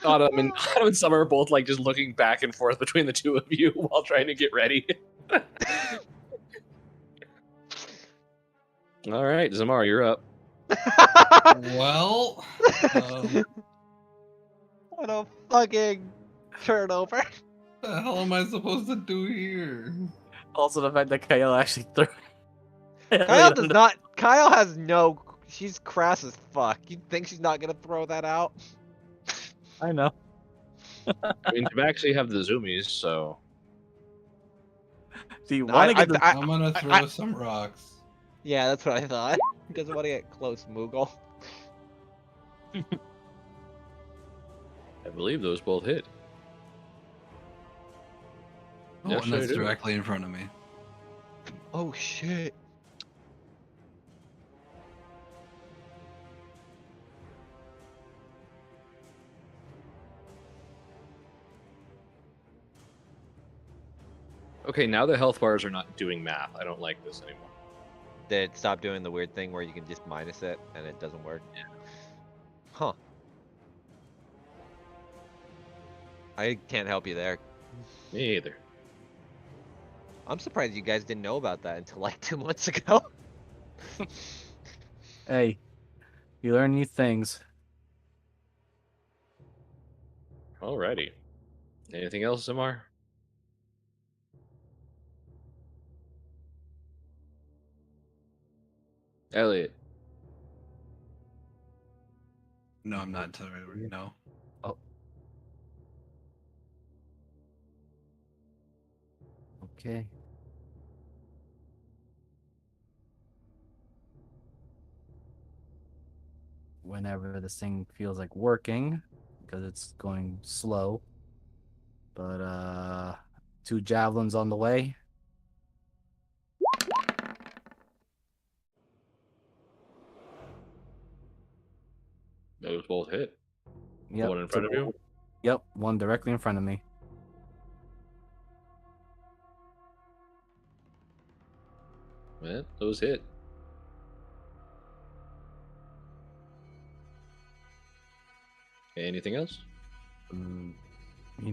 Speaker 2: Autumn and Summer are both like just looking back and forth between the two of you while trying to get ready. All right, Zamar, you're up.
Speaker 3: Well,
Speaker 4: What a fucking turnover.
Speaker 3: what the hell am I supposed to do here?
Speaker 5: Also, the fact that Kyle actually threw.
Speaker 4: Kyle does not. Kyle has no. She's crass as fuck. You think she's not gonna throw that out?
Speaker 5: I know.
Speaker 2: I mean, you actually have the zoomies, so
Speaker 5: Do you want to get the?
Speaker 3: I'm gonna throw some rocks.
Speaker 4: Yeah, that's what I thought. He doesn't want to get close, Moogle.
Speaker 2: I believe those both hit.
Speaker 3: Oh,
Speaker 2: Yes,
Speaker 3: and that's
Speaker 2: they do.
Speaker 3: directly in front of me.
Speaker 4: Oh shit.
Speaker 2: Okay, now the health bars are not doing math. I don't like this anymore.
Speaker 4: Did it stop doing the weird thing where you can just minus it and it doesn't work?
Speaker 2: Yeah.
Speaker 4: Huh. I can't help you there.
Speaker 2: Me either.
Speaker 4: I'm surprised you guys didn't know about that until like 2 months ago.
Speaker 5: Hey, you learn new things.
Speaker 2: Alrighty. Anything else, Zamar? Elliot.
Speaker 3: No, I'm not telling you right now.
Speaker 5: Oh. Okay. Whenever this thing feels like working, because it's going slow. But 2 javelins on the way.
Speaker 2: Those both hit.
Speaker 5: Yep.
Speaker 2: The one in front of you?
Speaker 5: Yep, one directly in front of me.
Speaker 2: Yeah, those hit. Anything else?
Speaker 5: You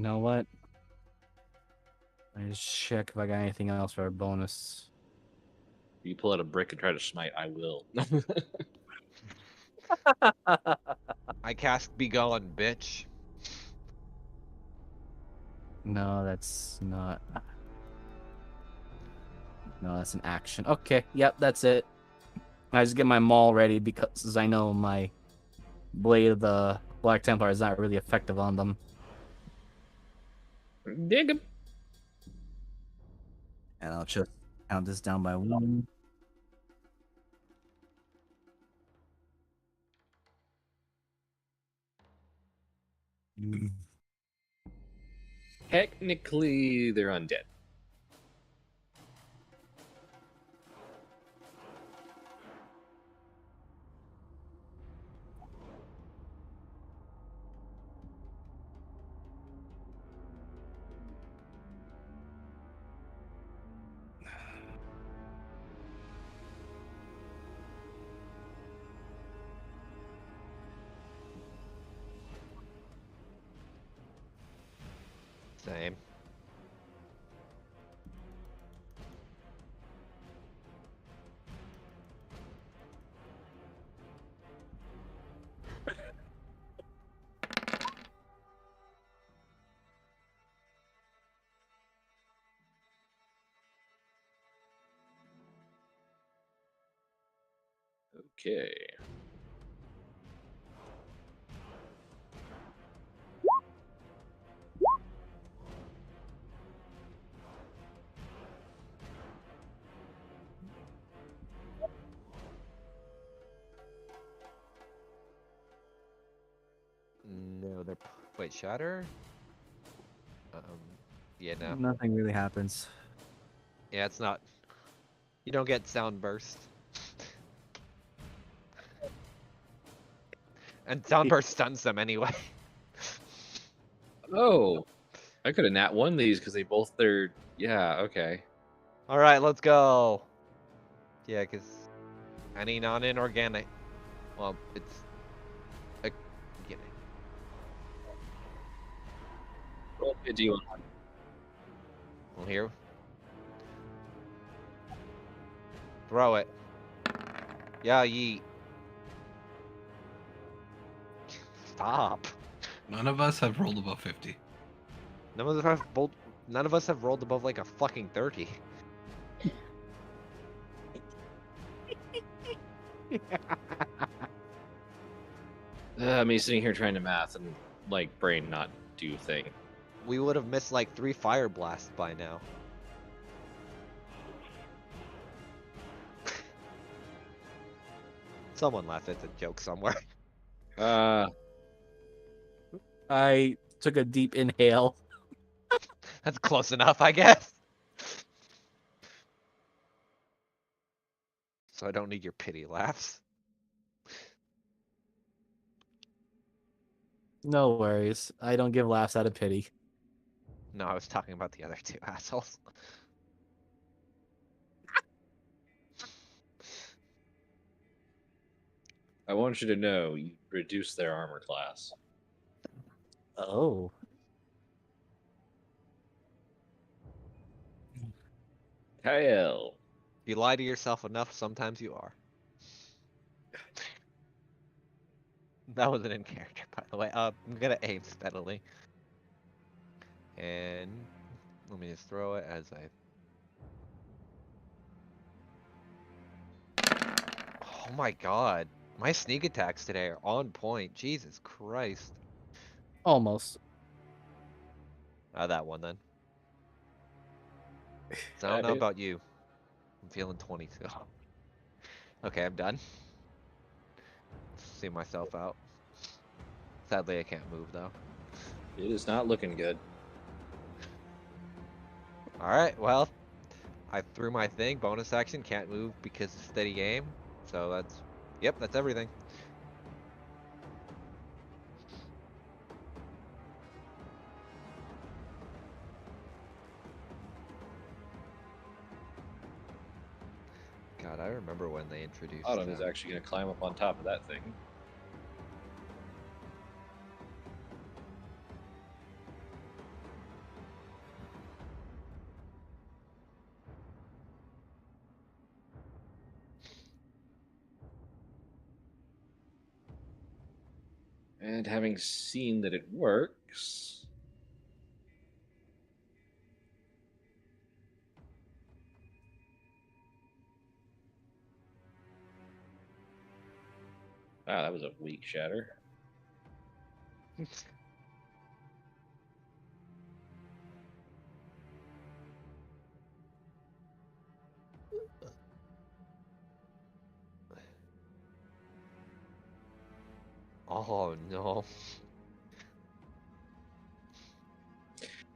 Speaker 5: know what? I just check if I got anything else for a bonus.
Speaker 2: If you pull out a brick and try to smite, I will.
Speaker 4: I cast Be Gone, bitch.
Speaker 5: No, that's not. No, that's an action. Okay, yep, that's it. I just get my maul ready because I know my Blade of the Black Templar is not really effective on them.
Speaker 2: Dig him.
Speaker 5: And I'll just count this down by 1.
Speaker 2: Technically, they're undead.
Speaker 4: Same.
Speaker 2: Okay.
Speaker 4: No, they're. Wait, shatter? Um, yeah, no.
Speaker 5: Nothing really happens.
Speaker 4: Yeah, it's not. You don't get sound burst. And sound burst stuns them anyway.
Speaker 2: Oh, I could have nat one these because they both they're yeah, okay.
Speaker 4: All right, let's go. Yeah, because any non-inorganic, well, it's a beginning.
Speaker 2: Roll me a D100.
Speaker 4: Well, here. Throw it. Yeah, yeet. Stop.
Speaker 3: None of us have rolled above 50.
Speaker 4: None of us have rolled above like a fucking 30.
Speaker 2: Me sitting here trying to math and like brain not do thing.
Speaker 4: We would have missed like 3 fire blasts by now. Someone laughed at the joke somewhere.
Speaker 5: I took a deep inhale.
Speaker 4: That's close enough, I guess. So I don't need your pity laughs.
Speaker 5: No worries. I don't give laughs out of pity.
Speaker 4: No, I was talking about the other 2 assholes.
Speaker 2: I want you to know you reduce their armor class.
Speaker 5: Oh.
Speaker 2: Kyle.
Speaker 4: You lie to yourself enough, sometimes you are. That wasn't in character, by the way. I'm gonna aim steadily. And let me just throw it as Oh my god. My sneak attacks today are on point. Jesus Christ.
Speaker 5: Almost.
Speaker 4: That one then. So I don't
Speaker 2: That
Speaker 4: know
Speaker 2: hit.
Speaker 4: about you. I'm feeling 22. Okay, I'm done. See myself out. Sadly, I can't move though.
Speaker 2: It is not looking good.
Speaker 4: Alright, well, I threw my thing. Bonus action, can't move because of steady aim. So yep, that's everything. God, I remember when they introduced
Speaker 2: Autumn is actually going to climb up on top of that thing. And having seen that it works, wow, that was a weak shatter.
Speaker 4: Oh no.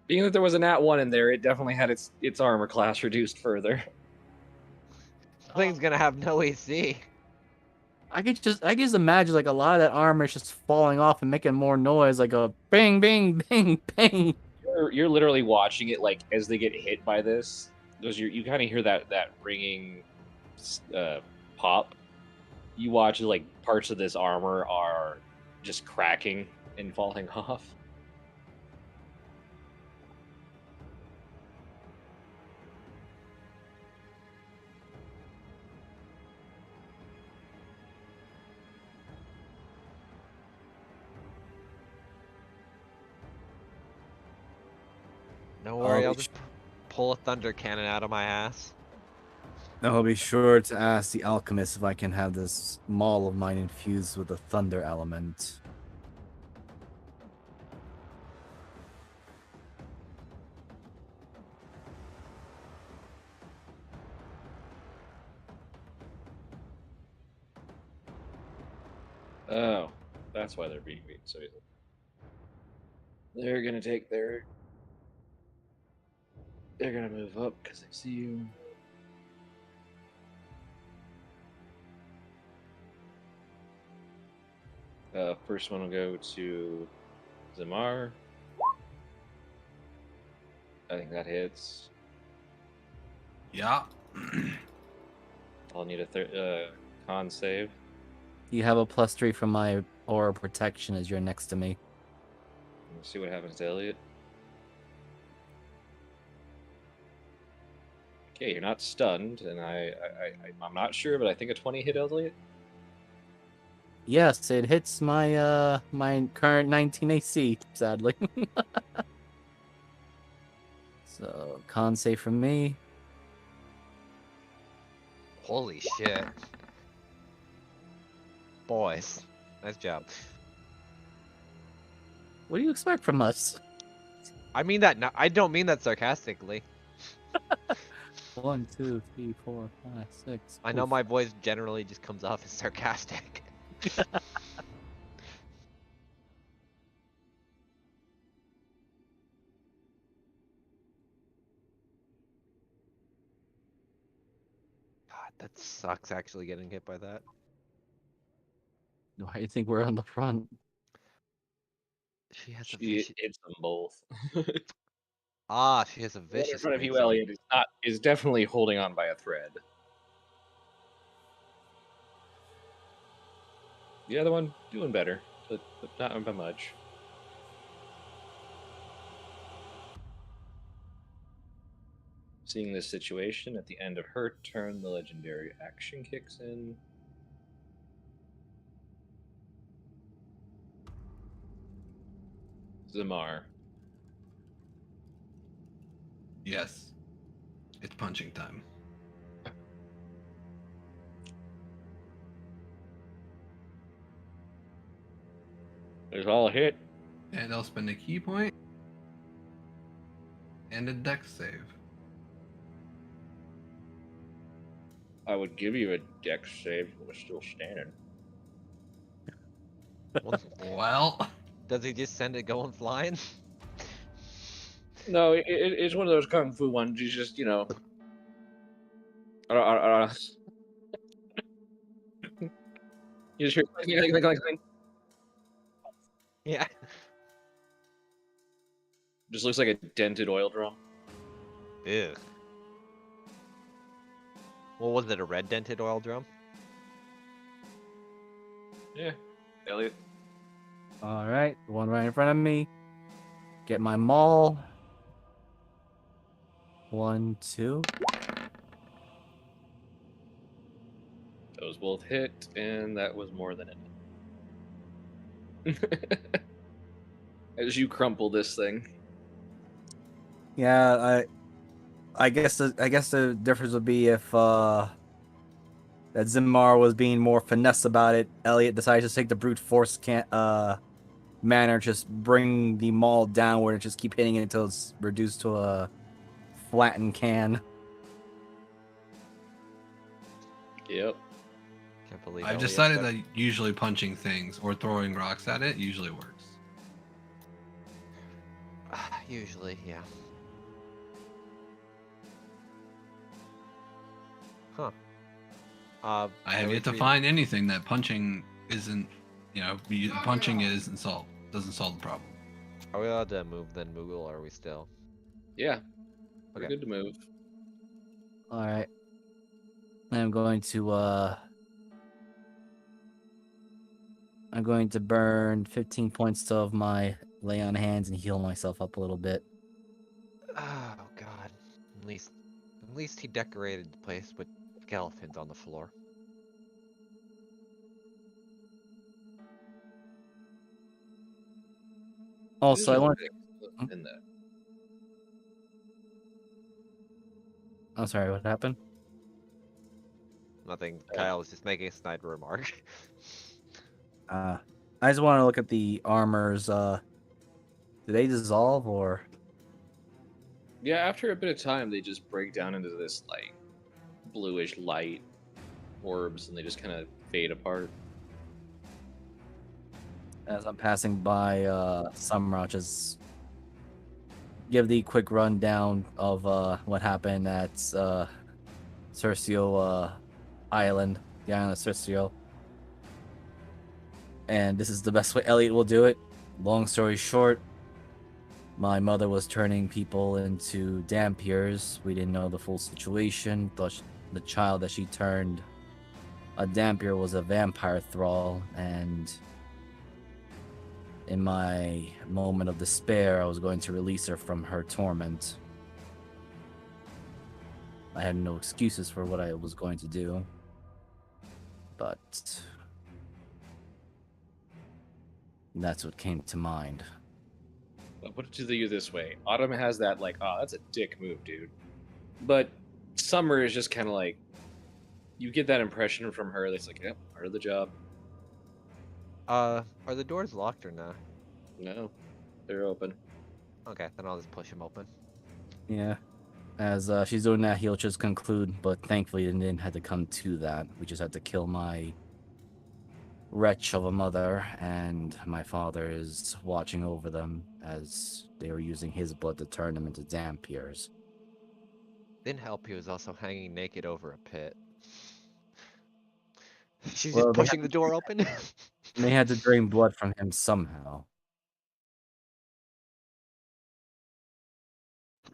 Speaker 2: Being that there was a nat 1 in there, it definitely had its armor class reduced further.
Speaker 4: This thing's gonna have no AC.
Speaker 5: I could just imagine like a lot of that armor is just falling off and making more noise, like a bang, bang, bang, bang.
Speaker 2: You're literally watching it like as they get hit by this. You kind of hear that ringing pop. You watch like parts of this armor are just cracking and falling off.
Speaker 4: Don't worry, I'll
Speaker 5: we
Speaker 4: just pull a thunder cannon out of my ass.
Speaker 5: I'll be sure to ask the alchemist if I can have this maul of mine infused with the thunder element.
Speaker 2: Oh, that's why they're being beat. So they're gonna take their. They're gonna move up because they see you. First one will go to Zamar. I think that hits.
Speaker 3: Yeah.
Speaker 2: I'll need a con save.
Speaker 5: You have a +3 from my aura protection as you're next to me.
Speaker 2: We'll see what happens to Elliot. Okay, you're not stunned, and I'm not sure, but I think a 20 hit Elliot.
Speaker 5: Yes, it hits my my current 19 AC, sadly. So, con save from me.
Speaker 4: Holy shit. Boys, nice job.
Speaker 5: What do you expect from us?
Speaker 4: I mean that. I don't mean that sarcastically.
Speaker 5: 1, 2, 3, 4, 5, 6.
Speaker 4: I know
Speaker 5: Oof.
Speaker 4: my voice generally just comes off as sarcastic. God, that sucks actually getting hit by that.
Speaker 5: Why do you think we're on the front?
Speaker 4: She has a
Speaker 2: She
Speaker 4: vicious.
Speaker 2: hits them both.
Speaker 4: Ah, she has a
Speaker 2: The one in
Speaker 4: vicious
Speaker 2: front of
Speaker 4: great
Speaker 2: you,
Speaker 4: sword.
Speaker 2: Elliot, is definitely holding on by a thread. The other one doing better, but not by much. Seeing this situation, at the end of her turn, the legendary action kicks in. Zamar.
Speaker 3: Yes. It's punching time.
Speaker 2: There's all a hit.
Speaker 3: And I'll spend a key point and a dex save.
Speaker 2: I would give you a dex save if it was still standing.
Speaker 3: Well,
Speaker 4: Does he just send it going flying?
Speaker 2: No, it's one of those kung fu ones. You just, I don't you just hear clink, clink, clink, clink.
Speaker 4: Yeah.
Speaker 2: Just looks like a dented oil drum.
Speaker 4: Ew. Well, was it a red dented oil drum?
Speaker 2: Yeah, Elliot.
Speaker 5: All right, the one right in front of me. Get my maul. 1, 2.
Speaker 2: Those both hit, and that was more than it. As you crumple this thing.
Speaker 5: Yeah, I guess the difference would be if that Zimmar was being more finesse about it. Elliot decided to take the brute force manner, just bring the maul downward and just keep hitting it until it's reduced to a flattened can.
Speaker 2: Yep.
Speaker 4: Can't believe
Speaker 3: I've
Speaker 4: Elliot
Speaker 3: decided
Speaker 4: got-
Speaker 3: that usually punching things or throwing rocks at it usually works.
Speaker 4: Usually, yeah. Huh.
Speaker 3: I have yet to
Speaker 4: retreat-
Speaker 3: find anything that punching isn't, punching isn't doesn't solve the problem.
Speaker 4: Are we allowed to move then, Moogle, or are we still?
Speaker 2: Yeah. We're
Speaker 4: Okay.
Speaker 2: good to move.
Speaker 5: All right, I'm going to burn 15 points of my lay on hands and heal myself up a little bit.
Speaker 4: Oh God. At least he decorated the place with skeletons on the floor.
Speaker 5: Also, I want.
Speaker 2: In that.
Speaker 5: I'm sorry, what happened?
Speaker 4: Nothing. Kyle was just making a snide remark.
Speaker 5: I just want to look at the armors. Do they dissolve or?
Speaker 2: Yeah, after a bit of time, they just break down into this like bluish light orbs, and they just kind of fade apart.
Speaker 5: As I'm passing by Summer, I'll just give the quick rundown of what happened at Cercio Island, the island of Cercio. And this is the best way Elliot will do it. Long story short, my mother was turning people into dampiers. We didn't know the full situation. Thought the child that she turned a dampier was a vampire thrall, and in my moment of despair, I was going to release her from her torment. I had no excuses for what I was going to do, but that's what came to mind.
Speaker 2: I'll put it to you this way: Autumn has that like, oh, that's a dick move, dude. But Summer is just kind of like, you get that impression from her. That's like, yep, part of the job.
Speaker 4: Are the doors locked or not?
Speaker 2: No, they're open.
Speaker 4: Okay, then I'll just push them open.
Speaker 5: Yeah. As she's doing that, he'll just conclude, but thankfully it didn't have to come to that. We just had to kill my wretch of a mother, and my father is watching over them as they were using his blood to turn them into dampiers.
Speaker 4: Didn't help he was also hanging naked over a pit. She's
Speaker 5: Well,
Speaker 4: just pushing the door open.
Speaker 5: They had to drain blood from him somehow.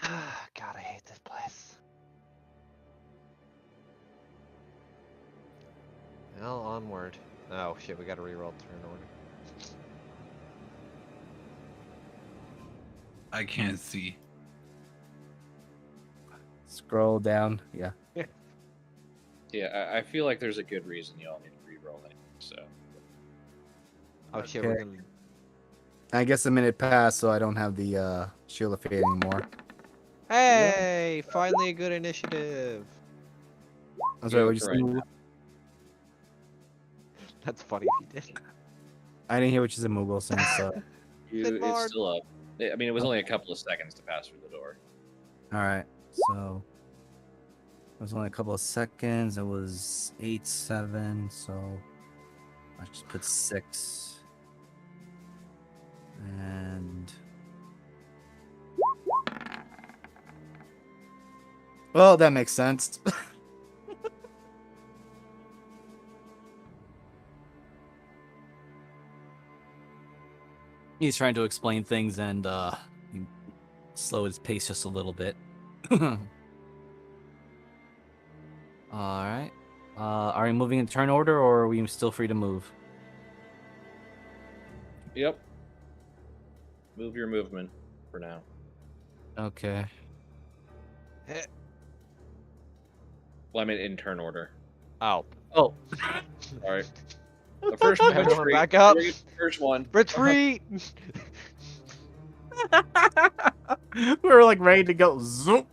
Speaker 4: God, I hate this place. Well, onward. Oh shit, we gotta reroll turn order.
Speaker 3: I can't see.
Speaker 5: Scroll down. Yeah.
Speaker 2: Yeah, I feel like there's a good reason you all need to re-roll it. So
Speaker 4: Oh shit,
Speaker 5: Okay.
Speaker 4: we're gonna.
Speaker 5: I guess a minute passed, so I don't have the Shield of Fate anymore.
Speaker 4: Hey, finally a good initiative.
Speaker 5: I'm sorry,
Speaker 2: Yeah,
Speaker 5: what you
Speaker 2: right.
Speaker 5: said?
Speaker 4: That's funny if you did.
Speaker 5: I didn't hear what you said, Moogle, since
Speaker 2: it's
Speaker 4: Bard.
Speaker 2: still up. I mean, it was only a couple of seconds to pass through the door.
Speaker 5: Alright, so it was only a couple of seconds. It was 8-7, so I just put 6. And well, that makes sense. He's trying to explain things and he slowed his pace just a little bit. Alright. Are we moving in turn order, or are we still free to move?
Speaker 2: Yep. Move your movement for now.
Speaker 5: Okay.
Speaker 2: Well, I mean, in turn order.
Speaker 4: Oh.
Speaker 5: Oh.
Speaker 2: All right. The first one.
Speaker 4: Everyone
Speaker 2: Retreat.
Speaker 4: back up.
Speaker 2: The first one.
Speaker 4: Retreat!
Speaker 5: We were like ready to go. Zoom.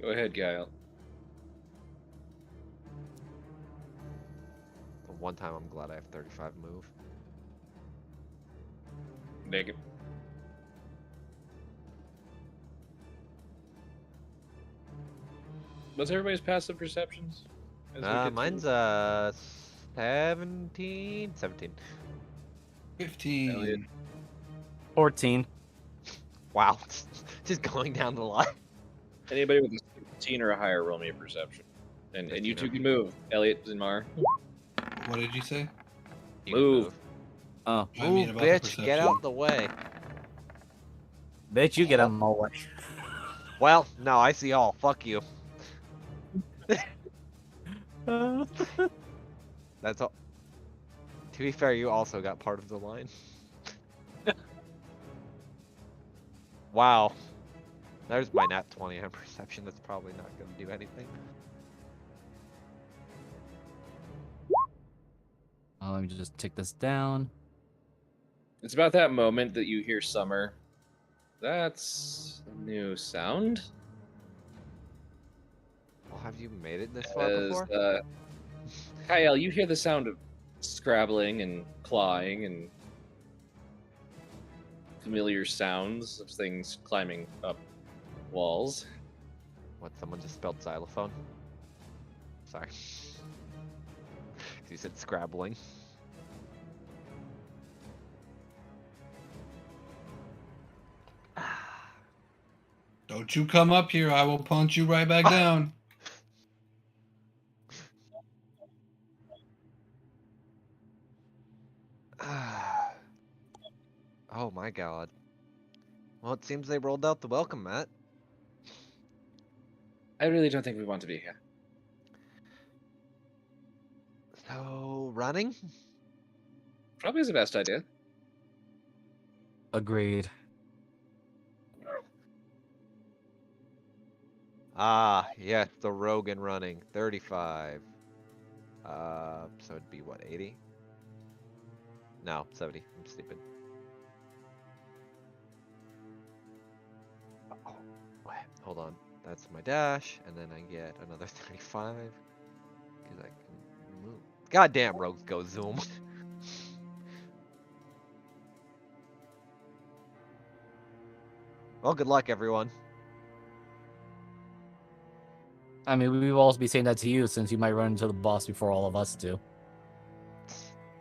Speaker 2: Go ahead, Gael.
Speaker 4: The one time I'm glad I have 35 move.
Speaker 2: Naked. What's everybody's passive perceptions? As we get to-
Speaker 4: Mine's 17.
Speaker 3: 15.
Speaker 2: Elliot.
Speaker 5: 14.
Speaker 4: Wow. Just going down the line.
Speaker 2: Anybody with a 16 or a higher, roll me a perception. And you
Speaker 4: 15
Speaker 2: two
Speaker 4: or-
Speaker 2: can move. Elliot, Zinmar.
Speaker 3: What did you say?
Speaker 4: You can
Speaker 2: Move.
Speaker 5: Oh,
Speaker 3: I mean,
Speaker 4: Move,
Speaker 3: about the
Speaker 4: bitch,
Speaker 3: perception.
Speaker 4: get out the way.
Speaker 5: bitch, you get out of my way.
Speaker 4: Well, no, I see all. Fuck you. That's all. To be fair, you also got part of the line. Wow. There's my nat 20 on perception. That's probably not going to do anything.
Speaker 5: Let me just take this down.
Speaker 2: It's about that moment that you hear Summer. That's a new sound.
Speaker 4: Well, have you made it this far
Speaker 2: As
Speaker 4: before?
Speaker 2: Kyle, you hear the sound of scrabbling and clawing and familiar sounds of things climbing up walls.
Speaker 4: What, someone just spelled xylophone? Sorry. You said scrabbling.
Speaker 3: Don't you come up here, I will punch you right back down.
Speaker 4: Oh my god. Well, it seems they rolled out the welcome mat.
Speaker 2: I really don't think we want to be here.
Speaker 4: So, running?
Speaker 2: Probably is the best idea.
Speaker 5: Agreed.
Speaker 4: Ah, yes, the Rogan running. 35. So it'd be what, 80? No, 70. I'm stupid. Oh, wait, hold on. That's my dash, and then I get another 35. Because I can move. Goddamn, rogues go zoom. Well, good luck, everyone.
Speaker 5: I mean, we will also be saying that to you since you might run into the boss before all of us do.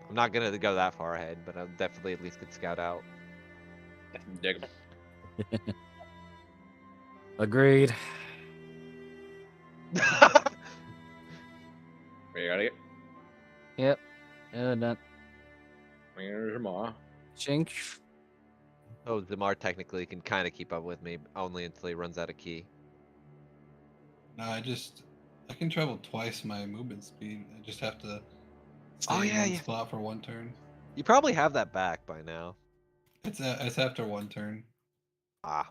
Speaker 4: I'm not gonna go that far ahead, but I'll definitely at least get scout out.
Speaker 2: Dig.
Speaker 5: Agreed.
Speaker 2: You got it.
Speaker 5: Yep. Done.
Speaker 2: Where's Ma?
Speaker 5: Chink.
Speaker 4: Oh, Zamar technically can kind of keep up with me, only until he runs out of key.
Speaker 3: No, I can travel twice my movement speed. I just have to stay
Speaker 4: Oh,
Speaker 3: in
Speaker 4: yeah,
Speaker 3: one
Speaker 4: yeah.
Speaker 3: spot for one turn.
Speaker 4: You probably have that back by now.
Speaker 3: It's after one turn.
Speaker 4: Ah,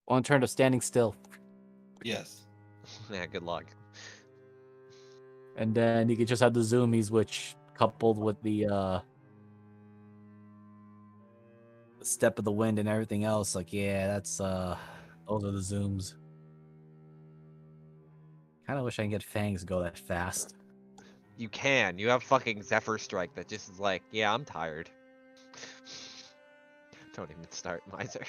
Speaker 5: One turn of standing still.
Speaker 3: Yes.
Speaker 4: yeah, good luck.
Speaker 5: And then you could just have the zoomies, which coupled with the step of the wind and everything else, like yeah, that's those are the zooms. Kinda wish I can get fangs to go that fast.
Speaker 4: You can. You have fucking Zephyr Strike that just is like, yeah, I'm tired. Don't even start, miser.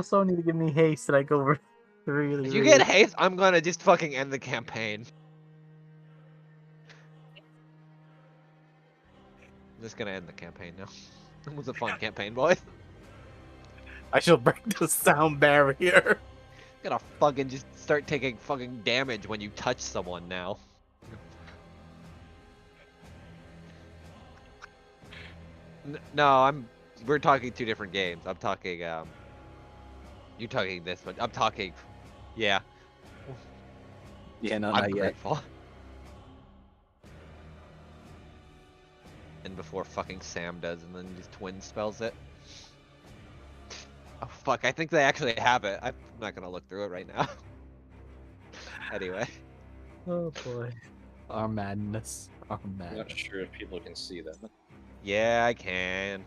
Speaker 5: Still need to give me haste that I go over really,
Speaker 4: If you get haste, I'm gonna just fucking end the campaign. I'm just gonna end the campaign now. It was a fun campaign, boys.
Speaker 5: I shall break the sound barrier.
Speaker 4: Gonna fucking just start taking fucking damage when you touch someone now. No, we're talking two different games. I'm talking, you're talking this one. I'm talking, yeah,
Speaker 5: Yeah, no,
Speaker 4: I'm
Speaker 5: not yet.
Speaker 4: grateful. And before fucking Sam does, and then just twin spells it. Oh fuck, I think they actually have it. I'm not gonna look through it right now. Anyway.
Speaker 5: Oh boy. Our madness. Our
Speaker 2: I'm
Speaker 5: madness.
Speaker 2: not sure if people can see them.
Speaker 4: Yeah, I can.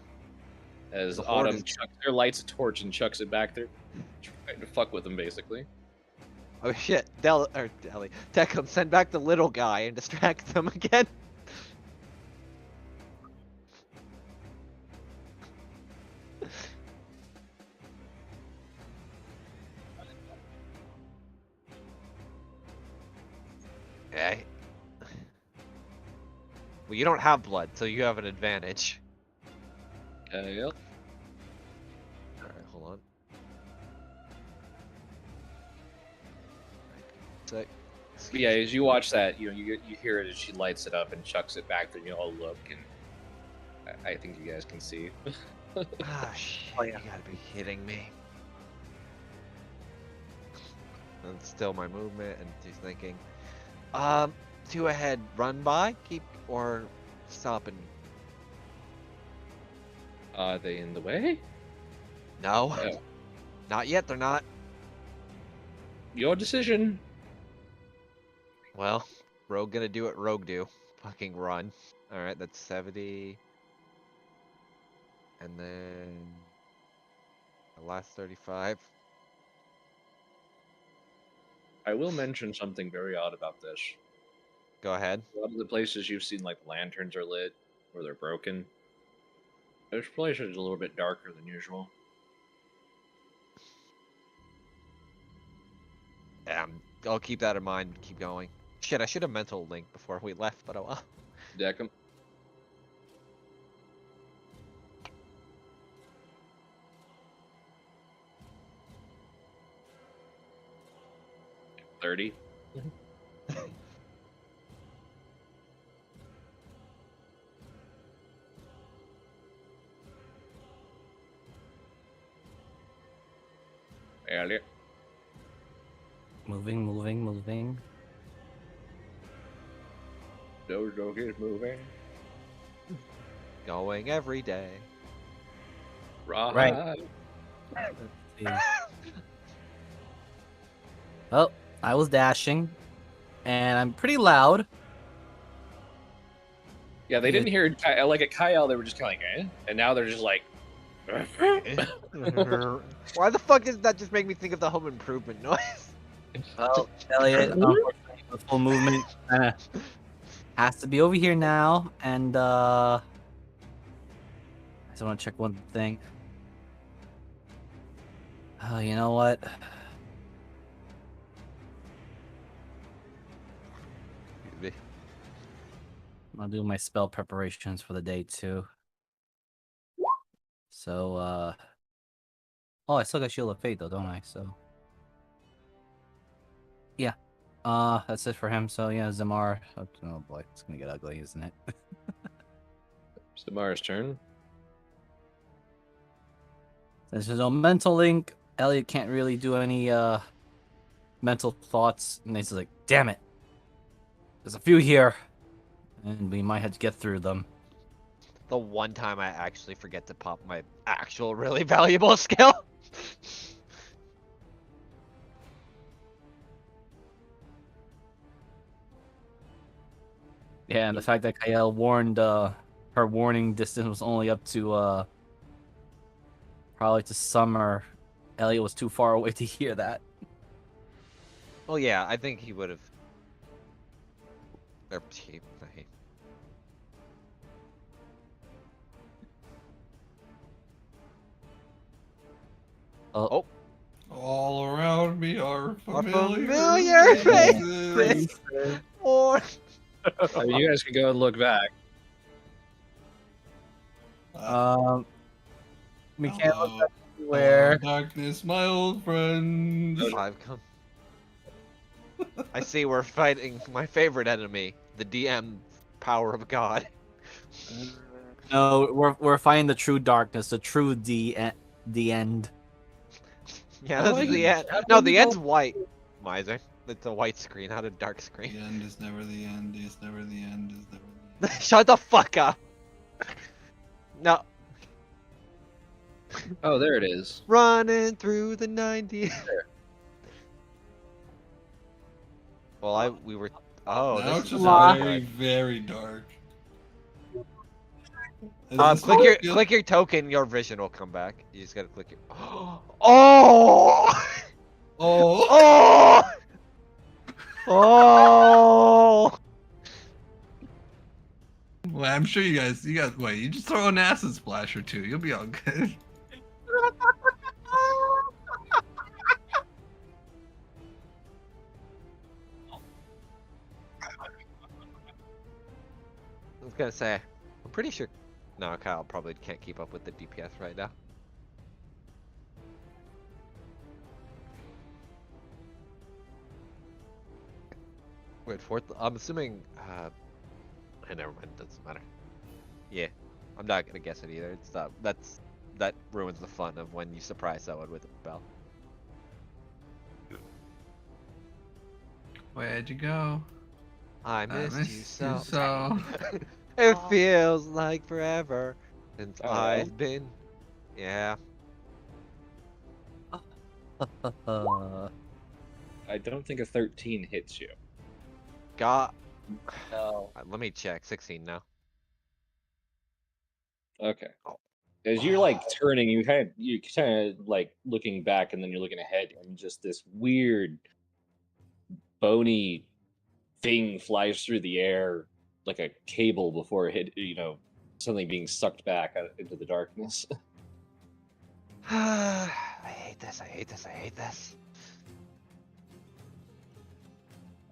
Speaker 2: As
Speaker 4: The horde
Speaker 2: Autumn
Speaker 4: is-
Speaker 2: chucks her lights a torch and chucks it back there, trying to fuck with them basically.
Speaker 4: Oh shit, Deli. Tecum, send back the little guy and distract them again. Okay. Well, you don't have blood, so you have an advantage.
Speaker 2: Yep.
Speaker 4: Alright, hold on. Sec.
Speaker 2: But yeah, as you watch that, you hear it as she lights it up and chucks it back there. You all look, and I think you guys can see.
Speaker 4: Ah, shit,
Speaker 5: Oh, yeah.
Speaker 4: you gotta be kidding me. That's still my movement, and she's thinking, two ahead, run by, keep, or stop and...
Speaker 2: Are they in the way?
Speaker 4: No.
Speaker 2: Oh.
Speaker 4: Not yet, they're not.
Speaker 2: Your decision.
Speaker 4: Well, Rogue gonna do what Rogue do. Fucking run. Alright, that's 70. And then the last 35.
Speaker 2: I will mention something very odd about this.
Speaker 4: Go ahead.
Speaker 2: A lot of the places you've seen, like lanterns are lit or they're broken. This place is a little bit darker than usual.
Speaker 4: I'll keep that in mind. Keep going. Shit, I should have mental link before we left, but oh well.
Speaker 2: Deck 'em. $30. Elliot.
Speaker 5: Moving.
Speaker 2: Those doggies moving.
Speaker 4: Going every day.
Speaker 2: Right.
Speaker 5: Let's see. Well, I was dashing, and I'm pretty loud.
Speaker 2: Yeah, they didn't hear like at Kyle. They were just kind of like, eh? And now they're just like,
Speaker 4: Why the fuck does that just make me think of the home improvement noise?
Speaker 5: Well, Elliot, unfortunately, the full movement has to be over here now, and I just want to check one thing. Oh, you know what? I'll do my spell preparations for the day too. So, oh, I still got Shield of Fate though, don't I? So, yeah. That's it for him. So yeah, Zamar. Oh boy, it's gonna get ugly, isn't it?
Speaker 2: Samara's turn.
Speaker 5: Since there's no mental link, Elliot can't really do any mental thoughts, and he's like, "Damn it, there's a few here, and we might have to get through them."
Speaker 4: The one time I actually forget to pop my actual really valuable skill.
Speaker 5: Yeah, and the fact that Kyle warned her warning distance was only up to probably to Summer. Elliot was too far away to hear that.
Speaker 4: Well, yeah, I think he would have.
Speaker 5: Oh,
Speaker 3: All around me are familiar,
Speaker 4: familiar
Speaker 3: faces.
Speaker 4: Or
Speaker 2: I mean, you guys can go and look back.
Speaker 5: we can't
Speaker 3: Hello.
Speaker 5: look everywhere.
Speaker 3: Darkness, my old friend.
Speaker 4: 5 come. I see we're fighting my favorite enemy, the DM power of God.
Speaker 5: No, we're finding the true darkness, the true the end.
Speaker 4: Yeah,
Speaker 2: How
Speaker 4: this
Speaker 2: do I
Speaker 4: is the
Speaker 2: get-
Speaker 4: end.
Speaker 2: how do
Speaker 4: No,
Speaker 2: I
Speaker 4: the
Speaker 2: get
Speaker 4: end's
Speaker 2: all-
Speaker 4: white. Miser. It's a white screen, not a dark
Speaker 3: The
Speaker 4: screen.
Speaker 3: end is never the end. Is never the end. Is never the end.
Speaker 4: Shut the fuck up. No.
Speaker 2: Oh, there it is.
Speaker 4: Running through the 90s. Well, we were. Oh,
Speaker 3: Now
Speaker 4: this
Speaker 3: it's
Speaker 4: is
Speaker 3: just very, very dark. Is this
Speaker 4: click your token. Your vision will come back. You just gotta click it. Oh!
Speaker 3: Oh!
Speaker 4: Oh! Oh!
Speaker 3: Well, I'm sure you guys. Wait, you just throw an acid splash or two. You'll be all good.
Speaker 4: I was gonna say, I'm pretty sure. No, Kyle probably can't keep up with the DPS right now. Wait, fourth. I'm assuming. Never mind. Doesn't matter. Yeah, I'm not gonna guess it either. It's not. That ruins the fun of when you surprise someone with a bell.
Speaker 3: Where'd you go?
Speaker 4: I missed you
Speaker 3: missed
Speaker 4: so.
Speaker 3: you so.
Speaker 4: It feels like forever since
Speaker 2: Oh,
Speaker 4: I've been. Yeah.
Speaker 2: I don't think a 13 hits you.
Speaker 4: Got.
Speaker 1: No.
Speaker 4: Let me check. 16 now.
Speaker 2: Okay. As you're like turning, you kind of like looking back, and then you're looking ahead, and just this weird bony thing flies through the air like a cable before it hit, something being sucked back into the darkness.
Speaker 4: I hate this. I hate this. I hate this.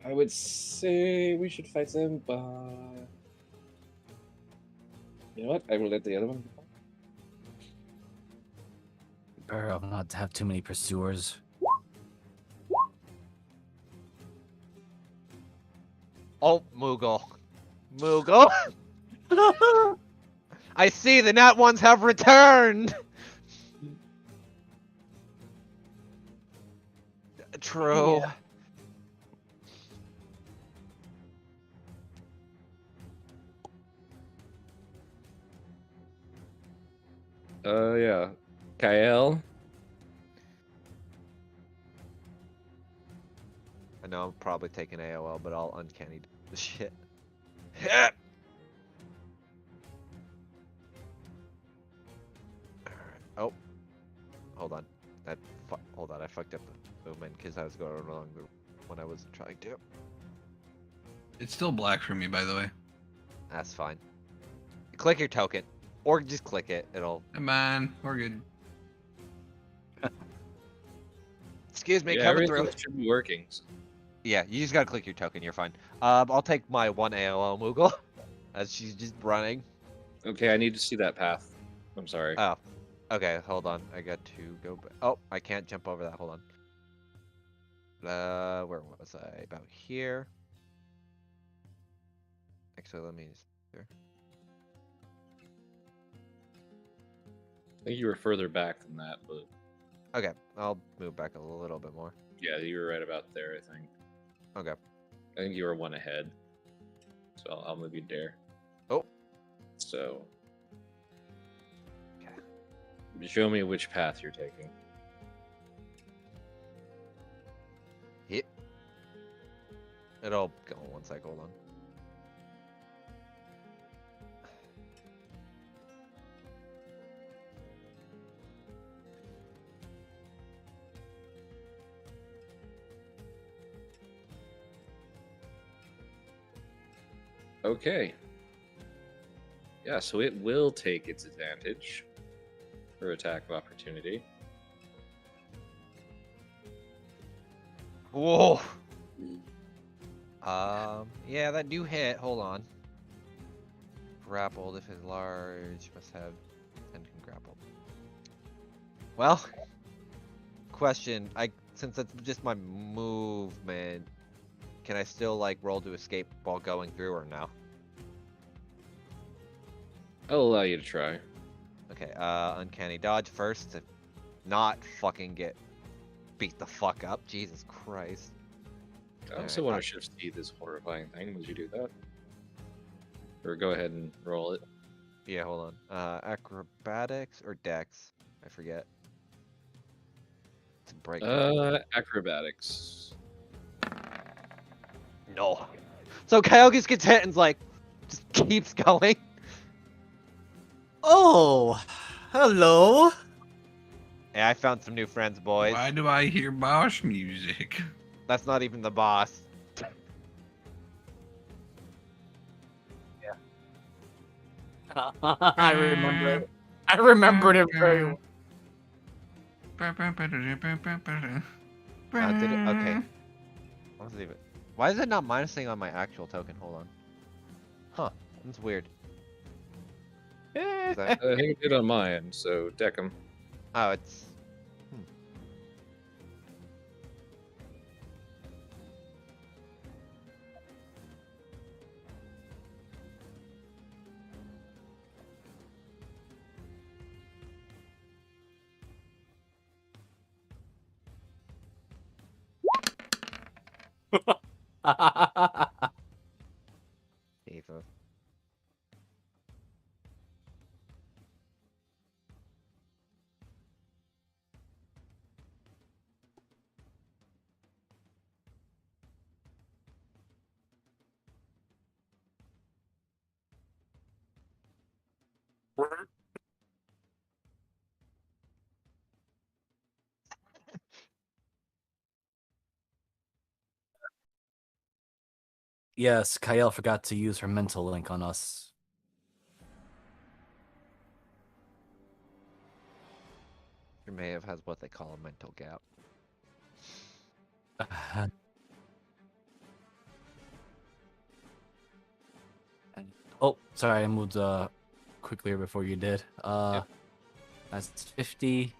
Speaker 2: I would say we should fight them, but you know what? I will let the other one.
Speaker 5: Better not to have too many pursuers.
Speaker 4: Oh, Moogle. Moogle. I see the Nat ones have returned. True.
Speaker 1: Yeah.
Speaker 2: Yeah. Kael.
Speaker 4: I know I'm probably taking AOL, but I'll uncanny the shit. Alright. Oh. Hold on. Hold on. I fucked up the movement because I was going along when I wasn't trying to.
Speaker 3: It's still black for me, by the way.
Speaker 4: That's fine. Click your token. Or just click it. It'll...
Speaker 3: Come on, we're good.
Speaker 4: Excuse me,
Speaker 2: Yeah,
Speaker 4: coming
Speaker 2: everything
Speaker 4: through.
Speaker 2: should be working.
Speaker 4: Yeah, you just gotta click your token. You're fine. I'll take my one AOL Moogle as she's just running.
Speaker 2: Okay, I need to see that path. I'm sorry.
Speaker 4: Oh, okay. Hold on. I got to go. Oh, I can't jump over that. Hold on. Where was I? About here. Actually, let me. There.
Speaker 2: I think you were further back than that, but
Speaker 4: Okay, I'll move back a little bit more.
Speaker 2: yeah, you were right about there. I think.
Speaker 4: Okay.
Speaker 2: I think you were one ahead, so I'll move you there.
Speaker 4: Oh.
Speaker 2: So.
Speaker 4: Okay.
Speaker 2: Show me which path you're taking.
Speaker 4: Hit. It'll go in 1 sec. Hold on.
Speaker 2: Okay. Yeah, so it will take its advantage for attack of opportunity.
Speaker 4: Whoa. Yeah, that do hit. Hold on. Grappled if it's large, must have 10 can grapple. Well, question. Since that's just my movement, can I still like roll to escape while going through or no?
Speaker 2: I'll allow you to try.
Speaker 4: Okay, uncanny dodge first to not fucking get beat the fuck up. Jesus Christ.
Speaker 2: I also want to shift see this horrifying thing. Would you do that? Or go ahead and roll it.
Speaker 4: Yeah, hold on. Acrobatics or dex? I forget. To break it.
Speaker 2: Acrobatics.
Speaker 4: No. So Kyogis gets hit and's like, just keeps going.
Speaker 1: Oh, hello.
Speaker 4: Hey, I found some new friends, boys.
Speaker 3: Why do I hear Bosch music?
Speaker 4: That's not even the boss.
Speaker 1: I remember it. I remembered it very well.
Speaker 4: Did it? Okay. Let's leave it. Why is it not minusing on my actual token? Hold on. Huh. That's weird. Is that...
Speaker 2: I think it did on my end, so deck him.
Speaker 4: Oh, it's... Jesus.
Speaker 5: Yes, Kyle forgot to use her mental link on us.
Speaker 4: Your Maeve has what they call a mental gap.
Speaker 5: Oh, sorry, I moved quickly before you did.
Speaker 2: Yep.
Speaker 5: That's 50.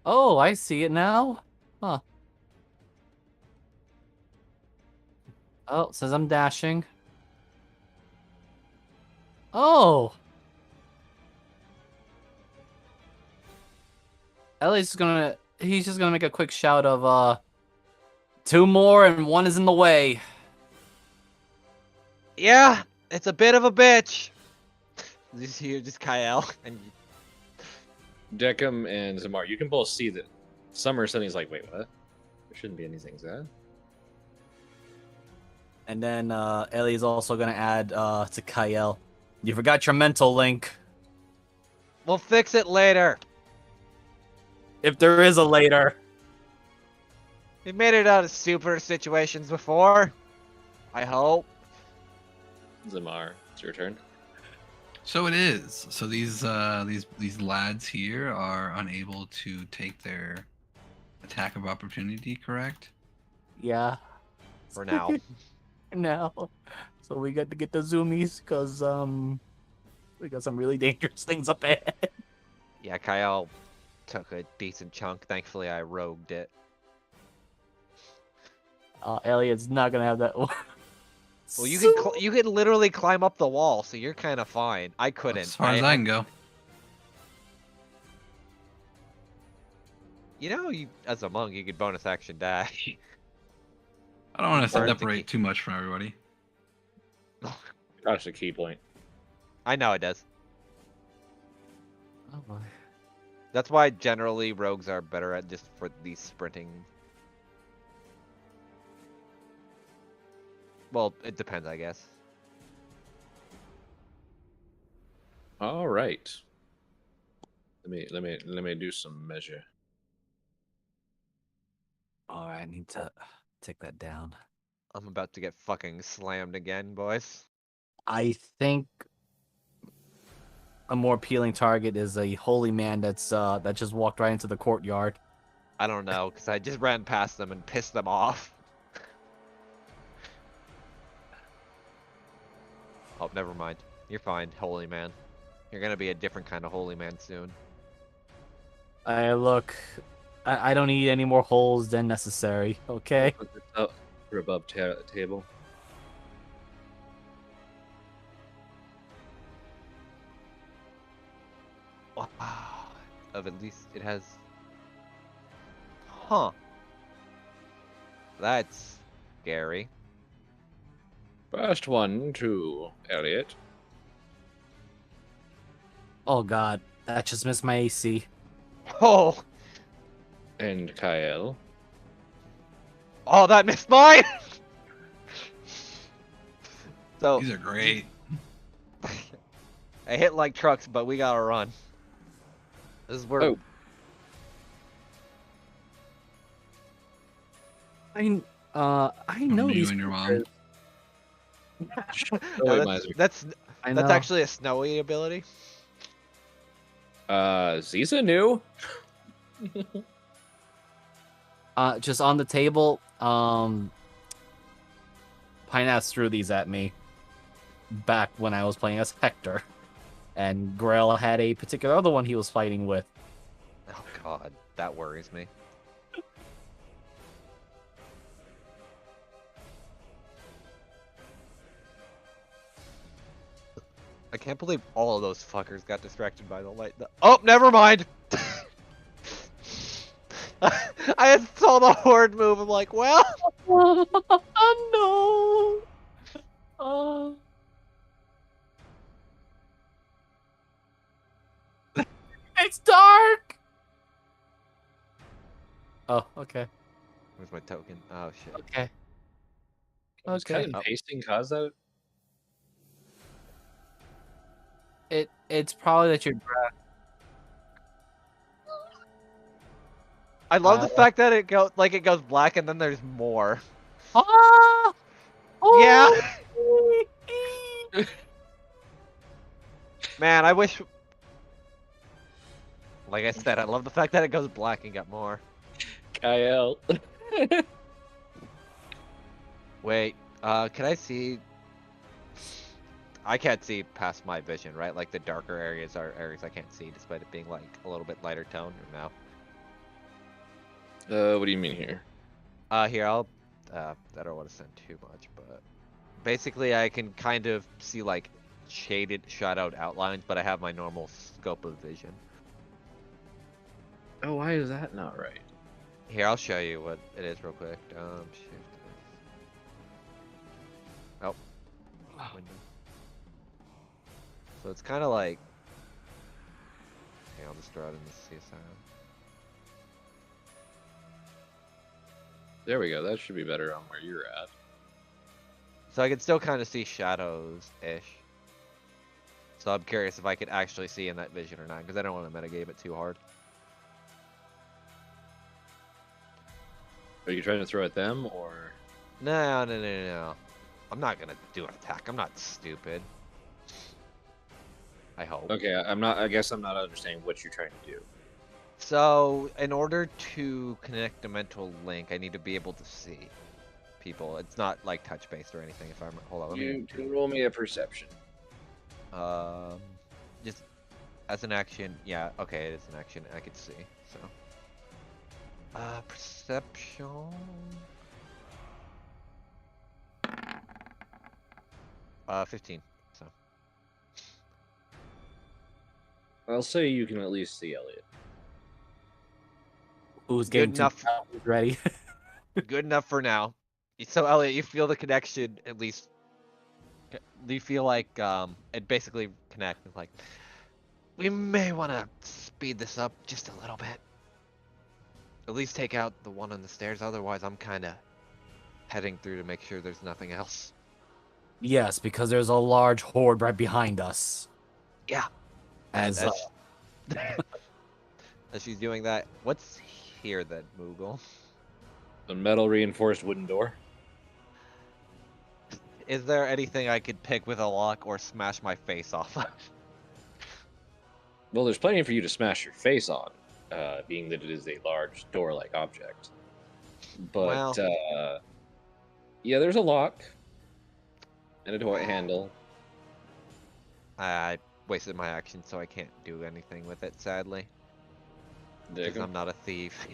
Speaker 5: Oh, I see it now. Huh. Oh, it says I'm dashing. Oh. He's just gonna make a quick shout of 2 more and 1 is in the way.
Speaker 4: Yeah, it's a bit of a bitch. Just here, just Kyle, and
Speaker 2: Deckham and Zamar, you can both see that Summer suddenly is like, wait, what? There shouldn't be anything said.
Speaker 5: And then Ellie's also gonna add to Kyle. You forgot your mental link.
Speaker 4: we'll fix it later.
Speaker 5: If there is a later.
Speaker 4: We made it out of super situations before. I hope.
Speaker 2: Zamar, it's your turn.
Speaker 3: So it is. So these lads here are unable to take their attack of opportunity, correct?
Speaker 5: Yeah.
Speaker 4: For now.
Speaker 5: Now. So we got to get the zoomies because we got some really dangerous things up ahead.
Speaker 4: Yeah, Kyle took a decent chunk. Thankfully, I rogued it.
Speaker 5: Elliot's not gonna have that.
Speaker 4: Well, you can literally climb up the wall, so you're kind of fine. I couldn't.
Speaker 3: As far as I can go.
Speaker 4: You know, as a monk, you could bonus action dash.
Speaker 3: I don't want to
Speaker 4: Burn the
Speaker 3: separate
Speaker 4: key.
Speaker 3: too much from everybody.
Speaker 2: That's the key point.
Speaker 4: I know it does.
Speaker 5: Oh boy.
Speaker 4: That's why generally rogues are better at just for these sprinting. Well, it depends, I guess.
Speaker 2: All right. Let me do some measure.
Speaker 5: All right, I need to take that down.
Speaker 4: I'm about to get fucking slammed again, boys.
Speaker 5: I think a more appealing target is a holy man that's that just walked right into the courtyard.
Speaker 4: I don't know, because I just ran past them and pissed them off. Oh, never mind. You're fine, holy man. You're gonna be a different kind of holy man soon.
Speaker 5: Look, I don't need any more holes than necessary. Okay.
Speaker 2: Put this up for above table.
Speaker 4: Wow. Of at least it has. Huh. That's scary.
Speaker 2: First one to Elliot.
Speaker 5: Oh god, that just missed my AC.
Speaker 4: Oh!
Speaker 2: And Kyle.
Speaker 4: Oh, that missed mine! So,
Speaker 3: These are great.
Speaker 4: I hit like trucks, but we gotta run. This is where.
Speaker 2: Oh.
Speaker 5: I know
Speaker 3: you
Speaker 5: these.
Speaker 3: and your mom.
Speaker 2: Oh,
Speaker 4: No,
Speaker 2: wait, mine's-
Speaker 4: that's
Speaker 5: I know.
Speaker 4: actually a snowy ability.
Speaker 2: Ziza knew.
Speaker 5: Just on the table. Pineass threw these at me back when I was playing as Hector, and Grell had a particular other one he was fighting with.
Speaker 4: Oh god, that worries me. I can't believe all of those fuckers got distracted by the light. Oh, never mind! I saw the horde move, I'm like, well...
Speaker 5: Oh no! Oh. It's dark! Oh, okay.
Speaker 4: Where's my token? Oh shit.
Speaker 5: Okay.
Speaker 2: Was
Speaker 5: Okay.
Speaker 2: cut and pasting cause that?
Speaker 5: It's probably that you're
Speaker 4: I love the fact that it goes black and then there's more.
Speaker 5: Ah!
Speaker 4: Yeah. Man, I wish. Like I said, I love the fact that it goes black and got more.
Speaker 2: Kyle.
Speaker 4: Wait, can I see? I can't see past my vision, right? Like the darker areas are areas I can't see, despite it being like a little bit lighter tone. Or no?
Speaker 2: What do you mean here?
Speaker 4: Here I'll. I don't want to send too much, but basically I can kind of see like shaded, shot out outlines, but I have my normal scope of vision.
Speaker 2: Oh, why is that not right?
Speaker 4: Here, I'll show you what it is real quick. Shift. Oh. Window. So it's kind of like. Okay, I'll just draw it in the CSI.
Speaker 2: There we go. That should be better on where you're at.
Speaker 4: So I can still kind of see shadows-ish. So I'm curious if I could actually see in that vision or not, because I don't want to metagame it too hard.
Speaker 2: Are you trying to throw at them or?
Speaker 4: No. I'm not gonna do an attack. I'm not stupid. I hope.
Speaker 2: Okay, I'm not. I guess I'm not understanding what you're trying to do.
Speaker 4: So, in order to connect a mental link, I need to be able to see people. It's not like touch-based or anything. If I'm hold on, let me.
Speaker 2: You can roll me a perception.
Speaker 4: Just as an action. Yeah, okay, it is an action. I could see. So, perception. Uh, 15. So.
Speaker 2: I'll say you can at least see Elliot.
Speaker 5: Who's
Speaker 4: Good
Speaker 5: getting
Speaker 4: enough.
Speaker 5: ready?
Speaker 4: Good enough for now. So Elliot, you feel the connection at least. Do you feel like it basically connects? Like we may want to speed this up just a little bit. At least take out the one on the stairs. Otherwise, I'm kind of heading through to make sure there's nothing else.
Speaker 5: Yes, because there's a large horde right behind us.
Speaker 4: Yeah.
Speaker 5: As
Speaker 4: As she's doing that, what's here then, Moogle?
Speaker 2: The metal reinforced wooden door.
Speaker 4: Is there anything I could pick with a lock or smash my face off?
Speaker 2: Well, there's plenty for you to smash your face on, being that it is a large door-like object. But
Speaker 4: Well.
Speaker 2: yeah, there's a lock and a door handle.
Speaker 4: I wasted my action, so I can't do anything with it, sadly.
Speaker 2: There you
Speaker 4: Because
Speaker 2: go.
Speaker 4: I'm not a thief.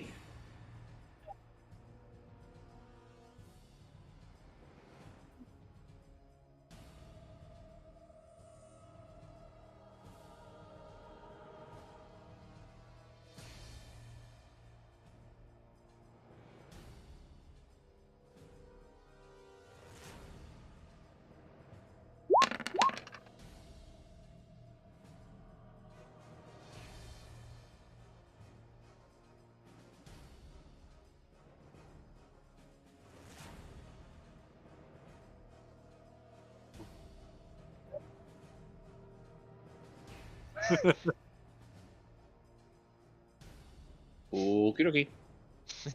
Speaker 2: Okie dokie.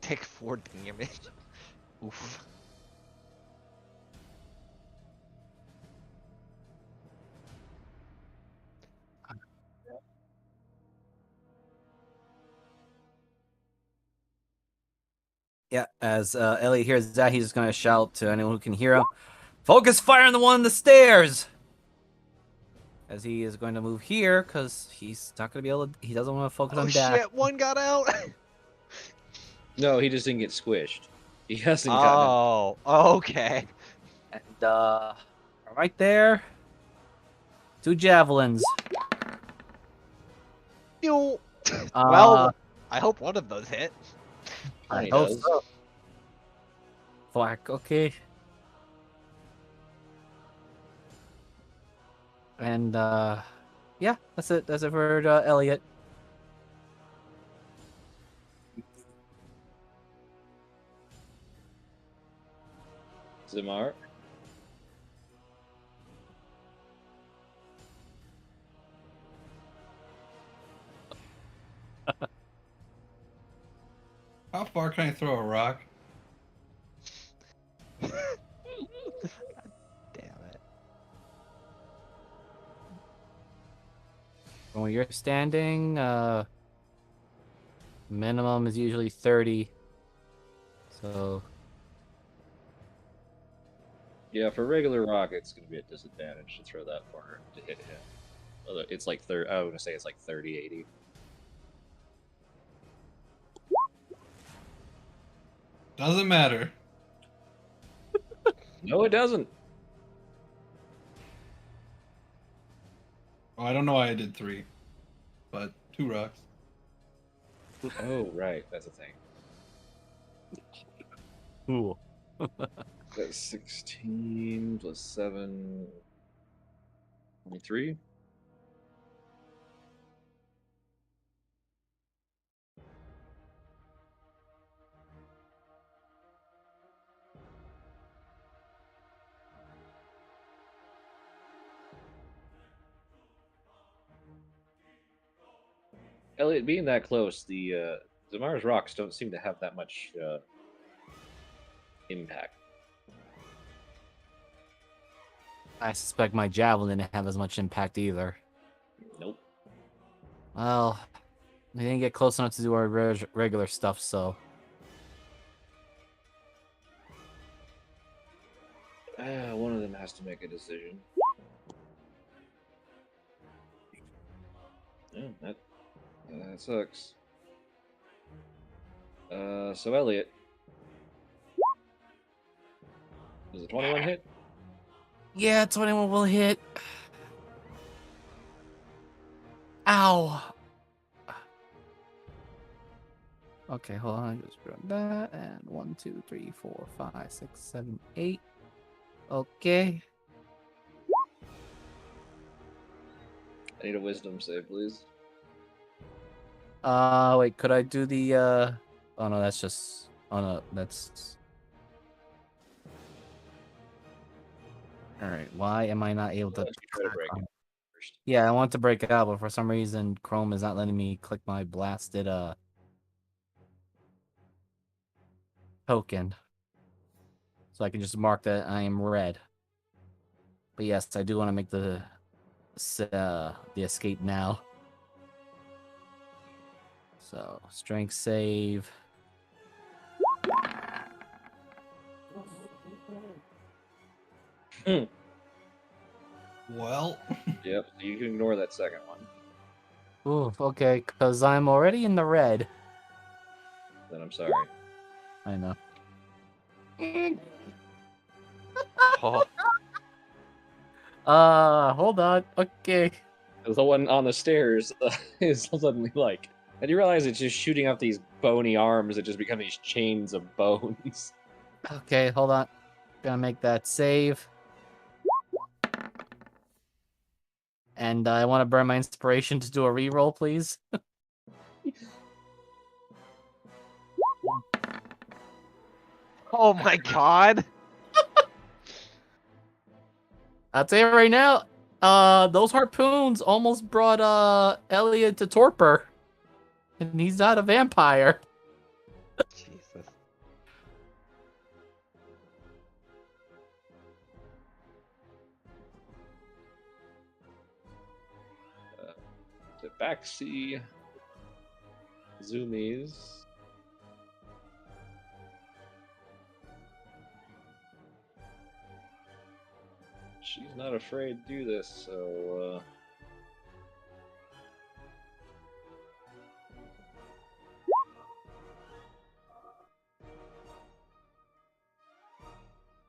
Speaker 4: Take 4 damage. Oof.
Speaker 5: yeah, as Elliot hears that, he's just gonna shout to anyone who can hear him, "Focus fire on the one on the stairs!" As he is going to move here, because he's not gonna be able to. He doesn't want to focus
Speaker 4: Oh
Speaker 5: on Dak.
Speaker 4: shit, one got out!
Speaker 2: No, he just didn't get squished. He hasn't gotten.
Speaker 4: Oh, okay.
Speaker 5: And right there, 2 javelins.
Speaker 4: Well, I hope one of those hit.
Speaker 5: I
Speaker 2: He
Speaker 5: hope
Speaker 2: does.
Speaker 5: so. Fuck. Okay. And yeah, that's it. That's it for Elliot.
Speaker 2: Zamar.
Speaker 3: How far can I throw a rock?
Speaker 5: From where you're standing, minimum is usually 30. So
Speaker 2: Yeah, for regular rock, it's going to be a disadvantage to throw that far to hit him. It's like 30. I was going to say it's like 30, 80.
Speaker 3: Doesn't matter.
Speaker 2: No, it doesn't.
Speaker 3: Oh, I don't know why I did 3, but 2 rocks.
Speaker 2: Oh, right. That's a thing.
Speaker 5: cool.
Speaker 2: That's 16 plus 7. 23. Elliot, being that close, the Zamara's rocks don't seem to have that much impact.
Speaker 5: I suspect my javelin didn't have as much impact either.
Speaker 2: Nope.
Speaker 5: Well, we didn't get close enough to do our regular stuff, so
Speaker 2: One of them has to make a decision. Yeah, that sucks. So Elliot, does a 21 hit?
Speaker 5: yeah, 21 will hit. Ow. Okay, hold on. Just grab that and 1, 2, 3, 4, 5, 6, 7, 8. Okay.
Speaker 2: I need a wisdom save, please.
Speaker 5: Wait, could I do the oh no, that's just that's all right. Why am I not able
Speaker 2: Why
Speaker 5: to
Speaker 2: don't you try to break it first?
Speaker 5: Yeah, I want to break it out, but for some reason Chrome is not letting me click my blasted token. So I can just mark that I am red. But yes, I do want to make the escape now. So, strength save.
Speaker 3: Well,
Speaker 2: Yep, so you can ignore that second one.
Speaker 5: Ooh, okay, because I'm already in the red.
Speaker 2: Then I'm sorry.
Speaker 5: I know.
Speaker 4: Oh,
Speaker 5: Hold on. Okay.
Speaker 2: The one on the stairs is suddenly like, and you realize it's just shooting out these bony arms that just become these chains of bones.
Speaker 5: Okay, hold on. Gonna make that save. And I want to burn my inspiration to do a reroll, please.
Speaker 4: oh my god!
Speaker 5: I'll tell you right now, those harpoons almost brought Elliot to torpor. And he's not a vampire.
Speaker 4: Jesus.
Speaker 2: The backseat zoomies. She's not afraid to do this, so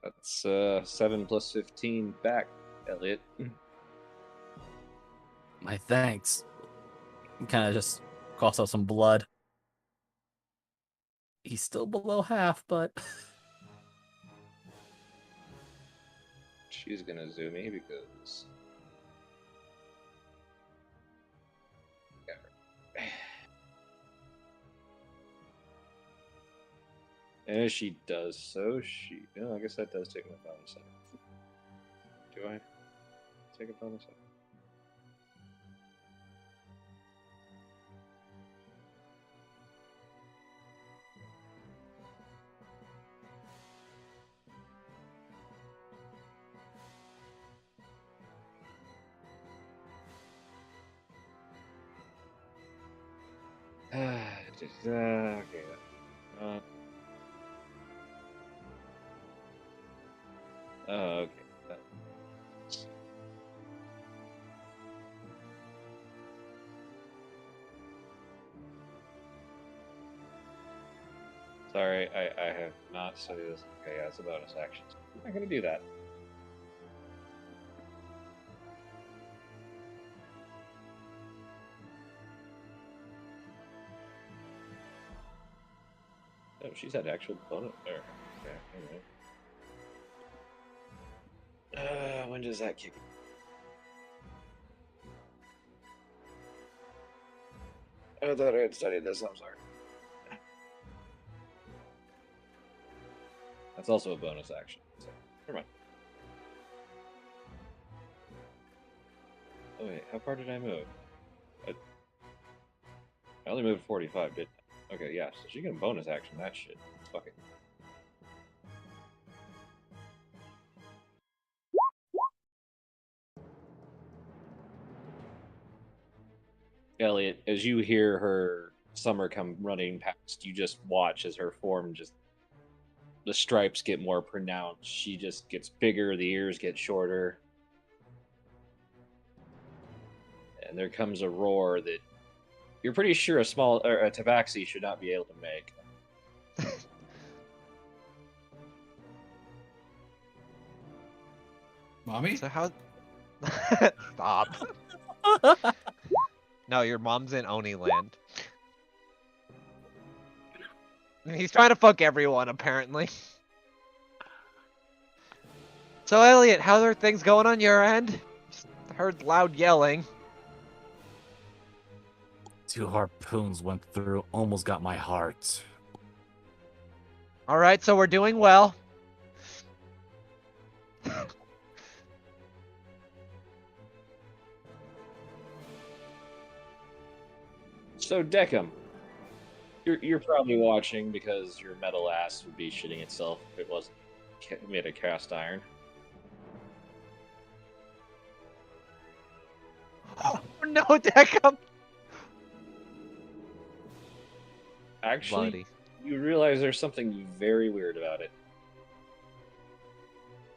Speaker 2: that's 7 plus 15 back, Elliot.
Speaker 5: My thanks. Kind of just coughs out some blood. He's still below half, but
Speaker 2: She's gonna zoom me because. As she does so, Oh, I guess that does take my bonus second. Do I take a bonus second? Okay. Uh, okay. Sorry, I have not studied this. Okay, yeah, it's a bonus action. I'm not gonna do that. Oh, she's had actual bonus. There. Okay, alright. When does that kick in? I thought I had studied this. I'm sorry. That's also a bonus action. So, never mind. Oh wait, how far did I move? I only moved 45, didn't I? Okay, yeah, so she can bonus action that shit. Fuck it. Elliot, as you hear her summer come running past, you just watch as her form just the stripes get more pronounced. She just gets bigger, the ears get shorter. And there comes a roar that you're pretty sure a small or a tabaxi should not be able to make.
Speaker 3: Mommy?
Speaker 4: So how? Stop. No, your mom's in Oni land. He's trying to fuck everyone, apparently. So, Elliot, how are things going on your end? Just heard loud yelling.
Speaker 5: 2 harpoons went through, almost got my heart.
Speaker 4: Alright, so we're doing well.
Speaker 2: So Deckham, you're probably watching because your metal ass would be shitting itself if it wasn't made of cast iron.
Speaker 4: Oh no, Deckham!
Speaker 2: Actually,
Speaker 4: Buddy.
Speaker 2: you realize there's something very weird about it.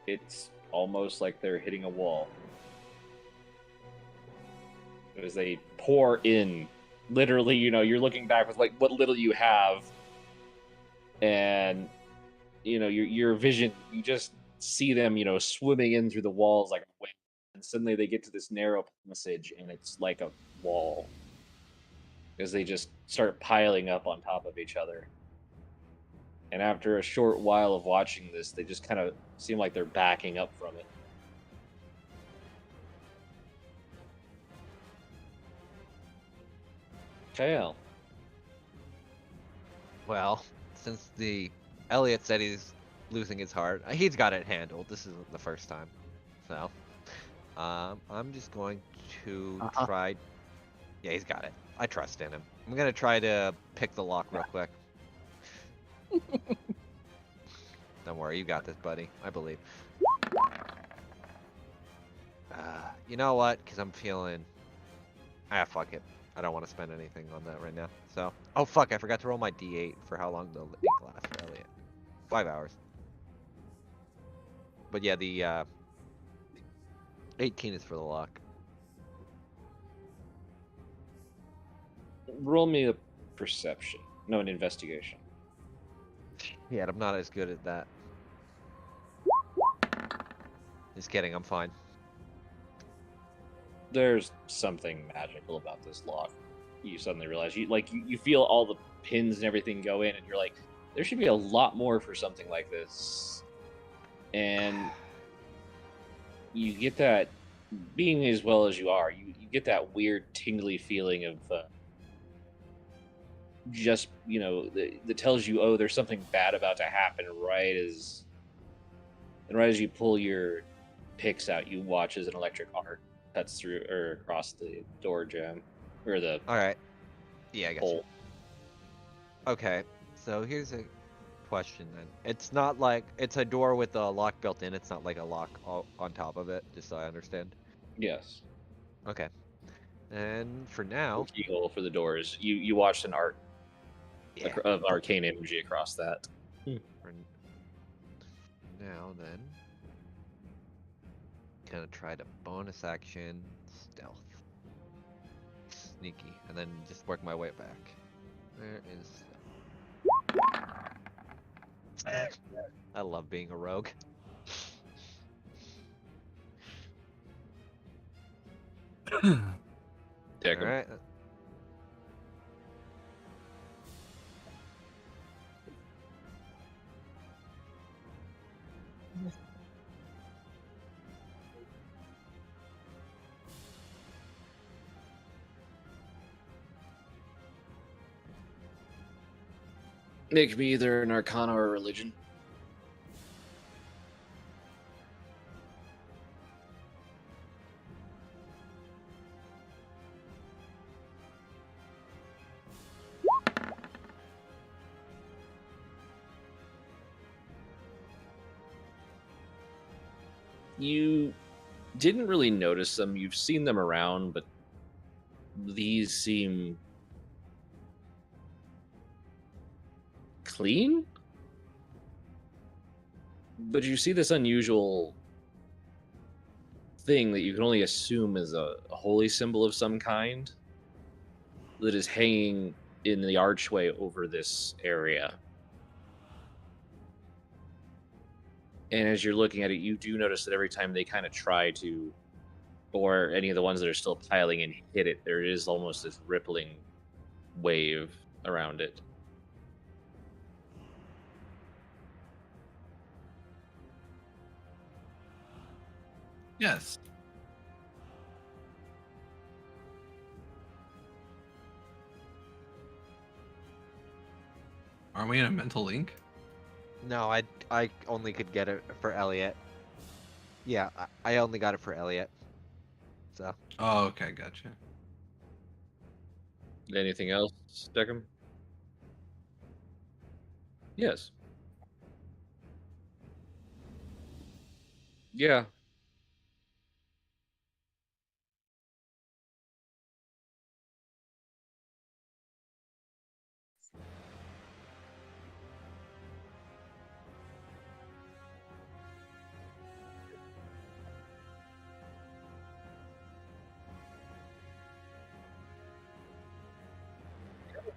Speaker 2: It's almost like they're hitting a wall. As they pour in, literally, you're looking back with like what little you have, and your vision, you just see them, swimming in through the walls like a whale, and suddenly they get to this narrow passage, and it's like a wall as they just start piling up on top of each other. And after a short while of watching this, they just kind of seem like they're backing up from it. KL.
Speaker 4: Well, since the Elliot said he's losing his heart, he's got it handled. This isn't the first time. So, I'm just going to try. Yeah, he's got it. I trust in him. I'm gonna try to pick the lock real quick. Don't worry, you got this, buddy. I believe. You know what? Because I'm feeling... fuck it. I don't want to spend anything on that right now. So... Oh, fuck. I forgot to roll my D8 for how long the ink lasts for Elliot. 5 hours. But yeah, the 18 is for the lock.
Speaker 2: Roll me a perception. No, an investigation.
Speaker 4: Yeah, I'm not as good at that. Just kidding, I'm fine.
Speaker 2: There's something magical about this lock. You suddenly realize you feel all the pins and everything go in, and you're like, there should be a lot more for something like this. And you get that, being as well as you are, you get that weird tingly feeling of just that tells you, oh, there's something bad about to happen right as you pull your picks out. You watch as an electric arc cuts through or across the door jam or the
Speaker 4: Alright. Yeah, I got you.
Speaker 2: hole.
Speaker 4: Okay, so here's a question then. It's not like... It's a door with a lock built in. It's not like a lock on top of it, just so I understand.
Speaker 2: Yes.
Speaker 4: Okay. And for now,
Speaker 2: Keyhole for the doors. You watched an arc
Speaker 4: yeah.
Speaker 2: of arcane energy across that.
Speaker 4: For now, then, gonna try to bonus action stealth, sneaky, and then just work my way back. Where is? I love being a rogue.
Speaker 2: Take 'em.
Speaker 4: Alright.
Speaker 2: Make me either an arcana or a religion. You didn't really notice them. You've seen them around, but these seem clean. But you see this unusual thing that you can only assume is a holy symbol of some kind that is hanging in the archway over this area. And as you're looking at it, you do notice that every time they kind of try to, or any of the ones that are still piling in hit it, there is almost this rippling wave around it.
Speaker 3: Yes. Aren't we in a mental link?
Speaker 4: No, I only could get it for Elliot. Yeah, I only got it for Elliot. So.
Speaker 3: Oh, okay, gotcha.
Speaker 2: Anything else, Deckham? Yes. Yeah.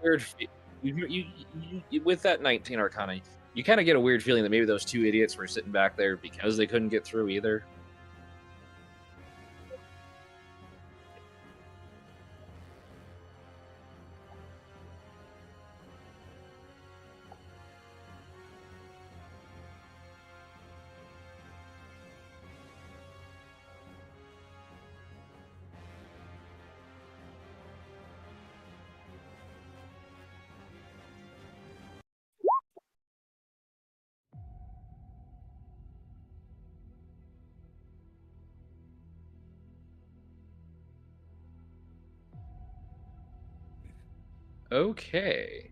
Speaker 2: Weird. With that 19 Arcana, you kind of get a weird feeling that maybe those two idiots were sitting back there because they couldn't get through either. Okay.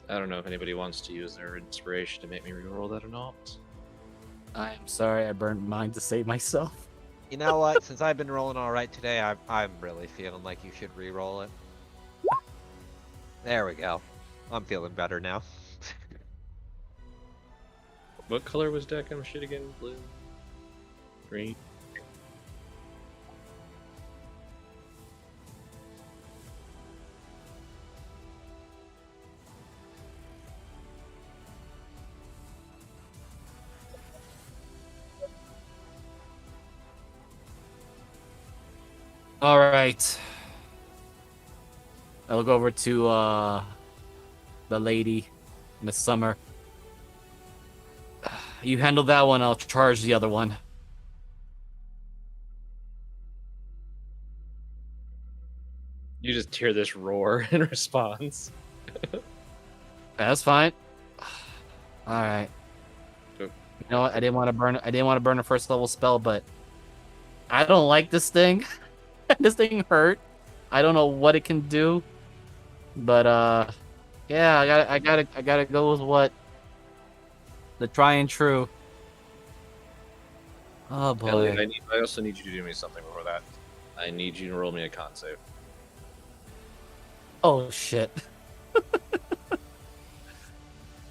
Speaker 2: I don't know if anybody wants to use their inspiration to make me reroll that or not.
Speaker 5: I am sorry I burned mine to save myself.
Speaker 4: You know what? Since I've been rolling all right today, I'm really feeling like you should re-roll it. There we go. I'm feeling better now.
Speaker 2: What color was Deckham shit again? Blue? Green?
Speaker 5: All right. I'll go over to the lady, Miss Summer. You handle that one, I'll charge the other one.
Speaker 2: You just hear this roar in response.
Speaker 5: That's fine. All right.
Speaker 2: Oh.
Speaker 5: You know what? I didn't want to burn a first level spell, but I don't like this thing. This thing hurt. I don't know what it can do, but yeah, I gotta go with what the try and true. Oh
Speaker 2: Elliot,
Speaker 5: boy.
Speaker 2: I also need you to do me something before that. I need you to roll me a con save.
Speaker 5: Oh shit.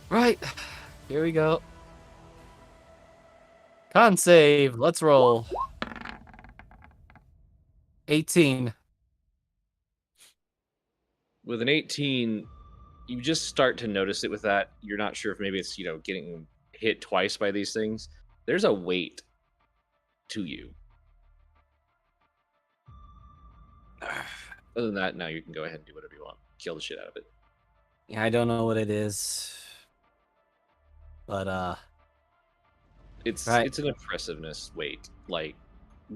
Speaker 5: Right. Here we go. Con save. Let's roll. 18.
Speaker 2: With an 18, you just start to notice it with that. You're not sure if maybe it's, getting hit twice by these things. There's a weight to you. Other than that, now you can go ahead and do whatever you want. Kill the shit out of it.
Speaker 5: Yeah, I don't know what it is. But
Speaker 2: It's
Speaker 5: right.
Speaker 2: it's an oppressiveness weight, like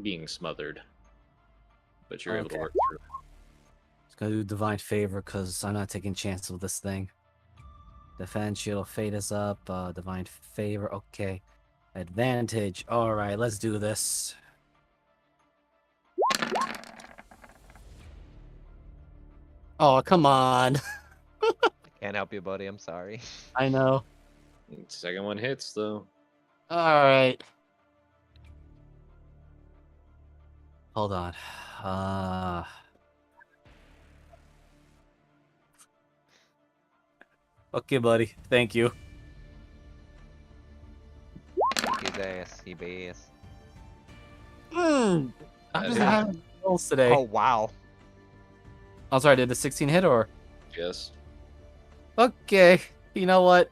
Speaker 2: being smothered. But you're able to
Speaker 5: Okay.
Speaker 2: work through it.
Speaker 5: It's gonna do divine favor because I'm not taking chances with this thing. Defense shield of fate is up. Divine favor. Okay. Advantage. All right, let's do this. Oh, come on.
Speaker 4: Can't help you, buddy. I'm sorry.
Speaker 5: I know.
Speaker 2: Second one hits, though.
Speaker 5: All right. Hold on. Okay, buddy. Thank you.
Speaker 4: His ass. He bass.
Speaker 5: I'm
Speaker 2: That
Speaker 5: just
Speaker 2: is-
Speaker 5: having rolls today.
Speaker 4: Oh wow.
Speaker 5: I'm sorry. Did the 16 hit or?
Speaker 2: Yes.
Speaker 5: Okay. You know what?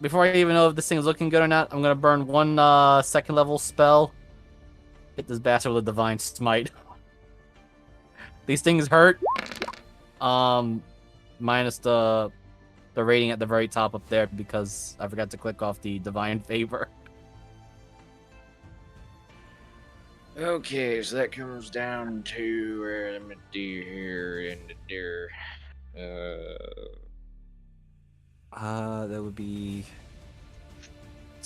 Speaker 5: Before I even know if this thing is looking good or not, I'm gonna burn one second level spell. Hit this bastard with a divine smite. These things hurt. Minus the rating at the very top up there because I forgot to click off the divine favor.
Speaker 2: Okay, so that comes down to let me do here and there.
Speaker 5: That would be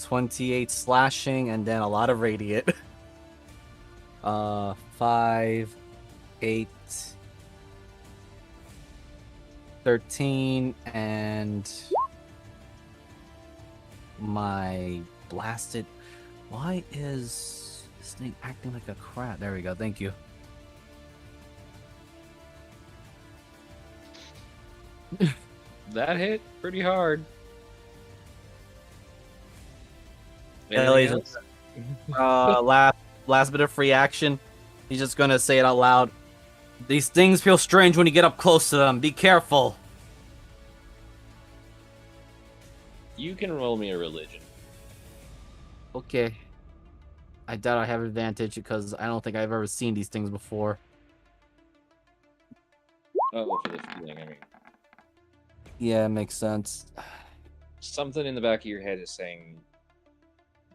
Speaker 5: 28 slashing and then a lot of radiant. 5, 8, 13, and my blasted. Why is this thing acting like a crap? There we go. Thank you.
Speaker 2: That hit pretty hard.
Speaker 5: Yeah,
Speaker 2: Anything
Speaker 5: ladies
Speaker 2: else?
Speaker 5: last bit of free action. He's just gonna say it out loud. These things feel strange when you get up close to them. Be careful.
Speaker 2: You can roll me a religion.
Speaker 5: Okay. I doubt I have advantage because I don't think I've ever seen these things before.
Speaker 2: Oh, for the feeling, I mean.
Speaker 5: Yeah, it makes sense.
Speaker 2: Something in the back of your head is saying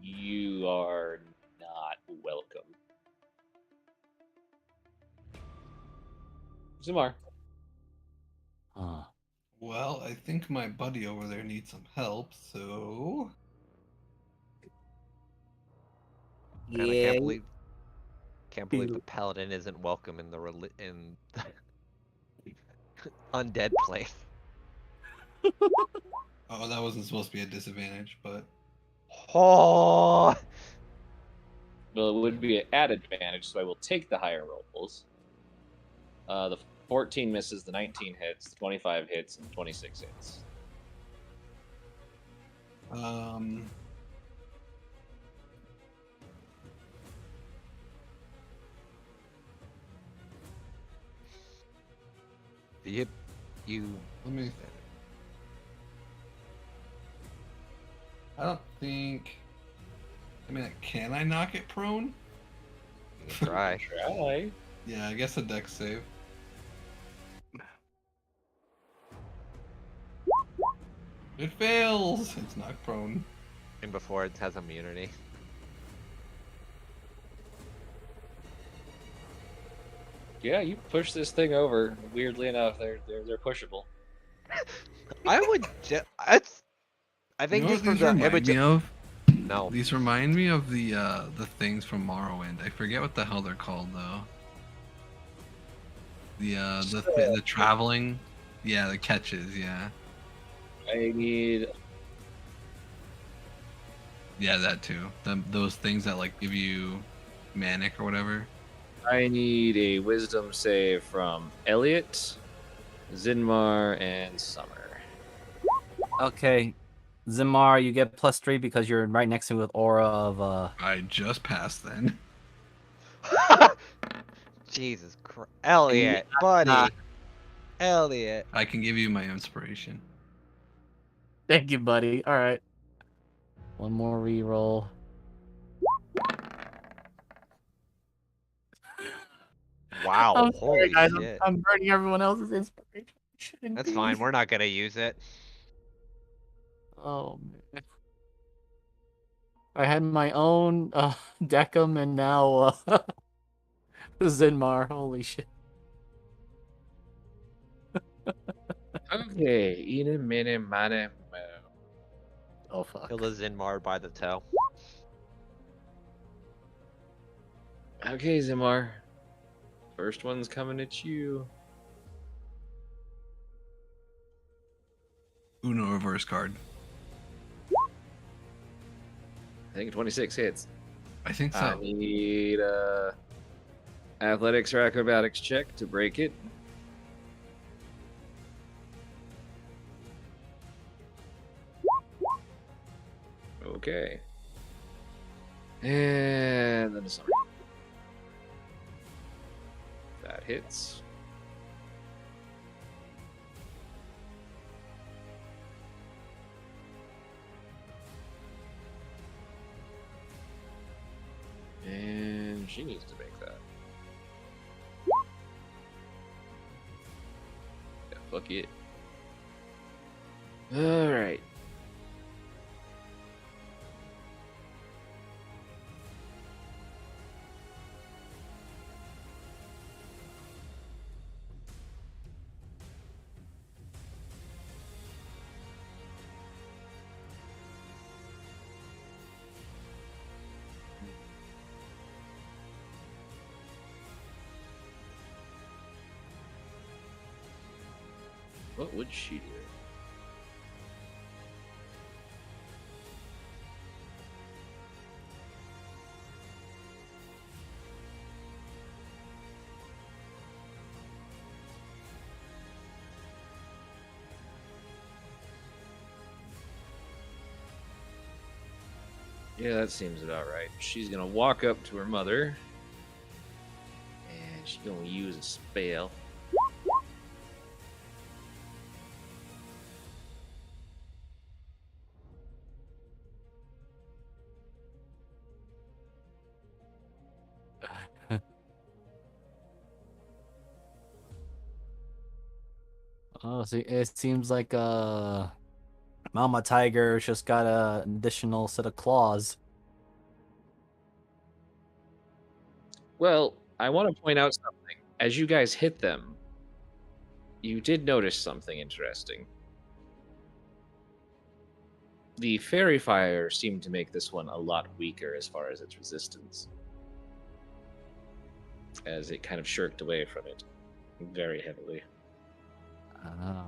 Speaker 2: you are not welcome. Zumar.
Speaker 5: Huh.
Speaker 3: Well, I think my buddy over there needs some help, so
Speaker 4: And I can't believe the paladin isn't welcome in the in undead place.
Speaker 3: oh, that wasn't supposed to be a disadvantage, but
Speaker 4: Oh,
Speaker 2: Well, it would be an added advantage, so I will take the higher rolls. The 14 misses, the 19 hits, the 25 hits, and the 26 hits.
Speaker 4: yep. You.
Speaker 3: let me. I don't think. I mean, can I knock it prone?
Speaker 4: Try.
Speaker 2: Try.
Speaker 3: Yeah, I guess a dex save. It fails. It's knocked prone.
Speaker 4: And before it has immunity.
Speaker 2: Yeah, you push this thing over. Weirdly enough, they're pushable.
Speaker 4: I would. I
Speaker 3: You
Speaker 4: think
Speaker 3: know
Speaker 4: just
Speaker 3: what
Speaker 4: from
Speaker 3: these
Speaker 4: the
Speaker 3: remind
Speaker 4: image.
Speaker 3: me of?
Speaker 4: No.
Speaker 3: These remind me of the things from Morrowind. I forget what the hell they're called though. The traveling, yeah, the catches, yeah,
Speaker 2: I need
Speaker 3: yeah, that too. Those things that like give you manic or whatever.
Speaker 2: I need a wisdom save from Elliot, Zinmar, and Summer.
Speaker 5: Okay, Zimar, you get +3 because you're right next to me with aura of
Speaker 3: I just passed then.
Speaker 4: Jesus Christ. Elliot, buddy. Elliot.
Speaker 3: I can give you my inspiration.
Speaker 5: Thank you, buddy. All right. One more reroll.
Speaker 4: Wow.
Speaker 5: I'm sorry,
Speaker 4: Holy
Speaker 5: guys.
Speaker 4: shit.
Speaker 5: I'm burning everyone else's inspiration. Shouldn't
Speaker 4: That's
Speaker 5: be.
Speaker 4: fine. We're not gonna use it.
Speaker 5: Oh man. I had my own Deckham and now Zinmar. Holy shit.
Speaker 2: Okay, Ina Mene Mane Mo.
Speaker 5: Oh fuck.
Speaker 4: Kill the Zinmar by the tail.
Speaker 2: Okay, Zimar. First one's coming at you.
Speaker 3: Uno reverse card.
Speaker 2: I think 26 hits.
Speaker 3: I think
Speaker 2: I
Speaker 3: so.
Speaker 2: need athletics or acrobatics check to break it. Okay. And then a Summer. That hits. And she needs to make that. Yeah, fuck it. Alright. What would she do? Yeah, that seems about right. She's gonna walk up to her mother, and she's gonna use a spell.
Speaker 5: Oh, see, it seems like Mama Tiger just got an additional set of claws.
Speaker 2: Well, I want to point out something. As you guys hit them, you did notice something interesting. The fairy fire seemed to make this one a lot weaker as far as its resistance, as it kind of shirked away from it very heavily.
Speaker 5: Ah.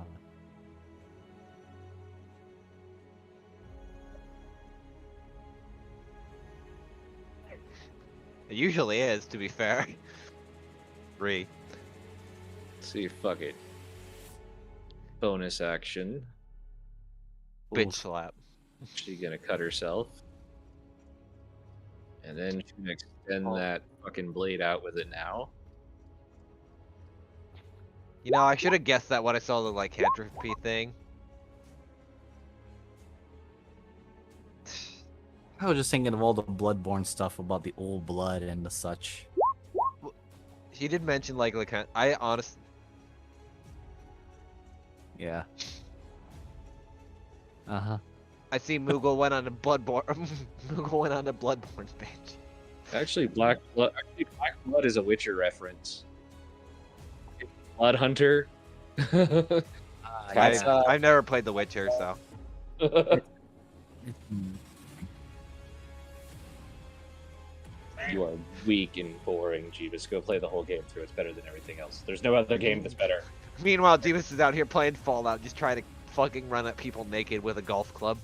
Speaker 4: It usually is, to be fair. 3.
Speaker 2: See, fuck it. Bonus action.
Speaker 4: Bitch
Speaker 5: Oof.
Speaker 4: slap.
Speaker 2: She's gonna cut herself. And then she's gonna extend that fucking blade out with it now.
Speaker 4: You know, I should have guessed that when I saw the lycanthropy thing.
Speaker 5: I was just thinking of all the Bloodborne stuff about the old blood and the such.
Speaker 4: He did mention I honestly.
Speaker 5: Yeah. Uh-huh.
Speaker 4: I see Moogle went on a Bloodborne. Moogle went on a Bloodborne bench.
Speaker 2: Actually, Black Blood is a Witcher reference. Blood Hunter. Cat's eye.
Speaker 4: I've never played The Witcher, so.
Speaker 2: You are weak and boring, Jeebus. Go play the whole game through. It's better than everything else. There's no other game that's better.
Speaker 4: Meanwhile, Demus is out here playing Fallout, just trying to fucking run at people naked with a golf club.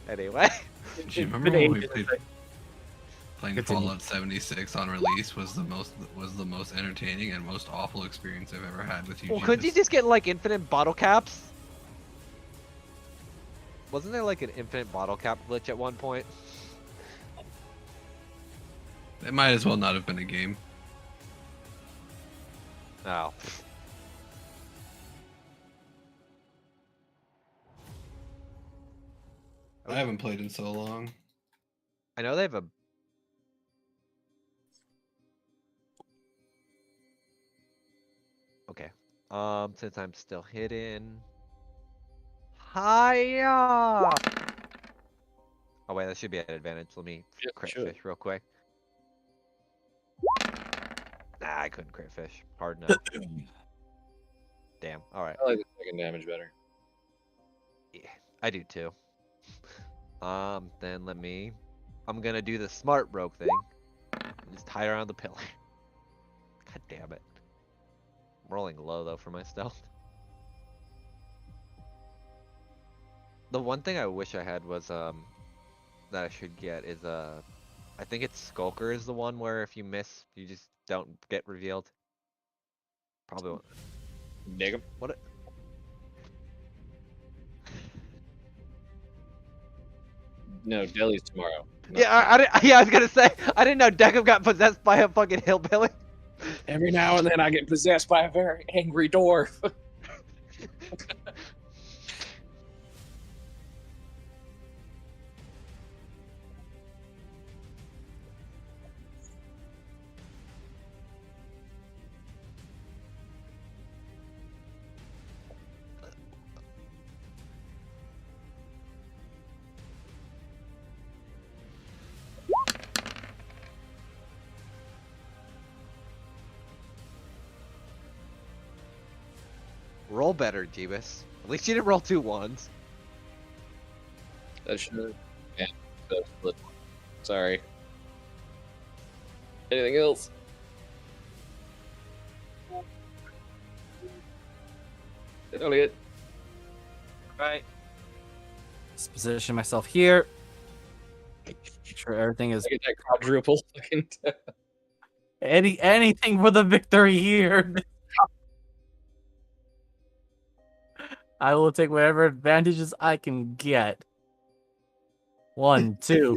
Speaker 4: Anyway.
Speaker 3: Do you remember when we playing Fallout 76 on release was the most entertaining and most awful experience I've ever had with you?
Speaker 4: Well, couldn't you just get like infinite bottle caps? Wasn't there like an infinite bottle cap glitch at one point?
Speaker 3: It might as well not have been a game.
Speaker 4: Oh.
Speaker 3: I haven't played in so long.
Speaker 4: I know they have a. Okay. Since I'm still hidden. Hiya! Oh wait, that should be an advantage. Let me
Speaker 2: Yeah,
Speaker 4: crit
Speaker 2: sure.
Speaker 4: fish real quick. Nah, I couldn't crit fish. Hard enough. Damn. All right.
Speaker 2: I like the second damage better.
Speaker 4: Yeah, I do too. Then I'm gonna do the smart rogue thing. Just tie around the pillar. God damn it. I'm rolling low though for my stealth. The one thing I wish I had was that I should get is I think it's Skulker is the one where if you miss, you just don't get revealed. Probably won't.
Speaker 2: Dig 'em.
Speaker 4: What?
Speaker 2: No, Deli's tomorrow.
Speaker 4: Yeah, I was gonna say I didn't know Deckham got possessed by a fucking hillbilly.
Speaker 2: Every now and then I get possessed by a very angry dwarf.
Speaker 4: Roll better, Jeebus. At least you didn't roll 2 1s.
Speaker 2: That should. Yeah. Sorry. Anything else? Elliot.
Speaker 1: Right. Just position myself here. Make sure everything is
Speaker 2: I get that quadruple fucking.
Speaker 1: anything for the victory here. I will take whatever advantages I can get. 1, 2.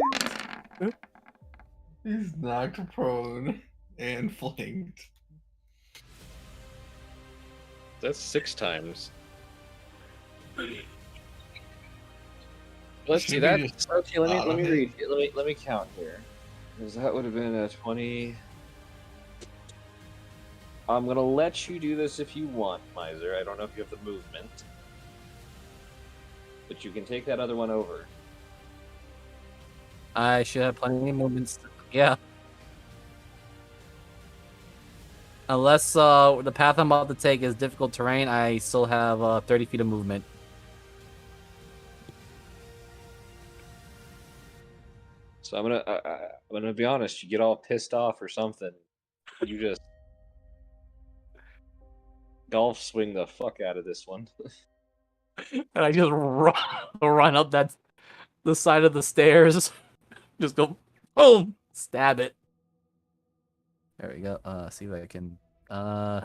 Speaker 3: He's knocked prone and flanked.
Speaker 2: That's 6 times. Let's see
Speaker 3: Should
Speaker 2: that.
Speaker 3: we just
Speaker 2: Okay, let me
Speaker 3: auto
Speaker 2: read. Let me count here. Because that would have been a 20. I'm gonna let you do this if you want, Miser. I don't know if you have the movement, but you can take that other one over.
Speaker 1: I should have plenty of movements. Yeah. Unless the path I'm about to take is difficult terrain, I still have 30 feet of movement.
Speaker 2: So I'm gonna be honest. You get all pissed off or something. You just golf swing the fuck out of this one.
Speaker 1: And I just run up the side of the stairs. Just go boom, stab it. There we go. See if I can.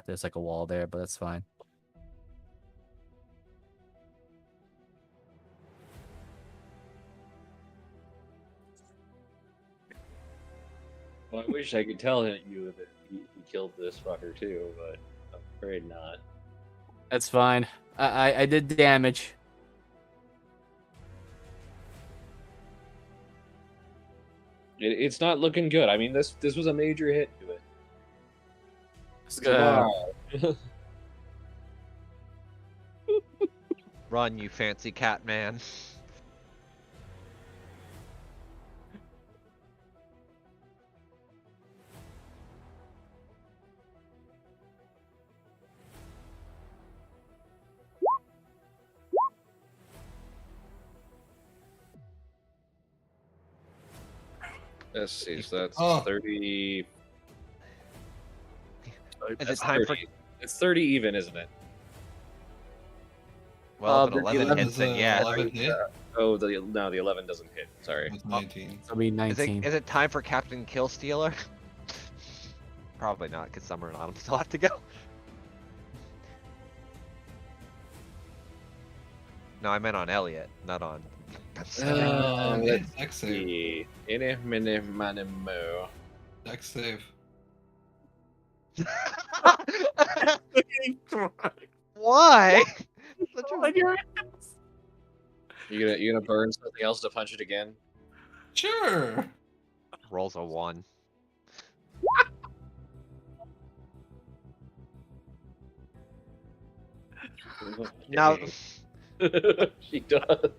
Speaker 1: There's like a wall there, but that's fine.
Speaker 2: Well, I wish I could tell you that he killed this fucker too, but I'm afraid not.
Speaker 1: That's fine. I did damage.
Speaker 2: It's not looking good. I mean, this was a major hit to it.
Speaker 1: gonna-
Speaker 4: Run, you fancy cat man.
Speaker 2: Let's see, so that's
Speaker 3: Oh.
Speaker 2: 30.
Speaker 4: Is
Speaker 2: That's
Speaker 4: it time
Speaker 2: 30. It's 30 even, isn't it?
Speaker 4: Well, if
Speaker 1: the
Speaker 4: an 11
Speaker 1: 11
Speaker 4: hits, then yes.
Speaker 3: 11 hit?
Speaker 2: Oh, the 11 doesn't hit. Sorry.
Speaker 3: With 19.
Speaker 5: It'll be
Speaker 4: Is
Speaker 5: 19.
Speaker 4: it time for Captain Killstealer? Probably not, because Summer and Autumn still have to go. No, I meant on Elliot, not on.
Speaker 2: Let's
Speaker 3: Dex save.
Speaker 2: see. Ine, mine, mane, mo.
Speaker 3: Dex save.
Speaker 4: Why? Such a-
Speaker 2: You gonna burn something else to punch it again?
Speaker 3: Sure.
Speaker 4: Rolls a 1. Now,
Speaker 2: She does.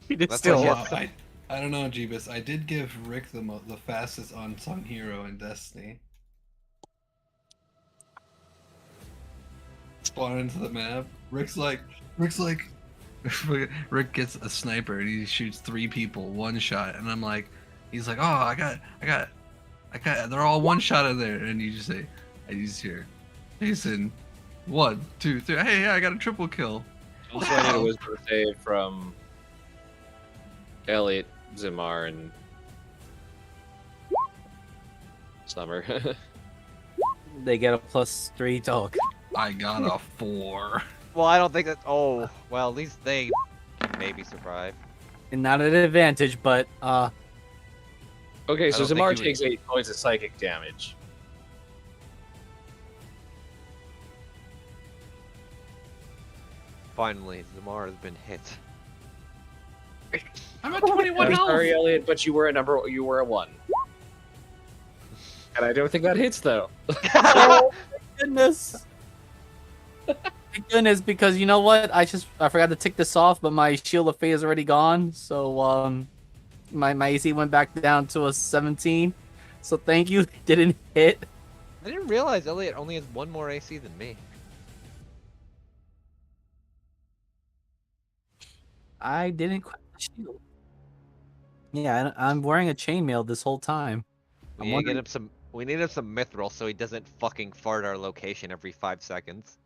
Speaker 1: He did
Speaker 4: That's
Speaker 1: still.
Speaker 4: what
Speaker 3: Wow, I don't know, Jeebus. I did give Rick the fastest unsung hero in Destiny. Spawn into the map. Rick gets a sniper and he shoots 3 people one shot, and I'm like, he's like, oh, I got, they're all one shot in there, and you just say, I just hear, Jason, 1, 2, 3. Hey, I got a triple kill.
Speaker 2: Also, I need a wisdom save from Elliot, Zimar, and Summer.
Speaker 1: They get a +3 dog.
Speaker 3: I got a 4.
Speaker 4: well, I don't think that. Oh, well, at least they can maybe survive.
Speaker 1: And not an advantage, but
Speaker 2: Okay, so
Speaker 4: don't think
Speaker 2: Zimar
Speaker 4: he would-
Speaker 2: takes 8 points of psychic damage.
Speaker 4: Finally, Zamar has been hit.
Speaker 3: I'm at 21
Speaker 2: I'm
Speaker 3: health.
Speaker 2: sorry, Elliot, but you were a 1. And I don't think that hits though.
Speaker 1: oh goodness. Thank goodness, because you know what? I forgot to tick this off, but my Shield of Fate is already gone. So my AC went back down to a 17. So thank you. Didn't hit.
Speaker 4: I didn't realize Elliot only has 1 more AC than me.
Speaker 1: I didn't quit the shield. Yeah, I'm wearing a chainmail this whole time.
Speaker 4: We
Speaker 1: I'm
Speaker 4: need to get
Speaker 1: wondering-
Speaker 4: him some. We need him some mithril so he doesn't fucking fart our location every 5 seconds.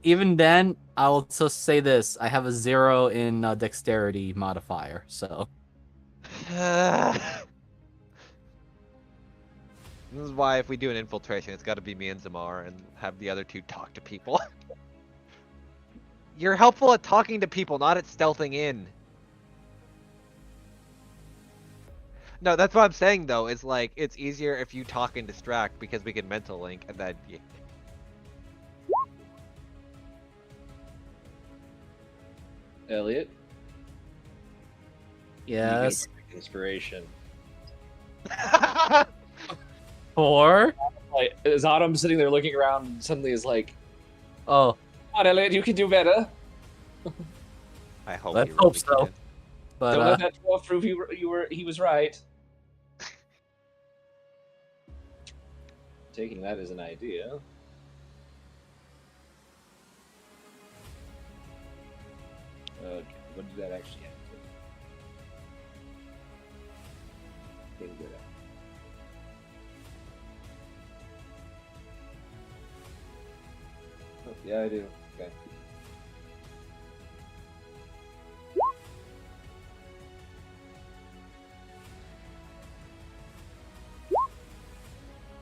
Speaker 1: Even then, I'll just say this: I have a 0 in dexterity modifier. So
Speaker 4: This is why if we do an infiltration, it's got to be me and Zamar and have the other 2 talk to people. You're helpful at talking to people, not at stealthing in. No, that's what I'm saying though. Is like it's easier if you talk and distract because we can mental link and then.
Speaker 2: Elliot?
Speaker 1: yes,
Speaker 2: Inspiration.
Speaker 1: 4.
Speaker 2: Like, is Autumn sitting there looking around and suddenly is like,
Speaker 1: Oh,
Speaker 2: come on, Elliot, you can do better.
Speaker 4: I hope.
Speaker 1: Let's
Speaker 4: you
Speaker 1: hope
Speaker 4: really
Speaker 1: so.
Speaker 4: can.
Speaker 1: but
Speaker 2: Don't let that 12 prove he was right. Taking that as an idea. Okay, what did that actually have to? Didn't get it. Oh, yeah, I do. Okay.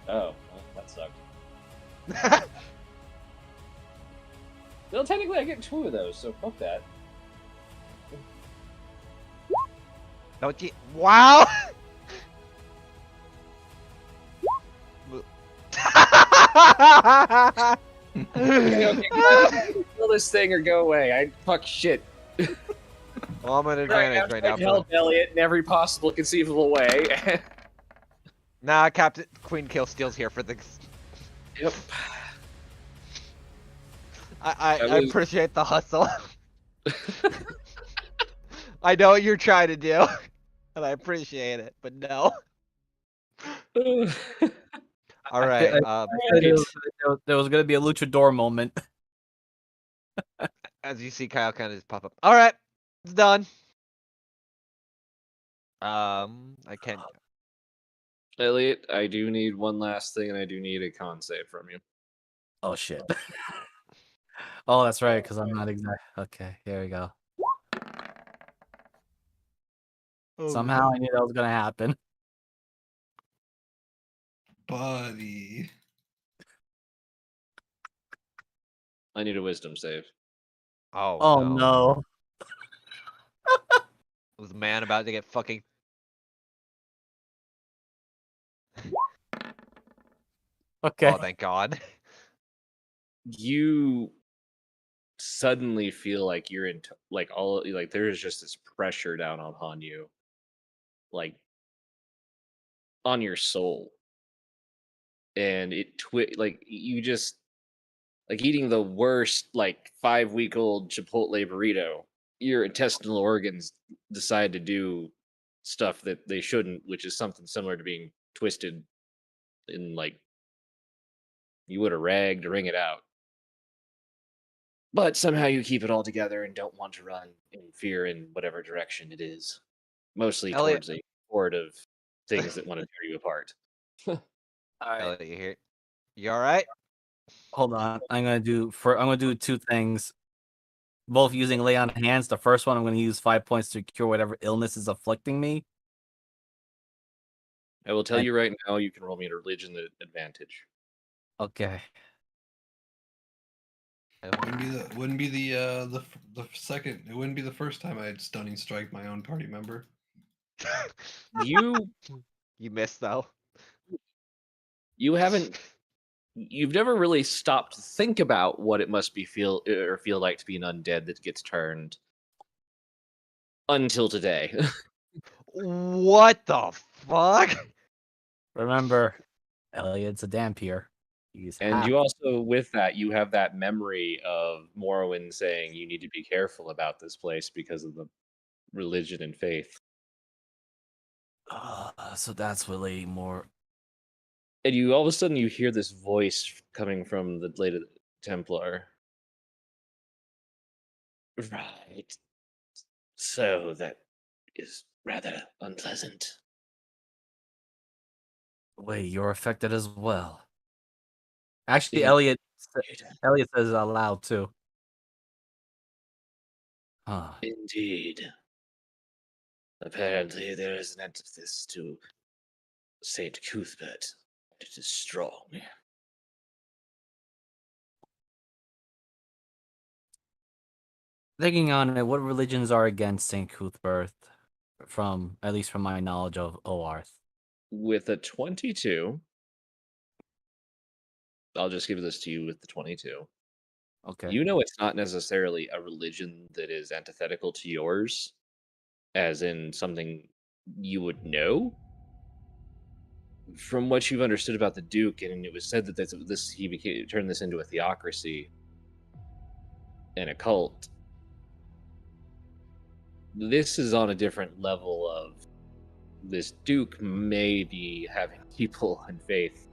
Speaker 2: Oh, well, that sucked. Well, technically, I get 2 of those, so fuck that.
Speaker 4: Don't you? Wow.
Speaker 2: Okay, kill this thing or go away. I fuck shit.
Speaker 4: Well, I'm at
Speaker 2: I'm
Speaker 4: advantage right now.
Speaker 2: trying to help Elliot in every possible conceivable way.
Speaker 4: Nah, Captain Queen Killsteel's here for the.
Speaker 2: Yep.
Speaker 4: I appreciate the hustle. I know what you're trying to do, and I appreciate it, but no. All right.
Speaker 1: There was gonna be a luchador moment.
Speaker 4: As you see, Kyle kind of just pop up. All right, it's done. I can't.
Speaker 2: Elliot, I do need one last thing, and I do need a con save from you.
Speaker 1: Oh shit. Oh, that's right, because I'm not exact. Okay, here we go. Somehow I knew that was gonna happen.
Speaker 3: Buddy.
Speaker 2: I need a wisdom save.
Speaker 1: Oh no.
Speaker 4: Was the man about to get fucking?
Speaker 1: Okay.
Speaker 4: Oh, thank God.
Speaker 2: You suddenly feel like you're in like all like there's just this pressure down upon you, like on your soul, and like you just like eating the worst like 5-week-old Chipotle burrito. Your intestinal organs decide to do stuff that they shouldn't, which is something similar to being twisted in like you would a rag to wring it out. But somehow you keep it all together and don't want to run in fear in whatever direction it is. Mostly
Speaker 4: Elliot.
Speaker 2: towards a horde of things that want to tear you apart.
Speaker 1: All right.
Speaker 4: Elliot, you here? You all right?
Speaker 1: Hold on. I'm gonna do two things. Both using lay on hands. The first one I'm gonna use 5 points to cure whatever illness is afflicting me.
Speaker 2: I will tell you right now, you can roll me a religion advantage.
Speaker 1: Okay.
Speaker 3: Wouldn't be the second. It wouldn't be the first time I had stunning strike my own party member.
Speaker 2: You
Speaker 4: You missed though.
Speaker 2: you've never really stopped to think about what it must be feel like to be an undead that gets turned until today.
Speaker 4: What the fuck?
Speaker 1: Remember, Elliot's a Dampier. He's
Speaker 2: And you also, with that, you have that memory of Morrowind saying you need to be careful about this place because of the religion and faith.
Speaker 1: So that's really more.
Speaker 2: And you all of a sudden you hear this voice coming from the Lady Templar. Right. So that is rather unpleasant.
Speaker 1: Wait, you're affected as well. Actually,
Speaker 2: Yeah.
Speaker 1: Elliot says it aloud too. Huh.
Speaker 2: Indeed. Apparently there is an antithesis to Saint Cuthbert. It is strong.
Speaker 1: Thinking on it, what religions are against Saint Cuthbert? From at least from my knowledge of Oarth.
Speaker 2: With a 22, I'll just give this to you with the 22.
Speaker 1: Okay.
Speaker 2: You know it's not necessarily a religion that is antithetical to yours, as in something you would know. From what you've understood about the Duke, and it was said that he turned this into a theocracy and a cult. This is on a different level of this Duke may be having people in faith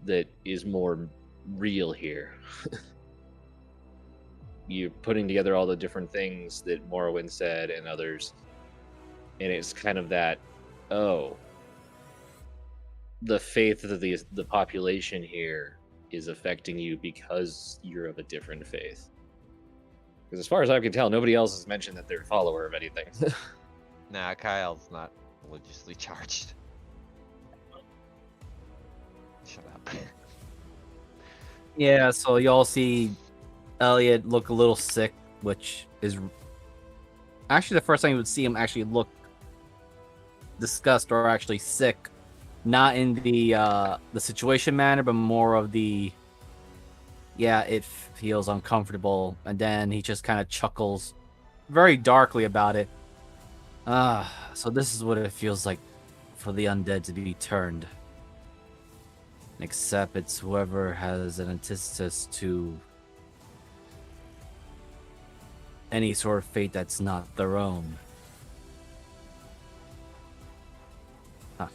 Speaker 2: that is more real here. You're putting together all the different things that Morrowind said and others, and it's kind of that, oh, the faith of the population here is affecting you because you're of a different faith. Because as far as I can tell, nobody else has mentioned that they're a follower of anything.
Speaker 4: Nah, Kyle's not religiously charged. Shut up.
Speaker 1: Yeah, so y'all see Elliot look a little sick, which is actually the first time you would see him actually look disgusted or actually sick. Not in the situation manner, but more of the it feels uncomfortable, and then he just kind of chuckles very darkly about it. So this is what it feels like
Speaker 5: for the undead to be turned. Except it's whoever has an antithesis to any sort of fate that's not their own. Huh.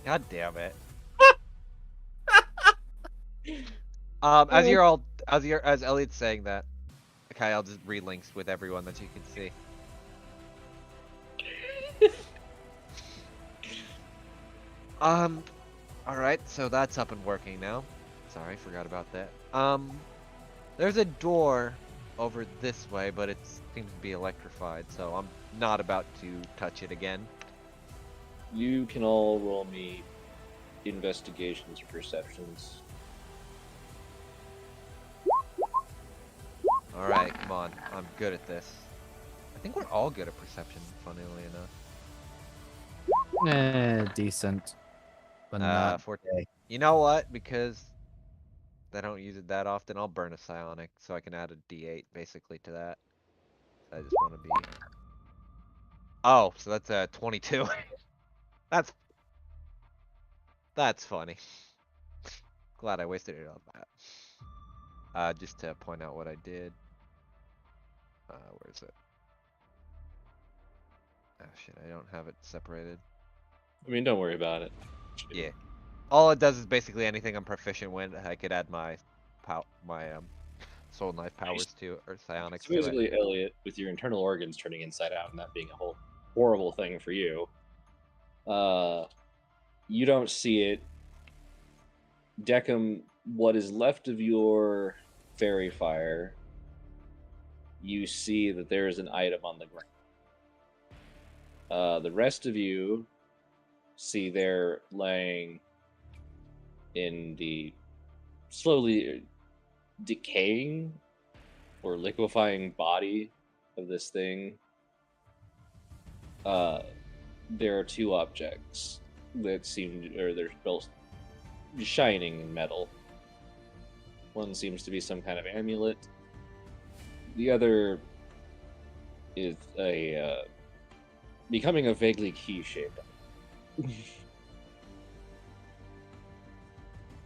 Speaker 4: God damn it. As Elliot's saying that, Kyle just relinks with everyone that you can see. Alright, so that's up and working now. Sorry, forgot about that. There's a door over this way, but it seems to be electrified, so I'm not about to touch it again.
Speaker 2: You can all roll me investigations or perceptions.
Speaker 4: Alright, come on. I'm good at this. I think we're all good at perception, funnily enough.
Speaker 5: Decent. But not
Speaker 4: 14. You know what? Because I don't use it that often, I'll burn a psionic so I can add a d8 basically to that. I just want to be. Oh, so that's a 22. That's funny. Glad I wasted it on that. Just to point out what I did. Where is it? Oh shit, I don't have it separated.
Speaker 2: I mean, don't worry about it.
Speaker 4: Yeah. All it does is basically anything I'm proficient with, I could add my soul knife powers to, or psionics
Speaker 2: So
Speaker 4: to it.
Speaker 2: basically, Elliot, with your internal organs turning inside out and that being a whole horrible thing for you, you don't see it. Deckham, what is left of your fairy fire, you see that there is an item on the ground. The rest of you see they're laying in the slowly decaying or liquefying body of this thing. There are two objects that they're both shining in metal. One seems to be some kind of amulet. The other is becoming a vaguely key-shaped.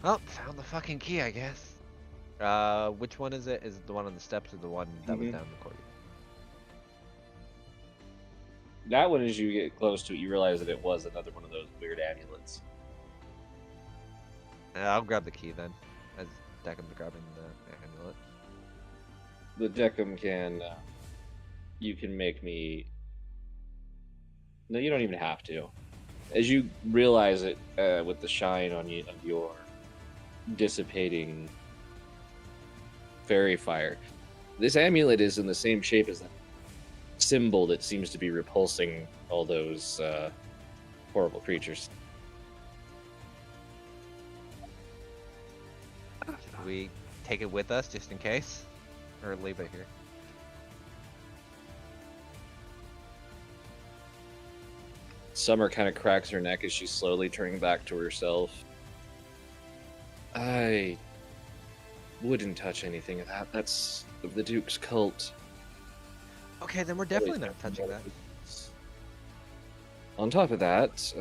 Speaker 4: Oh, found the fucking key, I guess. Which one is it? Is it the one on the steps or the one that was down the corridor?
Speaker 2: That one, as you get close to it, you realize that it was another one of those weird amulets.
Speaker 4: I'll grab the key then, as Deckham's grabbing the amulet.
Speaker 2: The Deckham can... you can make me... No, you don't even have to. As you realize it, with the shine on you, of your dissipating fairy fire, this amulet is in the same shape as that symbol that seems to be repulsing all those horrible creatures.
Speaker 4: Should we take it with us just in case? Or leave it here?
Speaker 2: Summer kind of cracks her neck as she's slowly turning back to herself. I wouldn't touch anything of that. That's of the Duke's cult.
Speaker 4: Okay, then we're definitely not touching that.
Speaker 2: On top of that,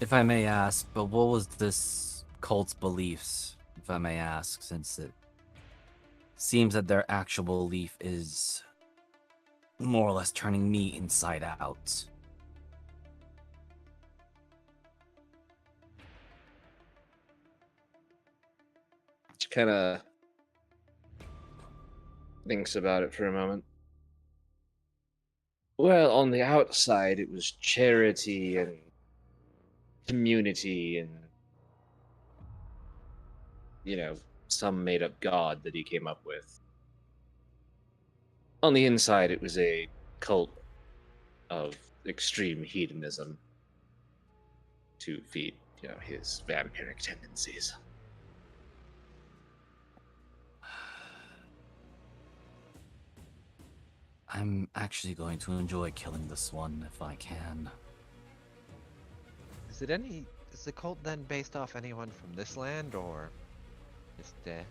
Speaker 5: If I may ask, but what was this cult's beliefs, if I may ask, since it seems that their actual belief is more or less turning me inside out?
Speaker 2: she kind of thinks about it for a moment. Well, on the outside, it was charity and community and, some made-up god that he came up with. On the inside, it was a cult of extreme hedonism to feed, his vampiric tendencies.
Speaker 5: I'm actually going to enjoy killing this one if I can.
Speaker 4: Is it any Is the cult then based off anyone from this land, or just a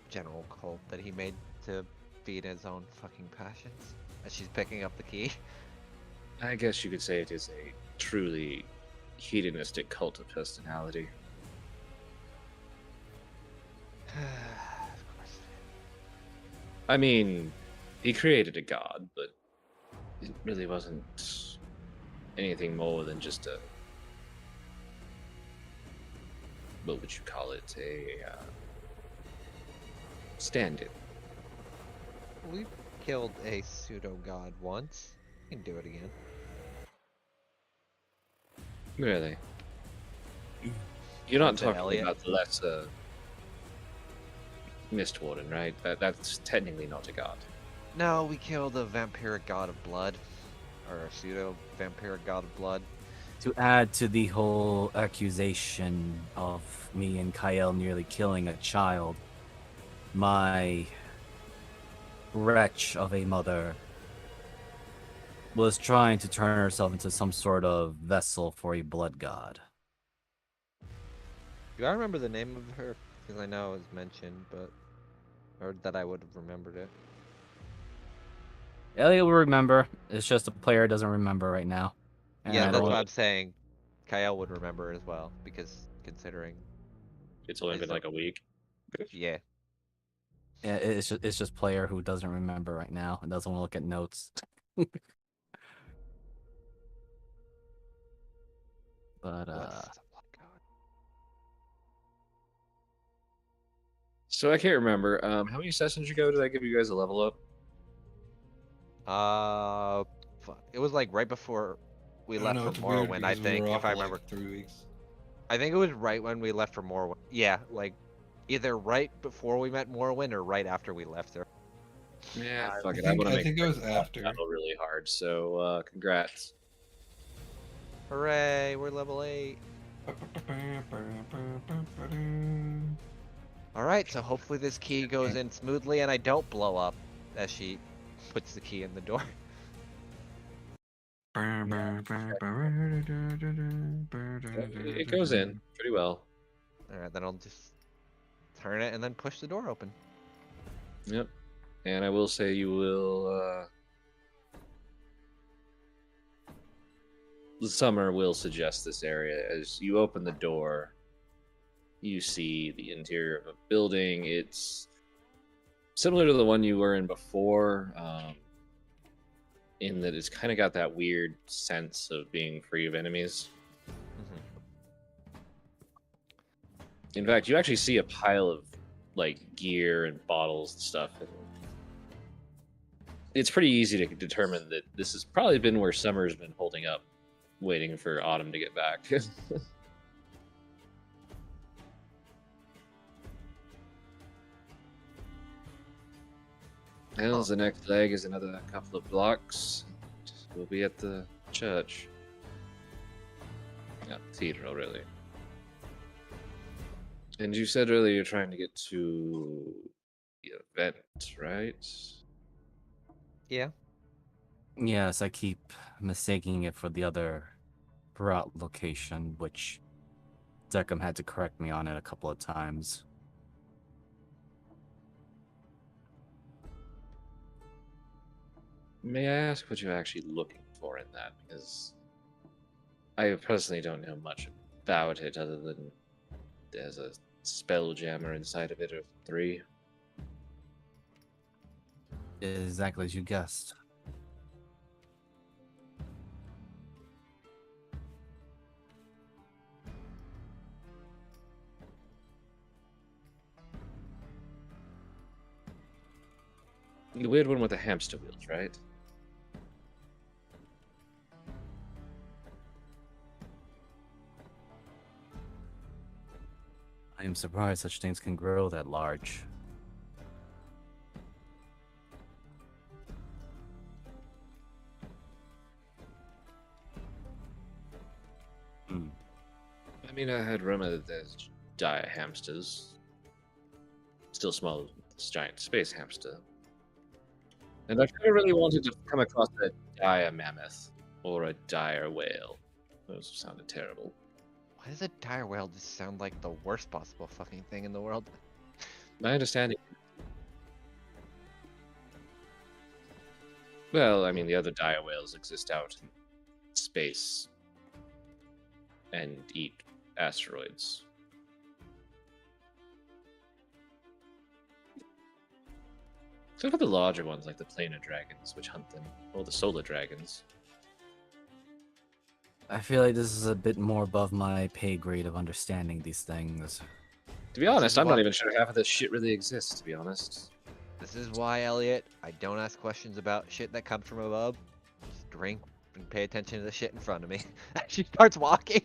Speaker 4: general cult that he made to feed his own fucking passions? As she's picking up the key.
Speaker 2: I guess you could say it is a truly hedonistic cult of personality.
Speaker 4: Of course.
Speaker 2: I mean, he created a god, but it really wasn't anything more than just a, what would you call it, a stand-in.
Speaker 4: We've killed a pseudo god once. We can do it again.
Speaker 2: Really? You're not
Speaker 4: To
Speaker 2: talking
Speaker 4: Elliot.
Speaker 2: about the lesser Mist Warden, right? That's technically not a god.
Speaker 4: No, we killed a vampiric god of blood. Or a pseudo vampiric god of blood.
Speaker 5: To add to the whole accusation of me and Kyle nearly killing a child, my wretch of a mother was trying to turn herself into some sort of vessel for a blood god.
Speaker 4: Do I remember the name of her? Because I know it was mentioned, but... Or that I would have remembered it.
Speaker 5: Elliot will remember. It's just the player doesn't remember right now. And
Speaker 4: Yeah,
Speaker 5: I
Speaker 4: that's
Speaker 5: don't-
Speaker 4: what I'm saying. Kyle would remember as well, because considering...
Speaker 2: It's only
Speaker 4: Is
Speaker 2: been
Speaker 4: that-
Speaker 2: like a week.
Speaker 4: Yeah.
Speaker 5: Yeah, it's just player who doesn't remember right now and doesn't want to look at notes. But
Speaker 4: What's the blood god?
Speaker 2: So I can't remember. How many sessions ago did I give you guys a level up?
Speaker 4: Fuck. It was like right before we
Speaker 3: I
Speaker 4: left
Speaker 3: know
Speaker 4: for
Speaker 3: it's weird
Speaker 4: Morrowind, I
Speaker 3: because we
Speaker 4: think,
Speaker 3: were
Speaker 4: if
Speaker 3: off
Speaker 4: I
Speaker 3: for, like,
Speaker 4: remember.
Speaker 3: 3 weeks.
Speaker 4: I think it was right when we left for Morrowind. Yeah, like either right before we met Morrowind or right after we left her.
Speaker 2: Yeah, fuck
Speaker 3: I
Speaker 2: it.
Speaker 3: think,
Speaker 2: want to
Speaker 3: I
Speaker 2: make
Speaker 3: think it was
Speaker 2: that
Speaker 3: after.
Speaker 2: battle really hard. So congrats.
Speaker 4: Hooray, we're level 8. Alright, so hopefully this key goes in smoothly and I don't blow up as she puts the key in the door.
Speaker 2: It goes in pretty well.
Speaker 4: Alright, then I'll just turn it and then push the door open.
Speaker 2: Yep. And I will say you will. The summer will suggest this area as you open the door. You see the interior of a building. It's similar to the one you were in before, in that it's kind of got that weird sense of being free of enemies. In fact, you actually see a pile of like gear and bottles and stuff. And it's pretty easy to determine that this has probably been where Summer's been holding up, waiting for Autumn to get back. Well, the next leg is another couple of blocks. We'll be at the church. Yeah, cathedral, really. And you said earlier you're trying to get to the event, right?
Speaker 4: Yeah.
Speaker 5: yes, I keep mistaking it for the other route location, which Deckham had to correct me on it a couple of times.
Speaker 2: May I ask what you're actually looking for in that? Because I personally don't know much about it other than there's a spell jammer inside of it or 3.
Speaker 5: Exactly as you guessed.
Speaker 2: The weird one with the hamster wheels, right?
Speaker 5: I am surprised such things can grow that large. Hmm.
Speaker 2: I mean, I had rumor that there's dire hamsters. Still small as this giant space hamster. And I've never really wanted to come across a dire mammoth or a dire whale. Those sounded terrible.
Speaker 4: Why does a dire whale just sound like the worst possible fucking thing in the world?
Speaker 2: My understanding. Well, I mean, the other dire whales exist out in space and eat asteroids. Except for the larger ones, like the planar dragons, which hunt them, or the solar dragons.
Speaker 5: I feel like this is a bit more above my pay grade of understanding these things.
Speaker 2: To be honest, I'm not even sure half of this shit really exists, to be honest.
Speaker 4: This is why, Elliot, I don't ask questions about shit that comes from above. Just drink and pay attention to the shit in front of me. She starts walking.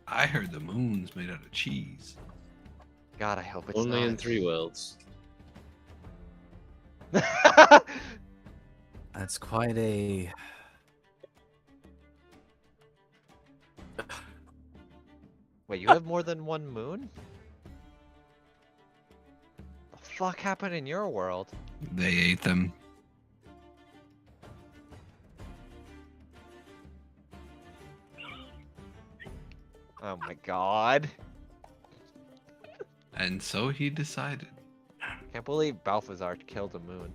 Speaker 3: I heard the moon's made out of cheese.
Speaker 4: God, I hope it's
Speaker 2: Only
Speaker 4: not.
Speaker 2: in 3 worlds.
Speaker 5: That's quite a...
Speaker 4: Wait, you have more than one moon? The fuck happened in your world?
Speaker 3: They ate them.
Speaker 4: Oh my god.
Speaker 3: And so he decided.
Speaker 4: Can't believe Balthazar killed a moon.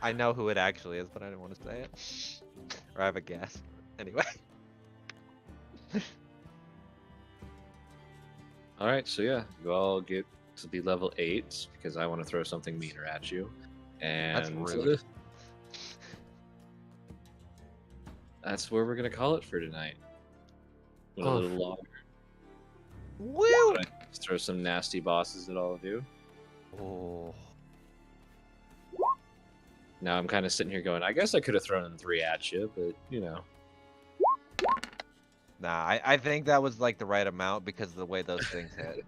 Speaker 4: I know who it actually is, but I don't want to say it. Or I have a guess. Anyway.
Speaker 2: Alright, so yeah, you all get to be level 8 because I want to throw something meaner at you. And
Speaker 4: That's rude.
Speaker 2: That's where we're gonna call it for tonight. Went a
Speaker 5: Oh.
Speaker 2: little longer.
Speaker 4: Woo!
Speaker 2: Just throw some nasty bosses at all of you.
Speaker 4: Oh.
Speaker 2: Now I'm kind of sitting here going, I guess I could have thrown 3 at you, but you know.
Speaker 4: Nah, I think that was like the right amount because of the way those things hit.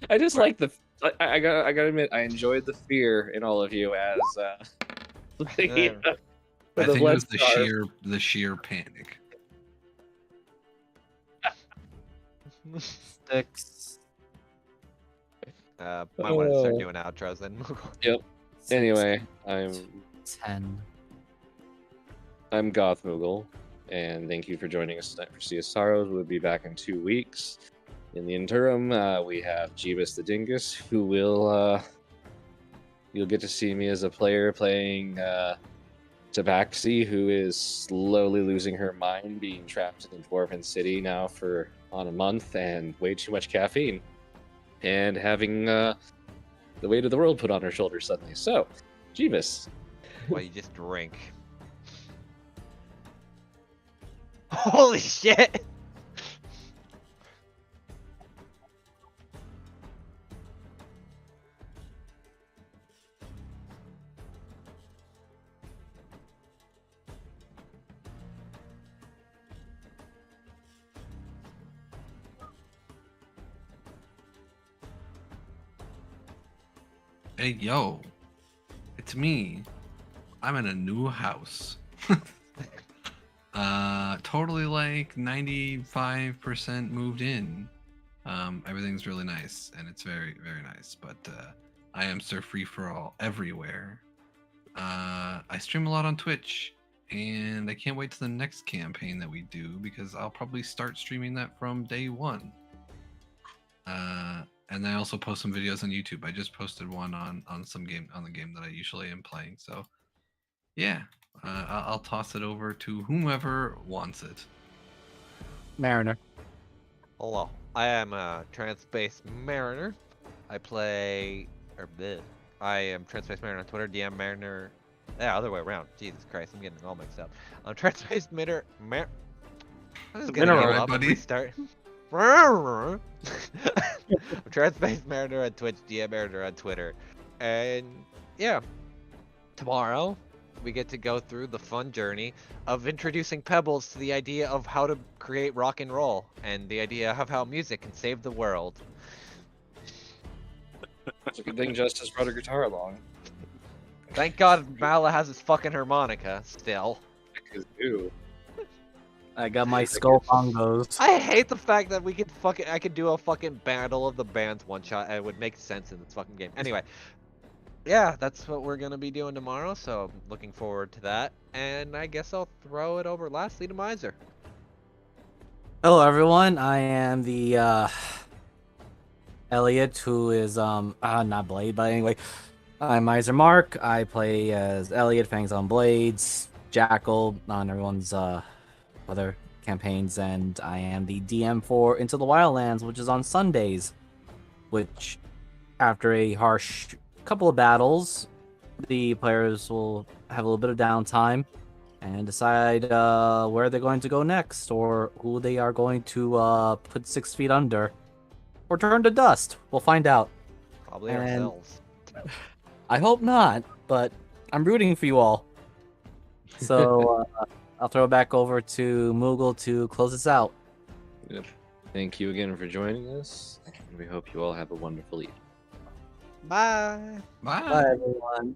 Speaker 2: I just like the. I gotta admit, I enjoyed the fear in all of you as.
Speaker 4: Yeah.
Speaker 3: I
Speaker 2: the
Speaker 3: think it was
Speaker 2: blood
Speaker 3: the sheer panic.
Speaker 5: Six.
Speaker 4: Might want to start doing outros then.
Speaker 2: Yep. Anyway, I'm
Speaker 5: 10.
Speaker 2: Goth Moogle, and thank you for joining us tonight for Sea of Sorrows. We'll be back in 2 weeks. In the interim, we have Jeebus the Dingus, who will you'll get to see me as a player playing Tabaxi, who is slowly losing her mind, being trapped in Dwarven City now for on a month and way too much caffeine, and having the weight of the world put on her shoulders suddenly. So, Jeebus.
Speaker 4: Well, you just drink. Holy shit!
Speaker 3: Hey, yo. It's me. I'm in a new house. Totally like 95% moved in. Everything's really nice, and it's very, very nice. But I am Sir Free for All everywhere. I stream a lot on Twitch, and I can't wait to the next campaign that we do because I'll probably start streaming that from day one. And I also post some videos on YouTube. I just posted one on the game that I usually am playing. So yeah, I'll toss it over to whomever wants it.
Speaker 5: Mariner.
Speaker 4: Hello, I am a Trans-Space Mariner. I play, I am Trans-Space Mariner on Twitter, DM Mariner. Yeah, other way around. Jesus Christ, I'm getting it all mixed up. I'm Trans-Space Mariner. I'm just gonna
Speaker 3: All
Speaker 4: give
Speaker 3: right,
Speaker 4: up and
Speaker 3: buddy.
Speaker 4: restart. I'm Trans-Space Mariner on Twitch, DM Mariner on Twitter, and yeah, tomorrow we get to go through the fun journey of introducing Pebbles to the idea of how to create rock and roll and the idea of how music can save the world.
Speaker 2: It's a good thing Justice brought a guitar along.
Speaker 4: Thank God Mala has his fucking harmonica still.
Speaker 2: Because, ew.
Speaker 5: I got my skull bongos.
Speaker 4: I hate the fact that I could do a fucking battle of the bands one shot and it would make sense in this fucking game. Anyway, yeah, that's what we're gonna be doing tomorrow. So I'm looking forward to that. And I guess I'll throw it over lastly to Miser.
Speaker 5: Hello, everyone. I am the Elliot, who is not Blade, but anyway, I'm Miser Mark. I play as Elliot, Fangs on Blades, Jackal on everyone's other campaigns, and I am the DM for Into the Wildlands, which is on Sundays. Which, after a harsh couple of battles, the players will have a little bit of downtime and decide where they're going to go next, or who they are going to put 6 feet under, or turn to dust. We'll find out.
Speaker 4: Probably
Speaker 5: And
Speaker 4: ourselves.
Speaker 5: I hope not, but I'm rooting for you all. So I'll throw it back over to Moogle to close us out.
Speaker 2: Yep. Thank you again for joining us. And we hope you all have a wonderful evening.
Speaker 4: Bye.
Speaker 3: Bye.
Speaker 5: Bye, everyone.